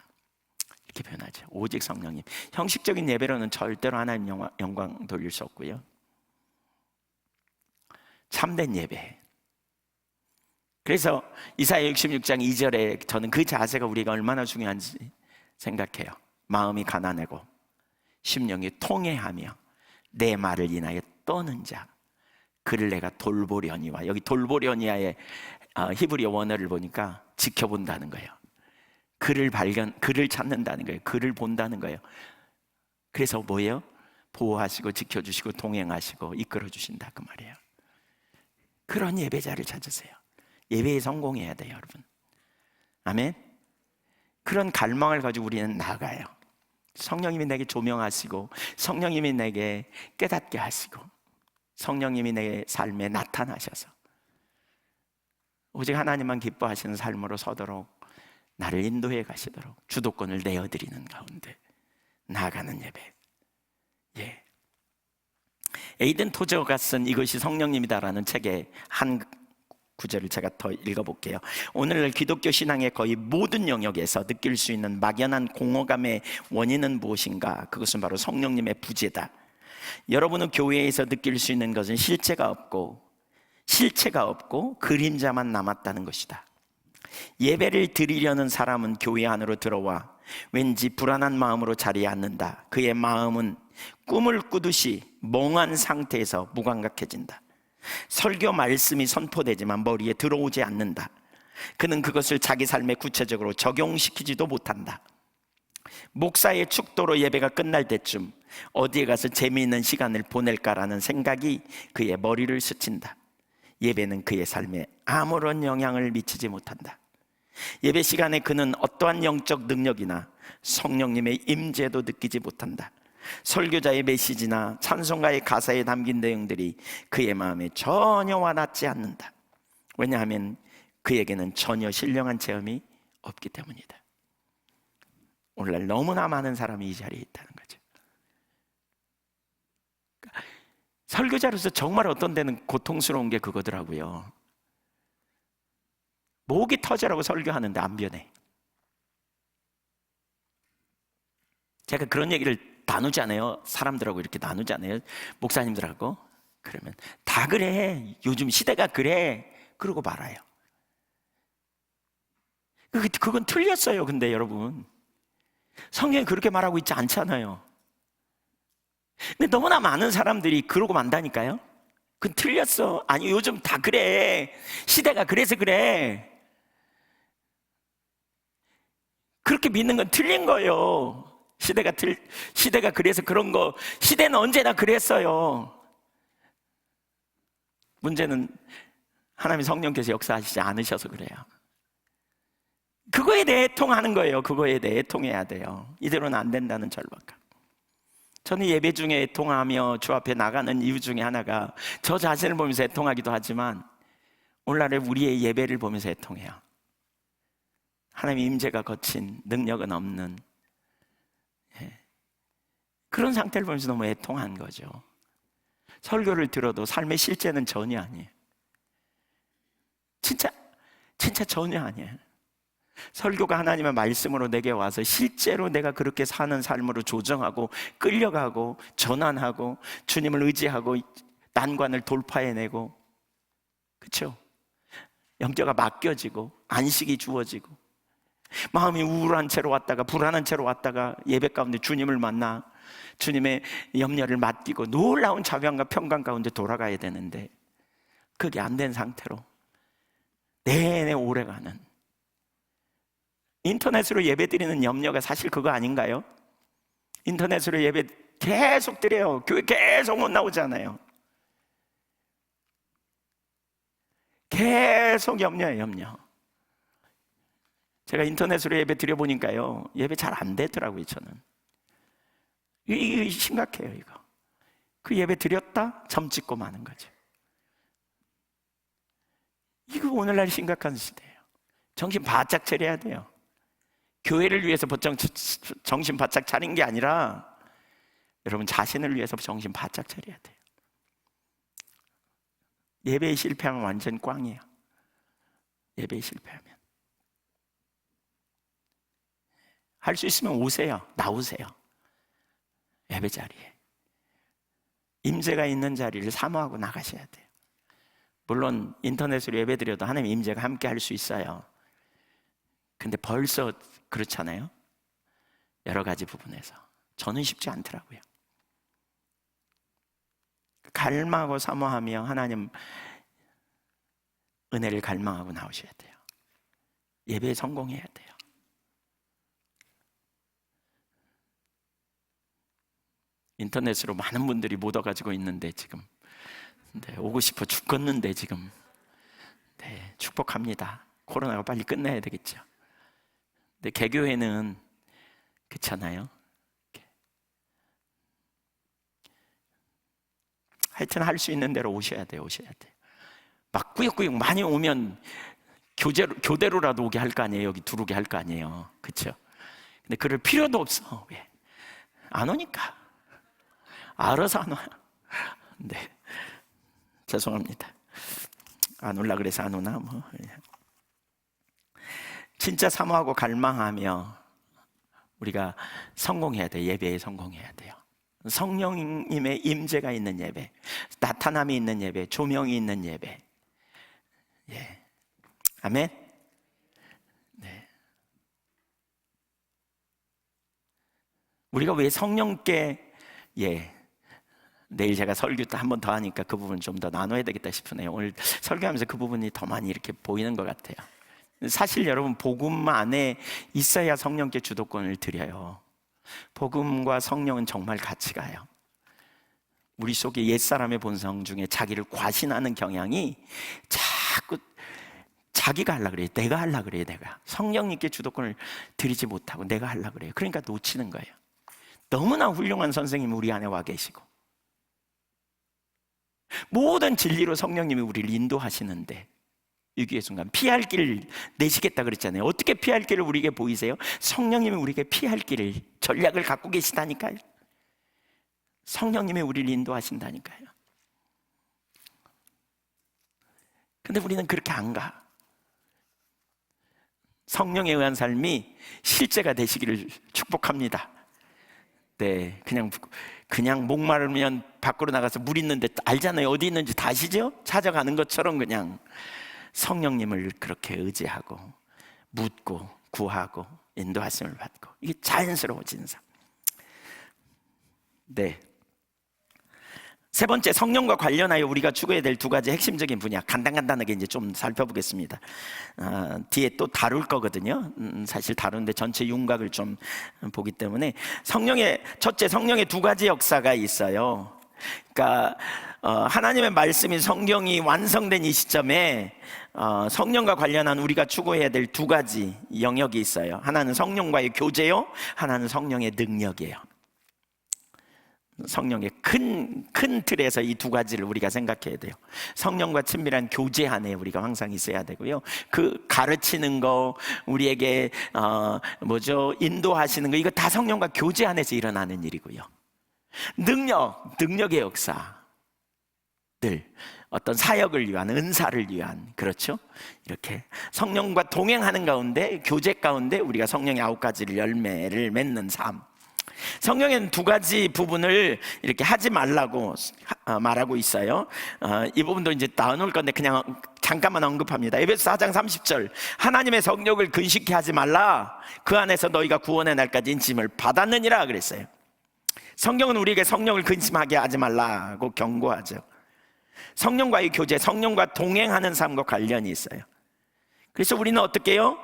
이렇게 표현하죠. 오직 성령님. 형식적인 예배로는 절대로 하나님 영광 돌릴 수 없고요. 참된 예배. 그래서 이사야 66장 2절에 저는 그 자세가 우리가 얼마나 중요한지 생각해요. 마음이 가난하고 심령이 통회하며 내 말을 인하여 떠는 자 그를 내가 돌보려니와, 여기 돌보려니와의 히브리어 원어를 보니까 지켜본다는 거예요. 그를 찾는다는 거예요. 그를 본다는 거예요. 그래서 뭐예요? 보호하시고 지켜주시고 동행하시고 이끌어주신다, 그 말이에요. 그런 예배자를 찾으세요. 예배에 성공해야 돼요, 여러분. 아멘. 그런 갈망을 가지고 우리는 나아가요. 성령님이 내게 조명하시고 성령님이 내게 깨닫게 하시고 성령님이 내 삶에 나타나셔서 오직 하나님만 기뻐하시는 삶으로 서도록 나를 인도해 가시도록 주도권을 내어드리는 가운데 나아가는 예배. 예. 에이든 토저가 쓴 이것이 성령님이다라는 책의 한 구절을 제가 더 읽어볼게요. 오늘날 기독교 신앙의 거의 모든 영역에서 느낄 수 있는 막연한 공허감의 원인은 무엇인가? 그것은 바로 성령님의 부재다. 여러분은 교회에서 느낄 수 있는 것은 실체가 없고 그림자만 남았다는 것이다. 예배를 드리려는 사람은 교회 안으로 들어와 왠지 불안한 마음으로 자리에 앉는다. 그의 마음은 꿈을 꾸듯이 멍한 상태에서 무감각해진다. 설교 말씀이 선포되지만 머리에 들어오지 않는다. 그는 그것을 자기 삶에 구체적으로 적용시키지도 못한다. 목사의 축도로 예배가 끝날 때쯤 어디에 가서 재미있는 시간을 보낼까라는 생각이 그의 머리를 스친다. 예배는 그의 삶에 아무런 영향을 미치지 못한다. 예배 시간에 그는 어떠한 영적 능력이나 성령님의 임재도 느끼지 못한다. 설교자의 메시지나 찬송가의 가사에 담긴 내용들이 그의 마음에 전혀 와닿지 않는다. 왜냐하면 그에게는 전혀 신령한 체험이 없기 때문이다. 오늘날 너무나 많은 사람이 이 자리에 있다는 거죠. 설교자로서 정말 어떤 데는 고통스러운 게 그거더라고요. 목이 터져라고 설교하는데 안 변해. 제가 그런 얘기를 나누잖아요. 사람들하고 이렇게 나누잖아요. 목사님들하고. 그러면 다 그래. 요즘 시대가 그래. 그러고 말아요. 그건 틀렸어요. 근데 여러분, 성경이 그렇게 말하고 있지 않잖아요. 근데 너무나 많은 사람들이 그러고 만다니까요. 그건 틀렸어. 아니 요즘 다 그래. 시대가 그래서 그래. 그렇게 믿는 건 틀린 거예요. 시대가 그래서 그런 거, 시대는 언제나 그랬어요. 문제는 하나님 성령께서 역사하시지 않으셔서 그래요. 그거에 대해 애통하는 거예요. 그거에 대해 애통해야 돼요. 이대로는 안 된다는 절박감. 저는 예배 중에 애통하며 주 앞에 나가는 이유 중에 하나가 저 자신을 보면서 애통하기도 하지만 오늘날의 우리의 예배를 보면서 애통해요. 하나님의 임재가 거친 능력은 없는 그런 상태를 보면서 너무 애통한 거죠. 설교를 들어도 삶의 실제는 전혀 아니에요. 진짜 전혀 아니에요. 설교가 하나님의 말씀으로 내게 와서 실제로 내가 그렇게 사는 삶으로 조정하고 끌려가고 전환하고 주님을 의지하고 난관을 돌파해내고, 그렇죠? 염려가 맡겨지고 안식이 주어지고 마음이 우울한 채로 왔다가 불안한 채로 왔다가 예배 가운데 주님을 만나 주님의 염려를 맡기고 놀라운 자비함과 평강 가운데 돌아가야 되는데 그게 안 된 상태로 내내 오래가는, 인터넷으로 예배 드리는 염려가 사실 그거 아닌가요? 인터넷으로 예배 계속 드려요. 교회 계속 못 나오잖아요. 계속 염려예요, 염려. 제가 인터넷으로 예배 드려보니까요, 예배 잘 안 되더라고요. 저는 이게 심각해요. 이거 그 예배 드렸다 점 찍고 마는 거죠. 이거 오늘날 심각한 시대예요. 정신 바짝 차려야 돼요. 교회를 위해서 정신 바짝 차린 게 아니라 여러분 자신을 위해서 정신 바짝 차려야 돼요. 예배에 실패하면 완전 꽝이에요. 예배에 실패하면 할 수 있으면 오세요. 나오세요. 예배 자리에 임재가 있는 자리를 사모하고 나가셔야 돼요. 물론 인터넷으로 예배 드려도 하나님 임재가 함께 할 수 있어요. 근데 벌써 그렇잖아요. 여러 가지 부분에서 저는 쉽지 않더라고요. 갈망하고 사모하며 하나님 은혜를 갈망하고 나오셔야 돼요. 예배에 성공해야 돼요. 인터넷으로 많은 분들이 못 와가지고 있는데 지금 오고 싶어 죽겠는데 지금 축복합니다. 코로나가 빨리 끝나야 되겠죠. 근데 개교회는 그렇잖아요. 하여튼 할 수 있는 대로 오셔야 돼요. 막 꾸역꾸역 많이 오면 교대로라도 오게 할 거 아니에요. 여기 들어오게 할 거 아니에요. 그렇죠? 근데 그럴 필요도 없어. 왜? 안 오니까. 알아서 안 와요. 네, 죄송합니다. 안 올라 그래서 안 오나 뭐. 진짜 사모하고 갈망하며 우리가 성공해야 돼요. 예배에 성공해야 돼요. 성령님의 임재가 있는 예배, 나타남이 있는 예배, 조명이 있는 예배. 예, 아멘. 네. 우리가 왜 성령께 내일 제가 설교 한 번 더 하니까 그 부분 좀 더 나눠야 되겠다 싶으네요. 오늘 설교하면서 그 부분이 더 많이 이렇게 보이는 것 같아요. 사실 여러분 복음 안에 있어야 성령께 주도권을 드려요. 복음과 성령은 정말 같이 가요. 우리 속에 옛사람의 본성 중에 자기를 과신하는 경향이 자꾸 자기가 하려고 그래요. 내가 하려고 그래요. 내가 성령님께 주도권을 드리지 못하고 내가 하려고 그래요. 그러니까 놓치는 거예요. 너무나 훌륭한 선생님이 우리 안에 와 계시고 모든 진리로 성령님이 우리를 인도하시는데 위기의 순간 피할 길을 내시겠다 그랬잖아요. 어떻게 피할 길을 우리에게 보이세요? 성령님이 우리에게 피할 길을, 전략을 갖고 계시다니까요. 성령님이 우리를 인도하신다니까요. 근데 우리는 그렇게 안 가. 성령에 의한 삶이 실제가 되시기를 축복합니다. 네, 그냥 목마르면 밖으로 나가서 물 있는데 알잖아요. 어디 있는지 다 아시죠? 찾아가는 것처럼 그냥 성령님을 그렇게 의지하고 묻고 구하고 인도하심을 받고, 이게 자연스러워지는 삶. 네. 세 번째, 성령과 관련하여 우리가 추구해야 될 두 가지 핵심적인 분야, 간단하게 이제 좀 살펴보겠습니다. 뒤에 또 다룰 거거든요. 사실 다루는데 전체 윤곽을 좀 보기 때문에 첫째, 성령의 두 가지 역사가 있어요. 그러니까 하나님의 말씀인 성경이 완성된 이 시점에 성령과 관련한 우리가 추구해야 될 두 가지 영역이 있어요. 하나는 성령과의 교제요, 하나는 성령의 능력이에요. 성령의 큰 틀에서 이 두 가지를 우리가 생각해야 돼요. 성령과 친밀한 교제 안에 우리가 항상 있어야 되고요. 그 가르치는 거, 우리에게 인도하시는 거, 이거 다 성령과 교제 안에서 일어나는 일이고요. 능력의 역사, 어떤 사역을 위한, 은사를 위한, 그렇죠? 이렇게 성령과 동행하는 가운데, 교제 가운데 우리가 성령의 9가지 열매를 맺는 삶. 성령에는 두 가지 부분을 이렇게 하지 말라고 말하고 있어요. 이 부분도 이제 나눌 건데 그냥 잠깐만 언급합니다. 에베소 4장 30절, 하나님의 성령을 근식케 하지 말라. 그 안에서 너희가 구원의 날까지 인침을 받았느니라 그랬어요. 성경은 우리에게 성령을 근심하게 하지 말라고 경고하죠. 성령과의 교제, 성령과 동행하는 삶과 관련이 있어요. 그래서 우리는 어떻게 해요?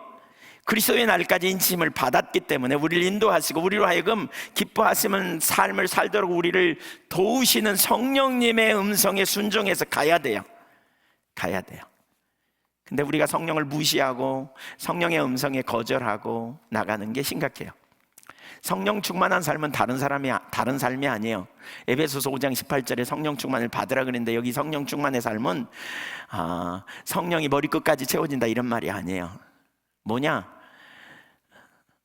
그리스도의 날까지 인침을 받았기 때문에 우리를 인도하시고 우리로 하여금 기뻐하시는 삶을 살도록 우리를 도우시는 성령님의 음성에 순종해서 가야 돼요. 근데 우리가 성령을 무시하고 성령의 음성에 거절하고 나가는 게 심각해요. 성령 충만한 삶은 다른 삶이 아니에요. 에베소서 5장 18절에 성령 충만을 받으라 그랬는데, 여기 성령 충만의 삶은 성령이 머리끝까지 채워진다 이런 말이 아니에요. 뭐냐?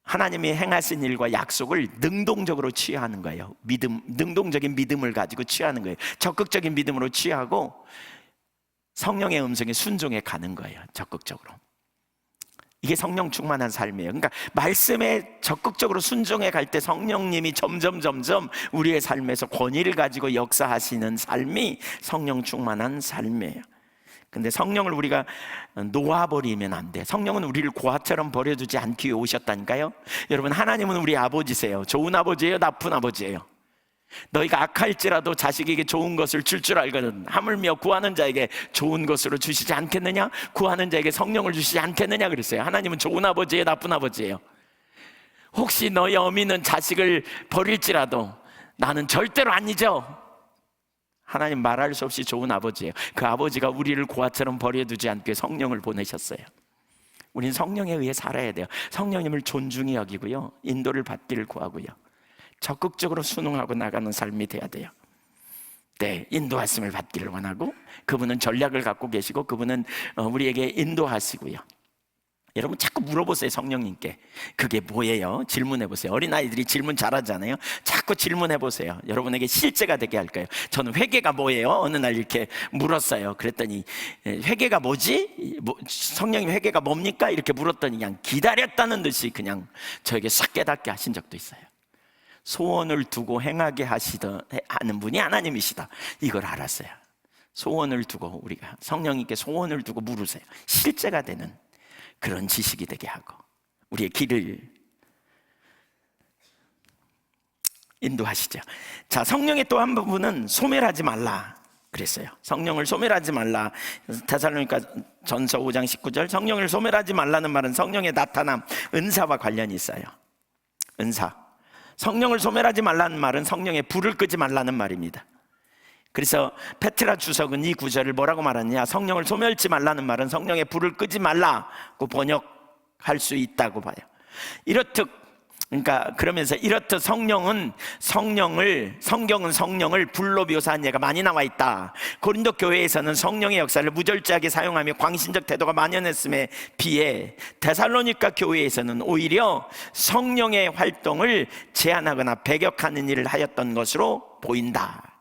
하나님이 행하신 일과 약속을 능동적으로 취하는 거예요. 능동적인 믿음을 가지고 취하는 거예요. 적극적인 믿음으로 취하고 성령의 음성에 순종해 가는 거예요. 적극적으로. 이게 성령 충만한 삶이에요. 그러니까 말씀에 적극적으로 순종해 갈 때 성령님이 점점 우리의 삶에서 권위를 가지고 역사하시는 삶이 성령 충만한 삶이에요. 근데 성령을 우리가 놓아버리면 안 돼. 성령은 우리를 고아처럼 버려두지 않기 위해 오셨다니까요. 여러분, 하나님은 우리 아버지세요. 좋은 아버지예요, 나쁜 아버지예요? 너희가 악할지라도 자식에게 좋은 것을 줄 알거든. 하물며 구하는 자에게 좋은 것으로 주시지 않겠느냐? 구하는 자에게 성령을 주시지 않겠느냐 그랬어요. 하나님은 좋은 아버지예요, 나쁜 아버지예요? 혹시 너희 어미는 자식을 버릴지라도 나는 절대로 안 잊어. 하나님 말할 수 없이 좋은 아버지예요. 그 아버지가 우리를 고아처럼 버려두지 않게 성령을 보내셨어요. 우린 성령에 의해 살아야 돼요. 성령님을 존중히 여기고요, 인도를 받기를 구하고요, 적극적으로 순응하고 나가는 삶이 돼야 돼요. 네, 인도하심을 받기를 원하고, 그분은 전략을 갖고 계시고 그분은 우리에게 인도하시고요. 여러분 자꾸 물어보세요. 성령님께 그게 뭐예요? 질문해보세요. 어린아이들이 질문 잘하잖아요. 자꾸 질문해보세요. 여러분에게 실제가 되게 할까요? 저는 회개가 뭐예요? 어느 날 이렇게 물었어요. 그랬더니 회개가 뭐지? 성령님 회개가 뭡니까? 이렇게 물었더니 그냥 기다렸다는 듯이 그냥 저에게 싹 깨닫게 하신 적도 있어요. 소원을 두고 행하게 하는 분이 하나님이시다, 이걸 알았어요. 소원을 두고, 우리가 성령님께 소원을 두고 물으세요. 실제가 되는 그런 지식이 되게 하고 우리의 길을 인도하시죠. 자, 성령의 또 한 부분은 소멸하지 말라 그랬어요. 성령을 소멸하지 말라. 데살로니가 전서 5장 19절, 성령을 소멸하지 말라는 말은 성령의 나타남, 은사와 관련이 있어요. 은사. 성령을 소멸하지 말라는 말은 성령의 불을 끄지 말라는 말입니다. 그래서 페트라 주석은 이 구절을 뭐라고 말하느냐, 성령을 소멸치 말라는 말은 성령의 불을 끄지 말라고 번역할 수 있다고 봐요. 이렇듯 그러니까 그러면서 이렇듯 성경은 성령을 불로 묘사한 예가 많이 나와 있다. 고린도 교회에서는 성령의 역사를 무절제하게 사용하며 광신적 태도가 만연했음에 비해 데살로니가 교회에서는 오히려 성령의 활동을 제한하거나 배격하는 일을 하였던 것으로 보인다.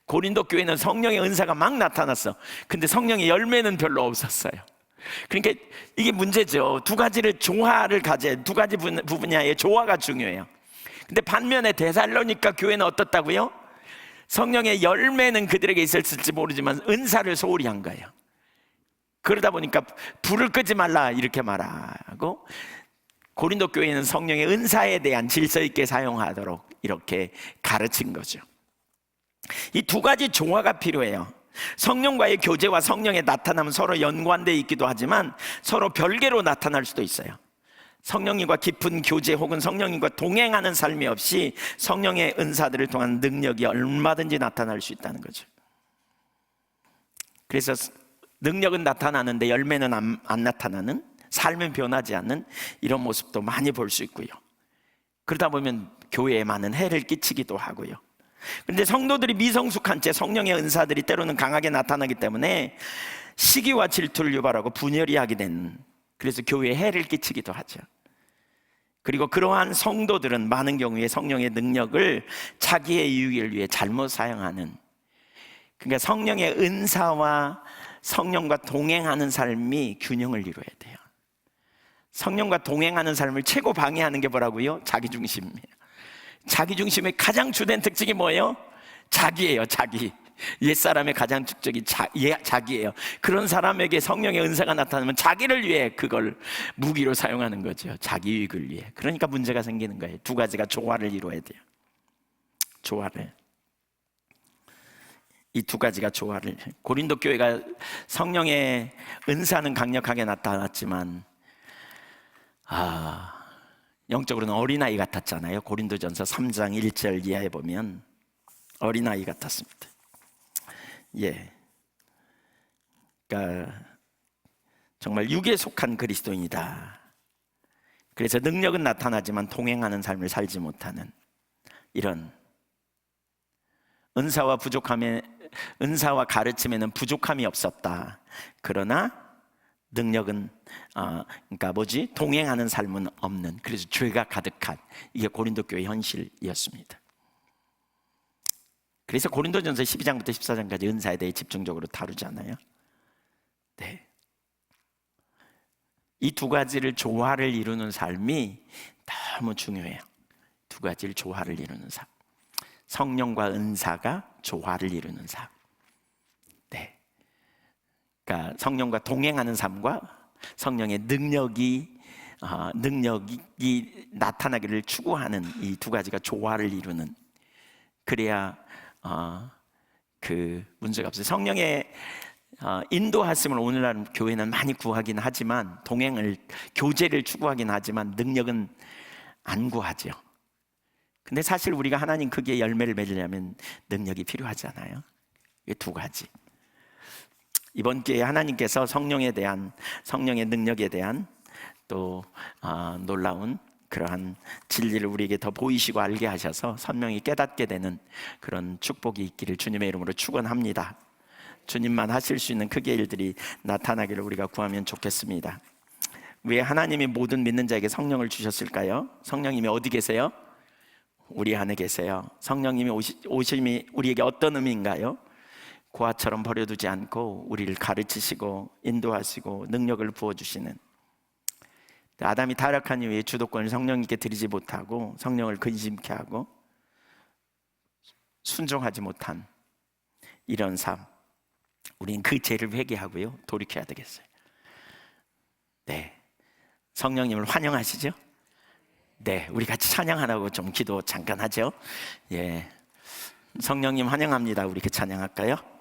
고린도 교회는 성령의 은사가 막 나타났어. 근데 성령의 열매는 별로 없었어요. 그러니까 이게 문제죠. 두 가지를 조화를 가져야, 두 가지 분야의 조화가 중요해요. 근데 반면에 데살로니가 교회는 어떻다고요? 성령의 열매는 그들에게 있었을지 모르지만 은사를 소홀히 한 거예요. 그러다 보니까 불을 끄지 말라 이렇게 말하고, 고린도 교회는 성령의 은사에 대한 질서 있게 사용하도록 이렇게 가르친 거죠. 이 두 가지 조화가 필요해요. 성령과의 교제와 성령의 나타남은 서로 연관되어 있기도 하지만 서로 별개로 나타날 수도 있어요. 성령님과 깊은 교제 혹은 성령님과 동행하는 삶이 없이 성령의 은사들을 통한 능력이 얼마든지 나타날 수 있다는 거죠. 그래서 능력은 나타나는데 열매는 안 나타나는, 삶은 변하지 않는 이런 모습도 많이 볼 수 있고요. 그러다 보면 교회에 많은 해를 끼치기도 하고요. 그런데 성도들이 미성숙한 채 성령의 은사들이 때로는 강하게 나타나기 때문에 시기와 질투를 유발하고 분열이 하게 된, 그래서 교회에 해를 끼치기도 하죠. 그리고 그러한 성도들은 많은 경우에 성령의 능력을 자기의 이익을 위해 잘못 사용하는, 그러니까 성령의 은사와 성령과 동행하는 삶이 균형을 이루어야 돼요. 성령과 동행하는 삶을 최고 방해하는 게 뭐라고요? 자기중심이에요. 자기중심의 가장 주된 특징이 뭐예요? 자기예요. 자기. 옛사람의 가장 특징이 자기예요. 그런 사람에게 성령의 은사가 나타나면 자기를 위해 그걸 무기로 사용하는 거죠. 자기 이익을 위해. 그러니까 문제가 생기는 거예요. 두 가지가 조화를 이루어야 돼요. 조화를. 이 두 가지가 조화를. 고린도 교회가 성령의 은사는 강력하게 나타났지만 영적으로는 어린아이 같았잖아요. 고린도전서 3장 1절 이하에 보면 어린아이 같았습니다. 예, 그러니까 정말 육에 속한 그리스도인이다. 그래서 능력은 나타나지만 동행하는 삶을 살지 못하는 이런 은사와 가르침에는 부족함이 없었다. 그러나 능력은 동행하는 삶은 없는, 그래서 죄가 가득한, 이게 고린도 교회 현실이었습니다. 그래서 고린도전서 12장부터 14장까지 은사에 대해 집중적으로 다루잖아요. 네. 이 두 가지를 조화를 이루는 삶이 너무 중요해요. 두 가지를 조화를 이루는 삶. 성령과 은사가 조화를 이루는 삶. 네. 그러니까 성령과 동행하는 삶과 성령의 능력이 나타나기를 추구하는 이 두 가지가 조화를 이루는, 그래야 그 문제가 없어요. 성령의 인도하심을 오늘날 교회는 많이 구하긴 하지만, 교제를 추구하긴 하지만 능력은 안 구하죠. 근데 사실 우리가 하나님 크기의 열매를 맺으려면 능력이 필요하잖아요. 이 두 가지. 이번 기회에 하나님께서 성령의 능력에 대한 또 놀라운 그러한 진리를 우리에게 더 보이시고 알게 하셔서 선명히 깨닫게 되는 그런 축복이 있기를 주님의 이름으로 축원합니다. 주님만 하실 수 있는 크기의 일들이 나타나기를 우리가 구하면 좋겠습니다. 왜 하나님이 모든 믿는 자에게 성령을 주셨을까요? 성령님이 어디 계세요? 우리 안에 계세요. 성령님이 오심이 우리에게 어떤 의미인가요? 고아처럼 버려두지 않고 우리를 가르치시고 인도하시고 능력을 부어주시는, 아담이 타락한 이후에 주도권을 성령님께 드리지 못하고 성령을 근심케 하고 순종하지 못한 이런 삶, 우리는 그 죄를 회개하고요 돌이켜야 되겠어요. 네, 성령님을 환영하시죠? 네, 우리 같이 찬양하라고 좀 기도 잠깐 하죠. 예, 성령님 환영합니다. 우리 찬양할까요?